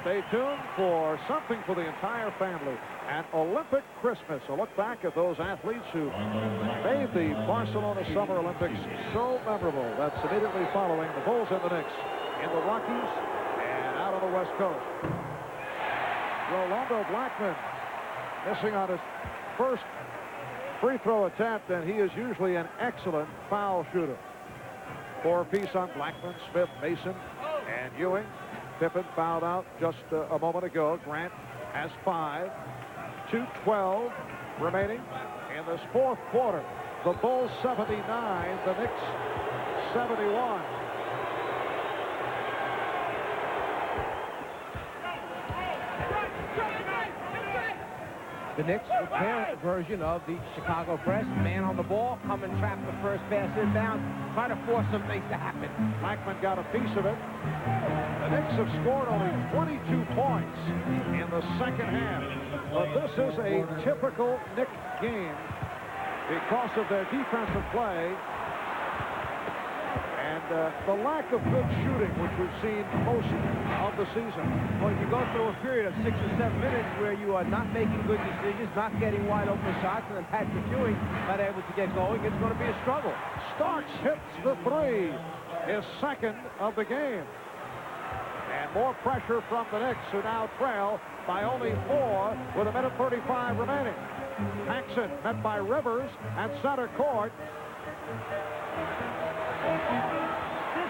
stay tuned for something for the entire family. An Olympic Christmas. A look back at those athletes who made the Barcelona Summer Olympics so memorable. That's immediately following the Bulls and the Knicks in the Rockies and out on the West Coast. Rolando Blackman missing on his first free throw attempt, and he is usually an excellent foul shooter. 4-piece on Blackman, Smith, Mason, and Ewing. Pippen fouled out just a moment ago. Grant has 5. 2:12 remaining in this fourth quarter. The Bulls 79, the Knicks 71. The Knicks with their version of the Chicago press. Man on the ball, come and trap the first pass inbound, try to force some things to happen. Blackman got a piece of it. The Knicks have scored only 22 points in the second half. But this is a typical Knicks game because of their defensive play and the lack of good shooting, which we've seen most of the season. Well, if you go through a period of 6 or 7 minutes where you are not making good decisions, not getting wide open shots, and then Patrick Ewing not able to get going, it's going to be a struggle. Starks hits the 3, his second of the game. And more pressure from the Knicks, who now trail by only 4 with 1:35 remaining. Paxson met by Rivers at center court.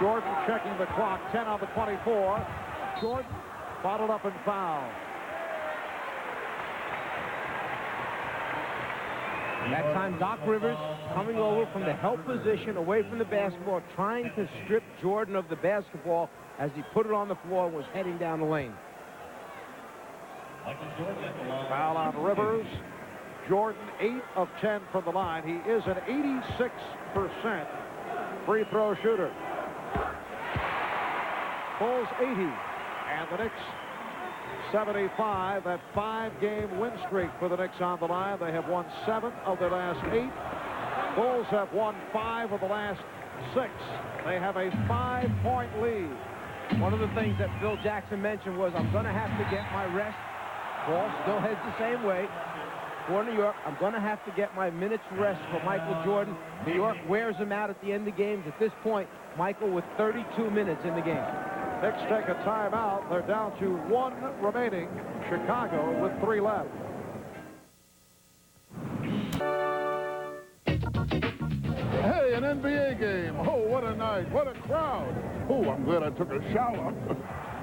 Jordan checking the clock, 10 on the 24. Jordan bottled up and fouled. That time, Doc Rivers coming over from the help position away from the basketball, trying to strip Jordan of the basketball as he put it on the floor and was heading down the lane. Foul on Rivers. Jordan 8 of 10 from the line. He is an 86% free throw shooter. Bulls 80 and the Knicks 75. That 5-game win streak for the Knicks on the line. They have won 7 of their last 8. Bulls have won 5 of the last 6. They have a 5-point lead. One of the things that Phil Jackson mentioned was, I'm going to have to get my rest. Ball still heads the same way. For New York, I'm going to have to get my minutes rest for Michael Jordan. New York wears him out at the end of games. At this point, Michael with 32 minutes in the game. Knicks take a timeout. They're down to 1 remaining. Chicago with 3 left. Hey, an NBA game. Oh, what a night. What a crowd. Oh, I'm glad I took a shower.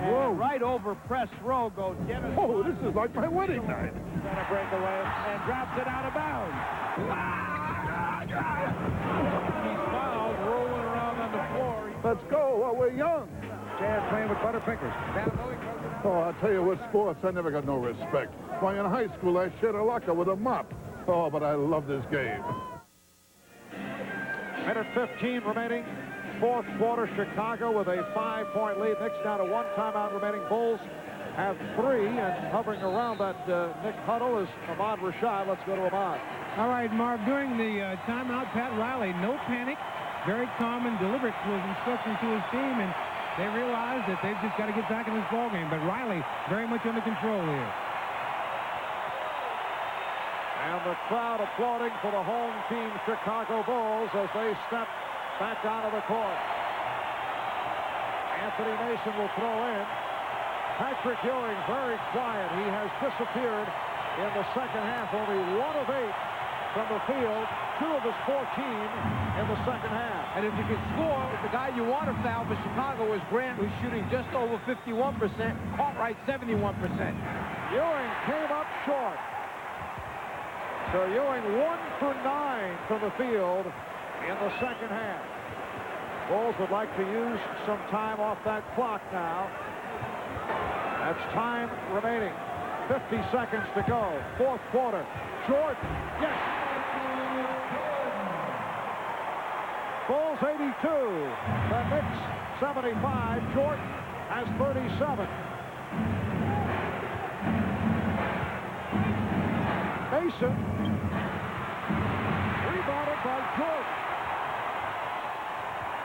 Whoa. Right over press row goes Dennis. Oh, this is like my wedding night. Gonna break away and drops it out of bounds. He's fouled, rolling around on the floor. Let's go while we're young. Chad playing with Butterfingers. Oh, I'll tell you what, sports, I never got no respect. Why, in high school, I shared a locker with a mop. Oh, but I love this game. Minute 15 remaining. 4th quarter, Chicago with a 5-point lead. Knicks down to 1 timeout remaining. Bulls have 3, and hovering around that Knick huddle is Ahmad Rashad. Let's go to Ahmad. All right, Marv, during the timeout, Pat Riley, no panic, very calm and deliberate was instructing to his team, and they realized that they've just got to get back in this ballgame. But Riley very much under control here. And the crowd applauding for the home team Chicago Bulls as they step back onto the court. Anthony Mason will throw in. Patrick Ewing very quiet. He has disappeared in the second half. Only 1 of 8 from the field. 2 of his 14 in the second half. And if you can score, the guy you want to foul for Chicago is Grant, who's shooting just over 51%. Cartwright 71%. Ewing came up short. So Ewing 1 for 9 from the field in the second half. Bulls would like to use some time off that clock now. That's time remaining. 50 seconds to go. 4th quarter. Jordan. Yes. Bulls 82. The Knicks 75. Jordan has 37. Mason. Rebounded by Jordan.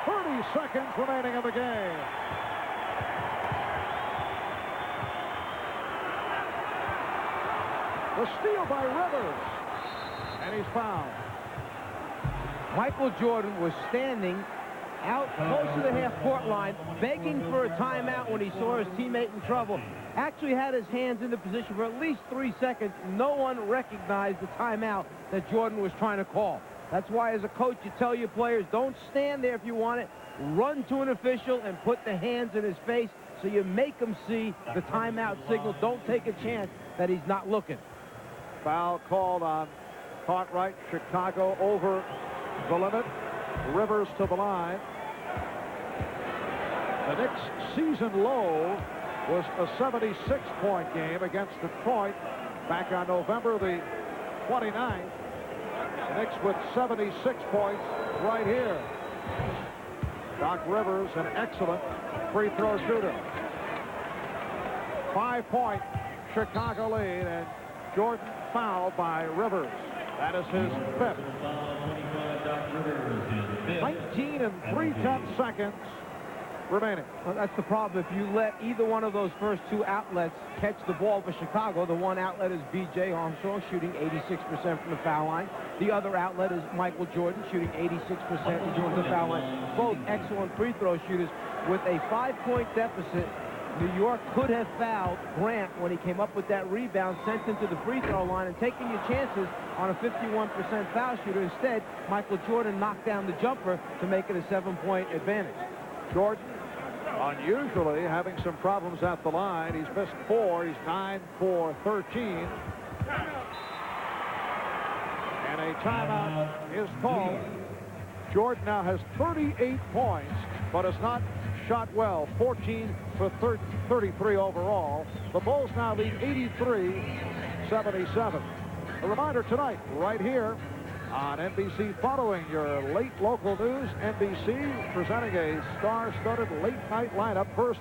30 seconds remaining in the game. The steal by Rivers. And he's fouled. Michael Jordan was standing out close to the half-court line, begging for a timeout when he saw his teammate in trouble. Actually had his hands in the position for at least 3 seconds. No one recognized the timeout that Jordan was trying to call. That's why, as a coach, you tell your players, don't stand there if you want it. Run to an official and put the hands in his face so you make him see the timeout signal. Don't take a chance that he's not looking. Foul called on Cartwright. Chicago over the limit. Rivers to the line. The Knicks' season low was a 76-point game against Detroit back on November the 29th. The Knicks with 76 points right here. Doc Rivers, an excellent free throw shooter. 5-point Chicago lead, and Jordan fouled by Rivers. That is his 5th. 19 and 3/10 seconds remaining. Well, that's the problem. If you let either one of those first 2 outlets catch the ball for Chicago, the one outlet is B.J. Armstrong, shooting 86% from the foul line. The other outlet is Michael Jordan, shooting 86% from the foul line. Both excellent free throw shooters. With a 5-point deficit, New York could have fouled Grant when he came up with that rebound, sent him to the free throw line, and taking your chances on a 51% foul shooter. Instead, Michael Jordan knocked down the jumper to make it a 7-point advantage. Jordan, unusually having some problems at the line. He's missed 4. He's 9 for 13. And a timeout is called. Jordan now has 38 points, but has not shot well. 14 for 33 overall. The Bulls now lead 83-77. A reminder tonight, right here on NBC, following your late local news, NBC presenting a star-studded late-night lineup. First,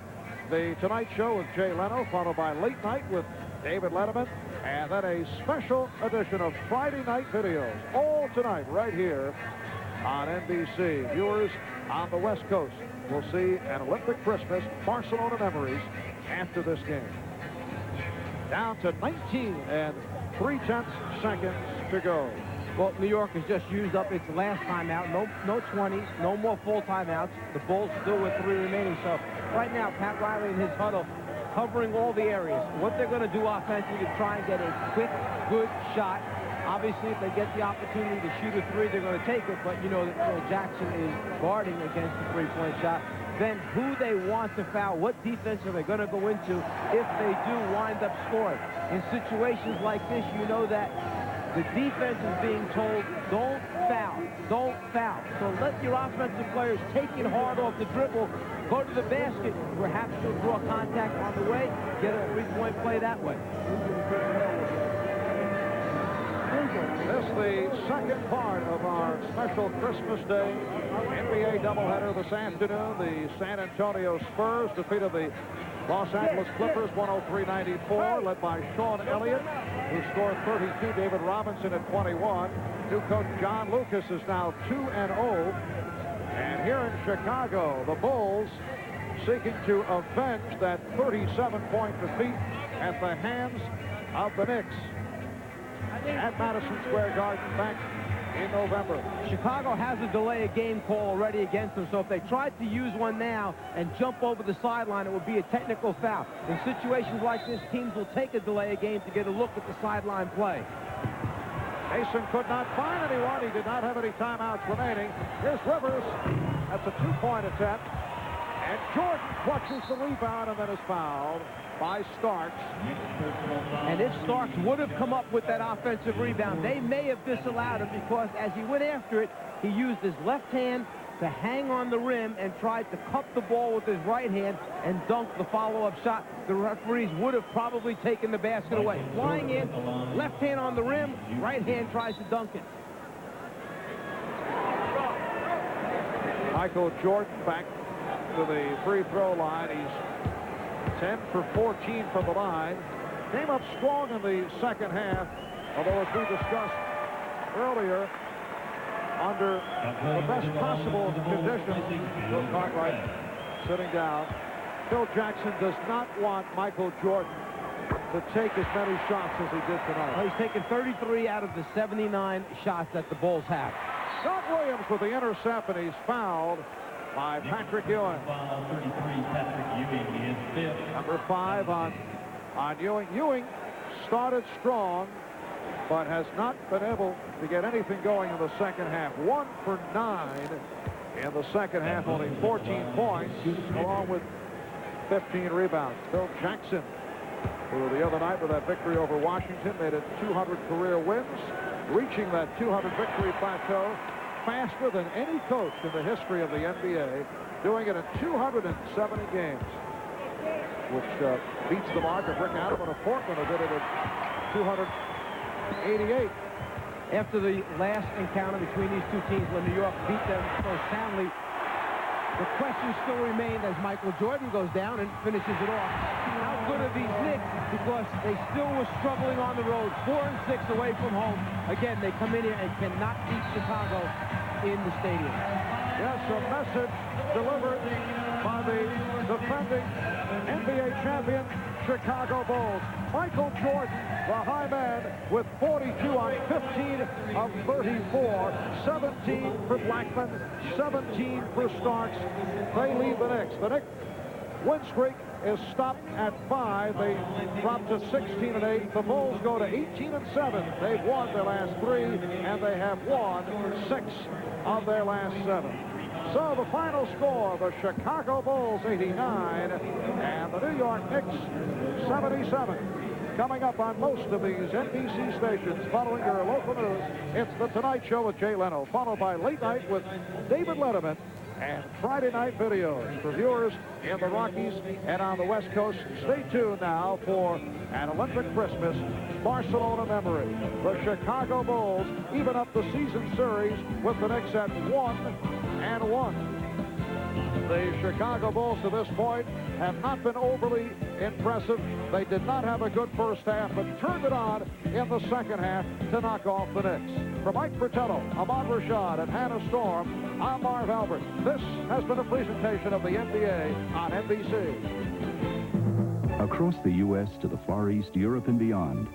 the Tonight Show with Jay Leno, followed by Late Night with David Letterman, and then a special edition of Friday Night Videos, all tonight right here on NBC. Viewers on the West Coast will see an Olympic Christmas, Barcelona memories after this game. Down to 19 and 3/10 seconds to go. Well, New York has just used up its last timeout. No 20, no more full timeouts. The Bulls still with 3 remaining. So right now, Pat Riley and his huddle covering all the areas. What they're going to do offensively to try and get a quick, good shot. Obviously, if they get the opportunity to shoot a 3, they're going to take it. But you know that Jackson is guarding against the 3-point shot. Then who they want to foul, what defense are they going to go into if they do wind up scoring? In situations like this, you know that the defense is being told, don't foul, don't foul. So let your offensive players take it hard off the dribble, go to the basket, perhaps you'll draw contact on the way, get a 3-point play that way. This is the second part of our special Christmas Day NBA doubleheader this afternoon. The San Antonio Spurs defeated the Los Angeles Clippers 103-94, led by Sean Elliott, who scored 32, David Robinson at 21. New coach John Lucas is now 2-0. And here in Chicago, the Bulls seeking to avenge that 37-point defeat at the hands of the Knicks at Madison Square Garden back in November. Chicago has a delay of game call already against them, so if they tried to use one now and jump over the sideline, it would be a technical foul. In situations like this, teams will take a delay of game to get a look at the sideline play. Mason could not find anyone. He did not have any timeouts remaining. Here's Rivers. That's a 2-point attempt. And Jordan clutches the rebound and then is fouled by Starks. And if Starks would have come up with that offensive rebound, they may have disallowed him because as he went after it, he used his left hand to hang on the rim and tried to cup the ball with his right hand and dunk the follow-up shot. The referees would have probably taken the basket away. Flying in, left hand on the rim, right hand tries to dunk it. Michael Jordan back to the free throw line. He's 10 for 14 from the line. Came up strong in the second half, although as we discussed earlier, under the best possible conditions. Bill Cartwright sitting down. Phil Jackson does not want Michael Jordan to take as many shots as he did tonight. Well, he's taken 33 out of the 79 shots that the Bulls have. Scott Williams with the intercept, and he's fouled by Patrick Ewing. Number 5 on Ewing. Ewing started strong, but has not been able to get anything going in the second half. 1 for 9 in the second half, only 14 points, along with 15 rebounds. Phil Jackson, who the other night with that victory over Washington made it 200 career wins, reaching that 200 victory plateau faster than any coach in the history of the NBA, doing it in 270 games, which beats the mark of Rick Adelman of Portland, who did it at 288. After the last encounter between these two teams when New York beat them so soundly, the question still remained as Michael Jordan goes down and finishes it off. How good are these Knicks? Because they still were struggling on the road, 4 and 6 away from home. Again, they come in here and cannot beat Chicago in the stadium. Yes, a message delivered by the defending NBA champion Chicago Bulls. Michael Jordan, the high man, with 42 on 15 of 34, 17 for Blackman, 17 for Starks. They lead the Knicks. The Knicks win streak is stopped at 5. They drop to 16-8. The Bulls go to 18-7. They've won their last 3, and they have won 6 of their last 7. So the final score, the Chicago Bulls 89 and the New York Knicks 77. Coming up on most of these NBC stations following your local news, it's The Tonight Show with Jay Leno, followed by Late Night with David Letterman and Friday Night Videos. For viewers in the Rockies and on the West Coast, stay tuned now for an Olympic Christmas Barcelona memory. The Chicago Bulls even up the season series with the Knicks at 1-1. The Chicago Bulls to this point have not been overly impressive. They did not have a good first half, but turned it on in the second half to knock off the Knicks. For Mike Fratello, Ahmad Rashad, and Hannah Storm, I'm Marv Albert. This has been a presentation of the NBA on NBC. Across the U.S. to the Far East, Europe, and beyond,